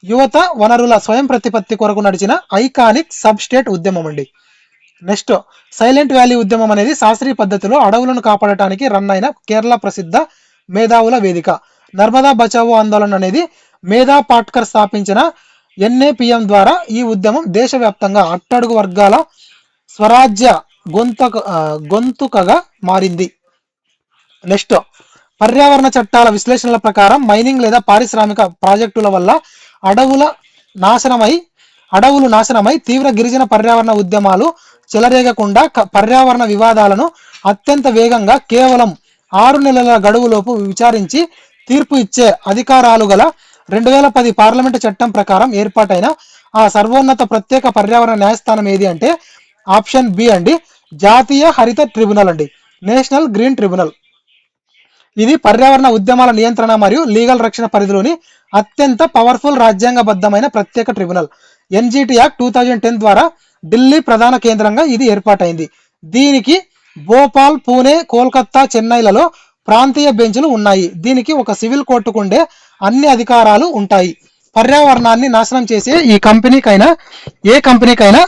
యువత వనరుల స్వయం ప్రతిపత్తి కొరకు నడిచిన ఐకానిక్ సబ్ స్టేట్ ఉద్యమం అండి. నెక్స్ట్, సైలెంట్ వ్యాలీ ఉద్యమం అనేది శాస్త్రీయ పద్ధతిలో అడవులను కాపాడటానికి రన్ అయిన కేరళ ప్రసిద్ధ మేధావుల వేదిక. నర్మదా బచావో ఆందోళన అనేది మేధా పాట్కర్ స్థాపించిన NAPM ద్వారా ఈ ఉద్యమం దేశవ్యాప్తంగా అట్టడుగు వర్గాల స్వరాజ్య గొంతుకగా మారింది. నెక్స్ట్, పర్యావరణ చట్టాల విశ్లేషణల ప్రకారం మైనింగ్ లేదా పారిశ్రామిక ప్రాజెక్టుల వల్ల అడవులు నాశనమై తీవ్ర గిరిజన పర్యావరణ ఉద్యమాలు చెలరేగకుండా పర్యావరణ వివాదాలను అత్యంత వేగంగా కేవలం 6 నెలల గడువులోపు విచారించి తీర్పు ఇచ్చే అధికారాలు గల 2010 పార్లమెంటు చట్టం ప్రకారం ఏర్పాటైన ఆ సర్వోన్నత ప్రత్యేక పర్యావరణ న్యాయస్థానం ఏది అంటే ఆప్షన్ బి అండి, జాతీయ హరిత ట్రిబ్యునల్ అండి, నేషనల్ గ్రీన్ ట్రిబ్యునల్. ఇది పర్యావరణ ఉద్యమాల నియంత్రణ మరియు లీగల్ రక్షణ పరిధిలోని అత్యంత పవర్ఫుల్ రాజ్యాంగబద్ధమైన ప్రత్యేక ట్రిబ్యునల్. NGT యాక్ట్ 2010 ద్వారా ఢిల్లీ ప్రధాన కేంద్రంగా ఇది ఏర్పాటైంది. దీనికి భోపాల్, పూణే, కోల్కతా, చెన్నైలలో ప్రాంతీయ బెంచ్లు ఉన్నాయి. దీనికి ఒక సివిల్ కోర్టుకుండే అన్ని అధికారాలు ఉంటాయి. పర్యావరణాన్ని నాశనం చేసే ఏ కంపెనీకైనా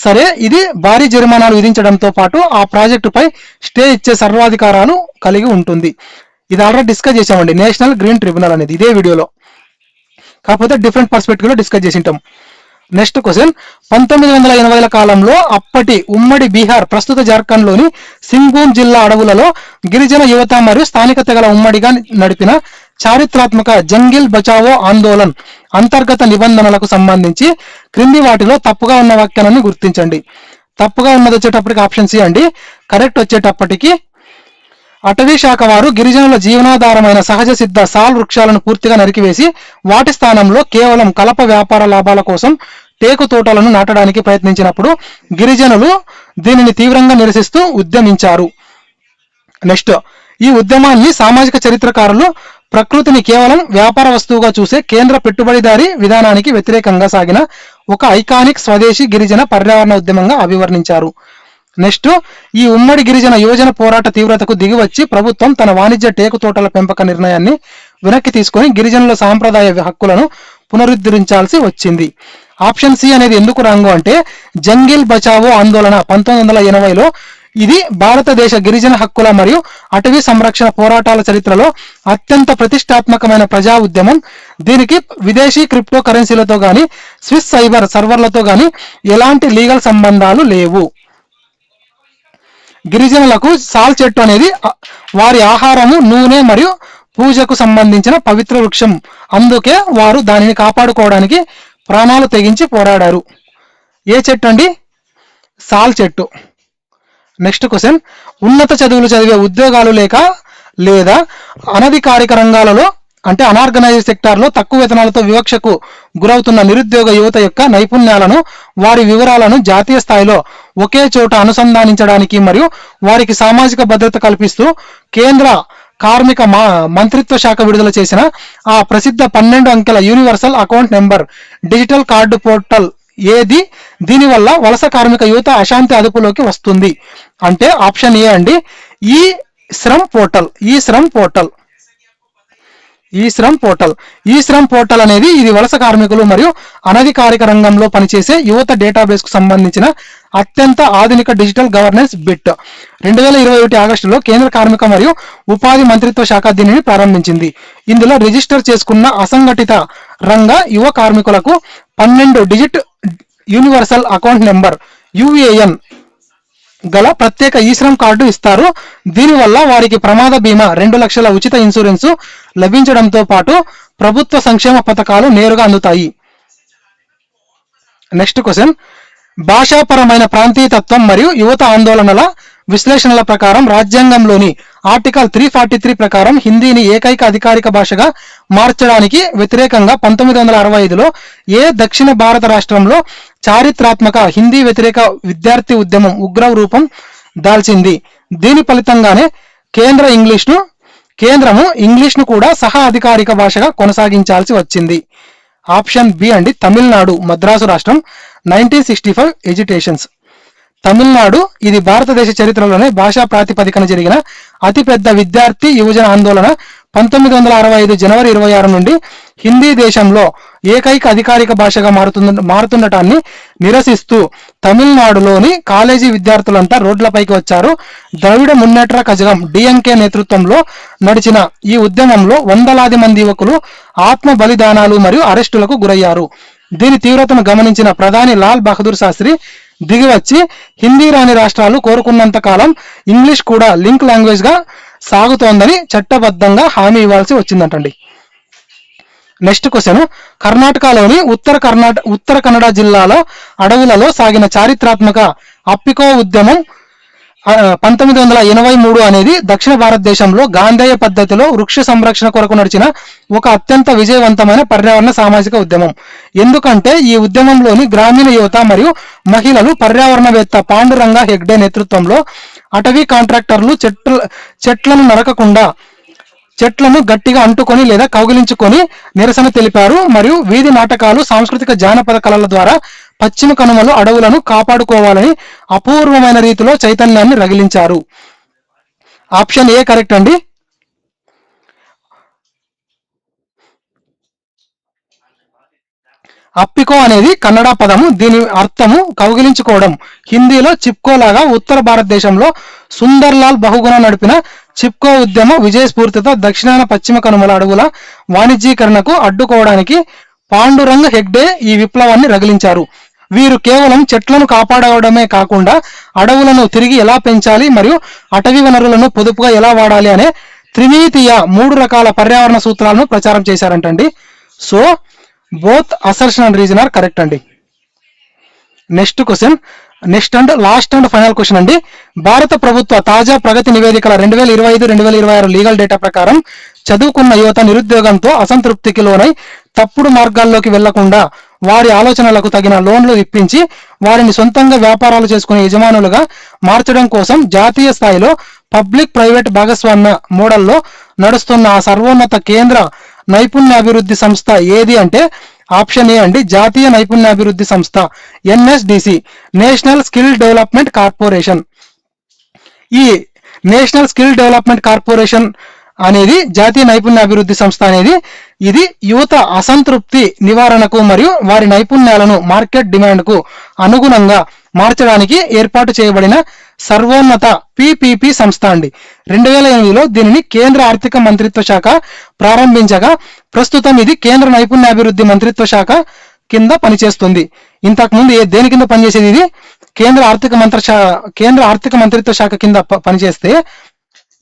సరే ఇది భారీ జరిమానాలు విధించడంతో పాటు ఆ ప్రాజెక్టుపై స్టే ఇచ్చే సర్వాధికారాలు కలిగి ఉంటుంది. ఇది ఆల్రెడీ డిస్కస్ చేసామండి, నేషనల్ గ్రీన్ ట్రిబ్యునల్ అనేది ఇదే వీడియోలో, కాకపోతే డిఫరెంట్ పర్స్పెక్టివ్ లో డిస్కస్ చేసి ఉంటాం. నెక్స్ట్ క్వశ్చన్, 1980ల కాలంలో అప్పటి ఉమ్మడి బీహార్ ప్రస్తుత జార్ఖండ్లోని సింగ్భూమ్ జిల్లా అడవులలో గిరిజన యువత మరియు స్థానిక తెగల ఉమ్మడిగా నడిపిన చారిత్రాత్మక జంగిల్ బచావో ఆందోళన్ అంతర్గత నిబంధనలకు సంబంధించి క్రింది వాటిలో తప్పుగా ఉన్న వ్యాఖ్యలను గుర్తించండి. తప్పుగా ఉన్నది వచ్చేటప్పటికి ఆప్షన్ సి అండి. కరెక్ట్ వచ్చేటప్పటికి అటవీ శాఖ వారు గిరిజనుల జీవనాధారమైన సహజ సిద్ధ సాల్ వృక్షాలను పూర్తిగా నరికివేసి వాటి స్థానంలో కేవలం కలప వ్యాపార లాభాల కోసం టేకు తోటలను నాటడానికి ప్రయత్నించినప్పుడు గిరిజనులు దీనిని తీవ్రంగా నిరసిస్తూ ఉద్యమించారు. నెక్స్ట్, ఈ ఉద్యమాన్ని సామాజిక చరిత్రకారులు ప్రకృతిని కేవలం వ్యాపార వస్తువుగా చూసే కేంద్ర పెట్టుబడిదారీ విధానానికి వ్యతిరేకంగా సాగిన ఒక ఐకానిక్ స్వదేశీ గిరిజన పర్యావరణ ఉద్యమంగా అభివర్ణించారు. నెక్స్ట్, ఈ ఉమ్మడి గిరిజన యువజన పోరాట తీవ్రతకు దిగివచ్చి ప్రభుత్వం తన వాణిజ్య టేకు తోటల పెంపక నిర్ణయాన్ని వెనక్కి తీసుకొని గిరిజనుల సాంప్రదాయ హక్కులను పునరుద్ధరించాల్సి వచ్చింది. ఆప్షన్ సి అనేది ఎందుకు రాంగు అంటే జంగిల్ బచావో ఆందోళన 1980లో ఇది భారతదేశ గిరిజన హక్కుల మరియు అటవీ సంరక్షణ పోరాటాల చరిత్రలో అత్యంత ప్రతిష్టాత్మకమైన ప్రజా ఉద్యమం. దీనికి విదేశీ క్రిప్టో కరెన్సీలతో గాని స్విస్ సైబర్ సర్వర్లతో గాని ఎలాంటి లీగల్ సంబంధాలు లేవు. గిరిజనులకు సాల్ చెట్టు అనేది వారి ఆహారము, నూనె మరియు పూజకు సంబంధించిన పవిత్ర వృక్షం. అందుకే వారు దానిని కాపాడుకోవడానికి ప్రాణాలు తెగించి పోరాడారు. ఏ చెట్టు అండి? సాల్ చెట్టు. నెక్స్ట్ క్వశ్చన్, ఉన్నత చదువులు చదివే ఉద్యోగాలు లేక లేదా అనధికారిక రంగాలలో అంటే అనార్గనైజ్డ్ సెక్టార్లో తక్కువ వేతనాలతో వివక్షకు గురవుతున్న నిరుద్యోగ యువత యొక్క నైపుణ్యాలను, వారి వివరాలను జాతీయ స్థాయిలో ఒకే చోట అనుసంధానించడానికి మరియు వారికి సామాజిక భద్రత కల్పిస్తూ కేంద్ర కార్మిక మంత్రిత్వ శాఖ విడుదల చేసిన ఆ ప్రసిద్ధ 12 అంకెల universal account number digital card portal ఏది? దీనివల్ల వలస కార్మిక యువత అశాంతి అదుపులోకి వస్తుంది అంటే ఆప్షన్ ఏ అండి, ఈ శ్రమ్ పోర్టల్. ఈ శ్రమ్ పోర్టల్ అనేది ఇది వలస కార్మికులు మరియు అనధికారిక రంగంలో పనిచేసే యువత డేటాబేస్ కు సంబంధించిన అత్యంత ఆధునిక డిజిటల్ గవర్నెన్స్ బిట్. 2021 ఆగస్టులో కేంద్ర కార్మిక మరియు ఉపాధి మంత్రిత్వ శాఖ దీనిని ప్రారంభించింది. ఇందులో రిజిస్టర్ చేసుకున్న అసంఘటిత రంగ యువ కార్మికులకు 12 digit universal account number UAN గల ప్రత్యేక ఈశ్రమ్ కార్డు ఇస్తారు. దీనివల్ల వారికి ప్రమాద బీమా, 2 లక్షల ఉచిత ఇన్సూరెన్సు లభించడంతో పాటు ప్రభుత్వ సంక్షేమ పథకాలు నేరుగా అందుతాయి. నెక్స్ట్ క్వశ్చన్, భాషాపరమైన ప్రాంతీయతత్వం మరియు యువత ఆందోళనల విశ్లేషణల ప్రకారం రాజ్యాంగంలోని ఆర్టికల్ 343 ప్రకారం హిందీని ఏకైక అధికారిక భాషగా మార్చడానికి వ్యతిరేకంగా 1965లో ఏ దక్షిణ భారత రాష్ట్రంలో చారిత్రాత్మక హిందీ వ్యతిరేక విద్యార్థి ఉద్యమం ఉగ్ర రూపం దాల్చింది? దీని ఫలితంగానే కేంద్రము ఇంగ్లీష్ను కూడా సహా అధికారిక భాషగా కొనసాగించాల్సి వచ్చింది. ఆప్షన్ బి అండి, తమిళనాడు మద్రాసు రాష్ట్రం 1965 ఎజిటేషన్స్. తమిళనాడు ఇది భారతదేశ చరిత్రలోనే భాషా ప్రాతిపదికన జరిగిన అతిపెద్ద విద్యార్థి యువజన ఆందోళన. 1965 జనవరి 26 నుండి హిందీ దేశంలో ఏకైక అధికారిక భాషగా మారుతుండటాన్ని నిరసిస్తూ తమిళనాడులోని కాలేజీ విద్యార్థులంతా రోడ్లపైకి వచ్చారు. ద్రవిడ మున్నేట్ర కజగం DMK నేతృత్వంలో నడిచిన ఈ ఉద్యమంలో వందలాది మంది యువకులు ఆత్మ బలిదానాలు మరియు అరెస్టులకు గురయ్యారు. దీని తీవ్రతను గమనించిన ప్రధాని లాల్ బహదూర్ శాస్త్రి దిగివచ్చి హిందీ రాని రాష్ట్రాలు కోరుకున్నంత కాలం ఇంగ్లీష్ కూడా లింక్ లాంగ్వేజ్ గా సాగుతోందని చట్టబద్ధంగా హామీ ఇవ్వాల్సి వచ్చిందంటండి. నెక్స్ట్ క్వశ్చన్, కర్ణాటకలోని ఉత్తర కన్నడ జిల్లాలో అడవులలో సాగిన చారిత్రాత్మక అప్పికో ఉద్యమం 1983 అనేది దక్షిణ భారతదేశంలో గాంధేయ పద్ధతిలో వృక్ష సంరక్షణ కొరకు నడిచిన ఒక అత్యంత విజయవంతమైన పర్యావరణ సామాజిక ఉద్యమం. ఎందుకంటే ఈ ఉద్యమంలోని గ్రామీణ యువత మరియు మహిళలు పర్యావరణవేత్త పాండురంగ హెగ్డే నేతృత్వంలో అటవీ కాంట్రాక్టర్లు చెట్లను నరకకుండా చెట్లను గట్టిగా అంటుకొని లేదా కౌగిలించుకొని నిరసన తెలిపారు మరియు వీధి నాటకాలు, సాంస్కృతిక జానపద కళల ద్వారా పశ్చిమ కనుమలు అడవులను కాపాడుకోవాలని అపూర్వమైన రీతిలో చైతన్యాన్ని రగిలించారు. ఆప్షన్ ఏ కరెక్ట్ అండి. అప్పికో అనేది కన్నడ పదము. దీని అర్థము కౌగిలించుకోవడం. హిందీలో చిప్కో లాగా ఉత్తర భారతదేశంలో సుందర్లాల్ బహుగుణ నడిపిన చిప్కో ఉద్యమ విజయస్ఫూర్తితో దక్షిణాన పశ్చిమ కనుమల అడవుల వాణిజ్యీకరణకు అడ్డుకోవడానికి పాండురంగ హెగ్డే ఈ విప్లవాన్ని రగిలించారు. వీరు కేవలం చెట్లను కాపాడడమే కాకుండా అడవులను తిరిగి ఎలా పెంచాలి మరియు అటవీ వనరులను పొదుపుగా ఎలా వాడాలి అనే త్రిమితీయ 3 రకాల పర్యావరణ సూత్రాలను ప్రచారం చేశారంటండి. So both assertion and reason are correct అండి. Next question, next and last and final question అండి. భారత ప్రభుత్వ తాజా ప్రగతి నివేదికల 2025-2026 లీగల్ డేటా ప్రకారం చదువుకున్న యువత నిరుద్యోగంతో అసంతృప్తికి లోనై తప్పుడు మార్గాల్లోకి వెళ్లకుండా వారి ఆలోచనలకు తగిన లోన్లు ఇప్పించి వారిని సొంతంగా వ్యాపారాలు చేసుకునే యజమానులుగా మార్చడం కోసం జాతీయ స్థాయిలో పబ్లిక్ ప్రైవేట్ భాగస్వామ్య మోడల్లో నడుస్తున్న ఆ సర్వోన్నత కేంద్ర నైపుణ్యాభివృద్ధి సంస్థ ఏది అంటే ఆప్షన్ ఏ అండి, జాతీయ నైపుణ్యాభివృద్ధి సంస్థ, NSDC, national skill development corporation. ఈ నేషనల్ స్కిల్ డెవలప్మెంట్ కార్పొరేషన్ అనేది జాతీయ నైపుణ్యాభివృద్ధి సంస్థ అనేది ఇది యువత అసంతృప్తి నివారణకు మరియు వారి నైపుణ్యాలను మార్కెట్ డిమాండ్కు అనుగుణంగా మార్చడానికి ఏర్పాటు చేయబడిన సర్వోన్నత పిపిపి సంస్థ అండి. 2008లో దీనిని కేంద్ర ఆర్థిక మంత్రిత్వ శాఖ ప్రారంభించగా ప్రస్తుతం ఇది కేంద్ర నైపుణ్యాభివృద్ధి మంత్రిత్వ శాఖ కింద పనిచేస్తుంది. ఇంతకుముందు దేని కింద పనిచేసేది? ఇది కేంద్ర ఆర్థిక మంత్రిత్వ శాఖ కింద పనిచేస్తే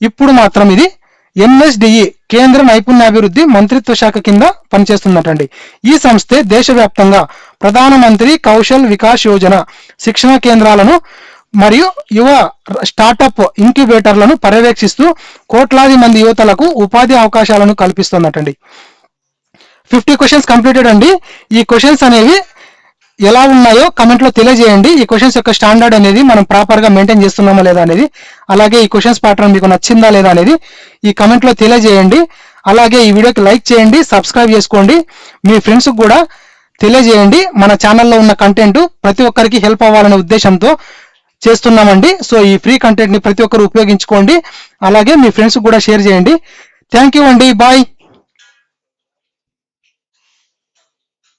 ఇప్పుడు మాత్రం ఇది ఎన్ఎస్డిఈ కేంద్ర నైపుణ్యాభివృద్ధి మంత్రిత్వ శాఖ కింద పనిచేస్తున్నట్టండి. ఈ సంస్థే దేశవ్యాప్తంగా ప్రధానమంత్రి కౌశల్ వికాస్ యోజన శిక్షణ కేంద్రాలను మరియు యువ స్టార్టప్ ఇంక్యుబేటర్లను పర్యవేక్షిస్తూ కోట్లాది మంది యువతలకు ఉపాధి అవకాశాలను కల్పిస్తున్నట్టండి. 50 క్వశ్చన్స్ కంప్లీటెడ్ అండి. ఈ క్వశ్చన్స్ అనేవి ఎలా ఉన్నాయో కమెంట్ లో తెలియజేయండి. ఈ క్వశ్చన్స్ యొక్క స్టాండర్డ్ అనేది మనం ప్రాపర్ గా మెయింటైన్ చేస్తున్నామా లేదా అనేది, అలాగే ఈ క్వశ్చన్స్ ప్యాటర్న్ మీకు నచ్చిందా లేదా అనేది ఈ కమెంట్ లో తెలియజేయండి. అలాగే ఈ వీడియోకి లైక్ చేయండి, సబ్స్క్రైబ్ చేసుకోండి, మీ ఫ్రెండ్స్ కూడా తెలియజేయండి. మన ఛానల్లో ఉన్న కంటెంట్ ప్రతి ఒక్కరికి హెల్ప్ అవ్వాలనే ఉద్దేశంతో చేస్తున్నామండి. సో ఈ ఫ్రీ కంటెంట్ ని ప్రతి ఒక్కరు ఉపయోగించుకోండి, అలాగే మీ ఫ్రెండ్స్ కూడా షేర్ చేయండి. థ్యాంక్ యూ అండి, బాయ్.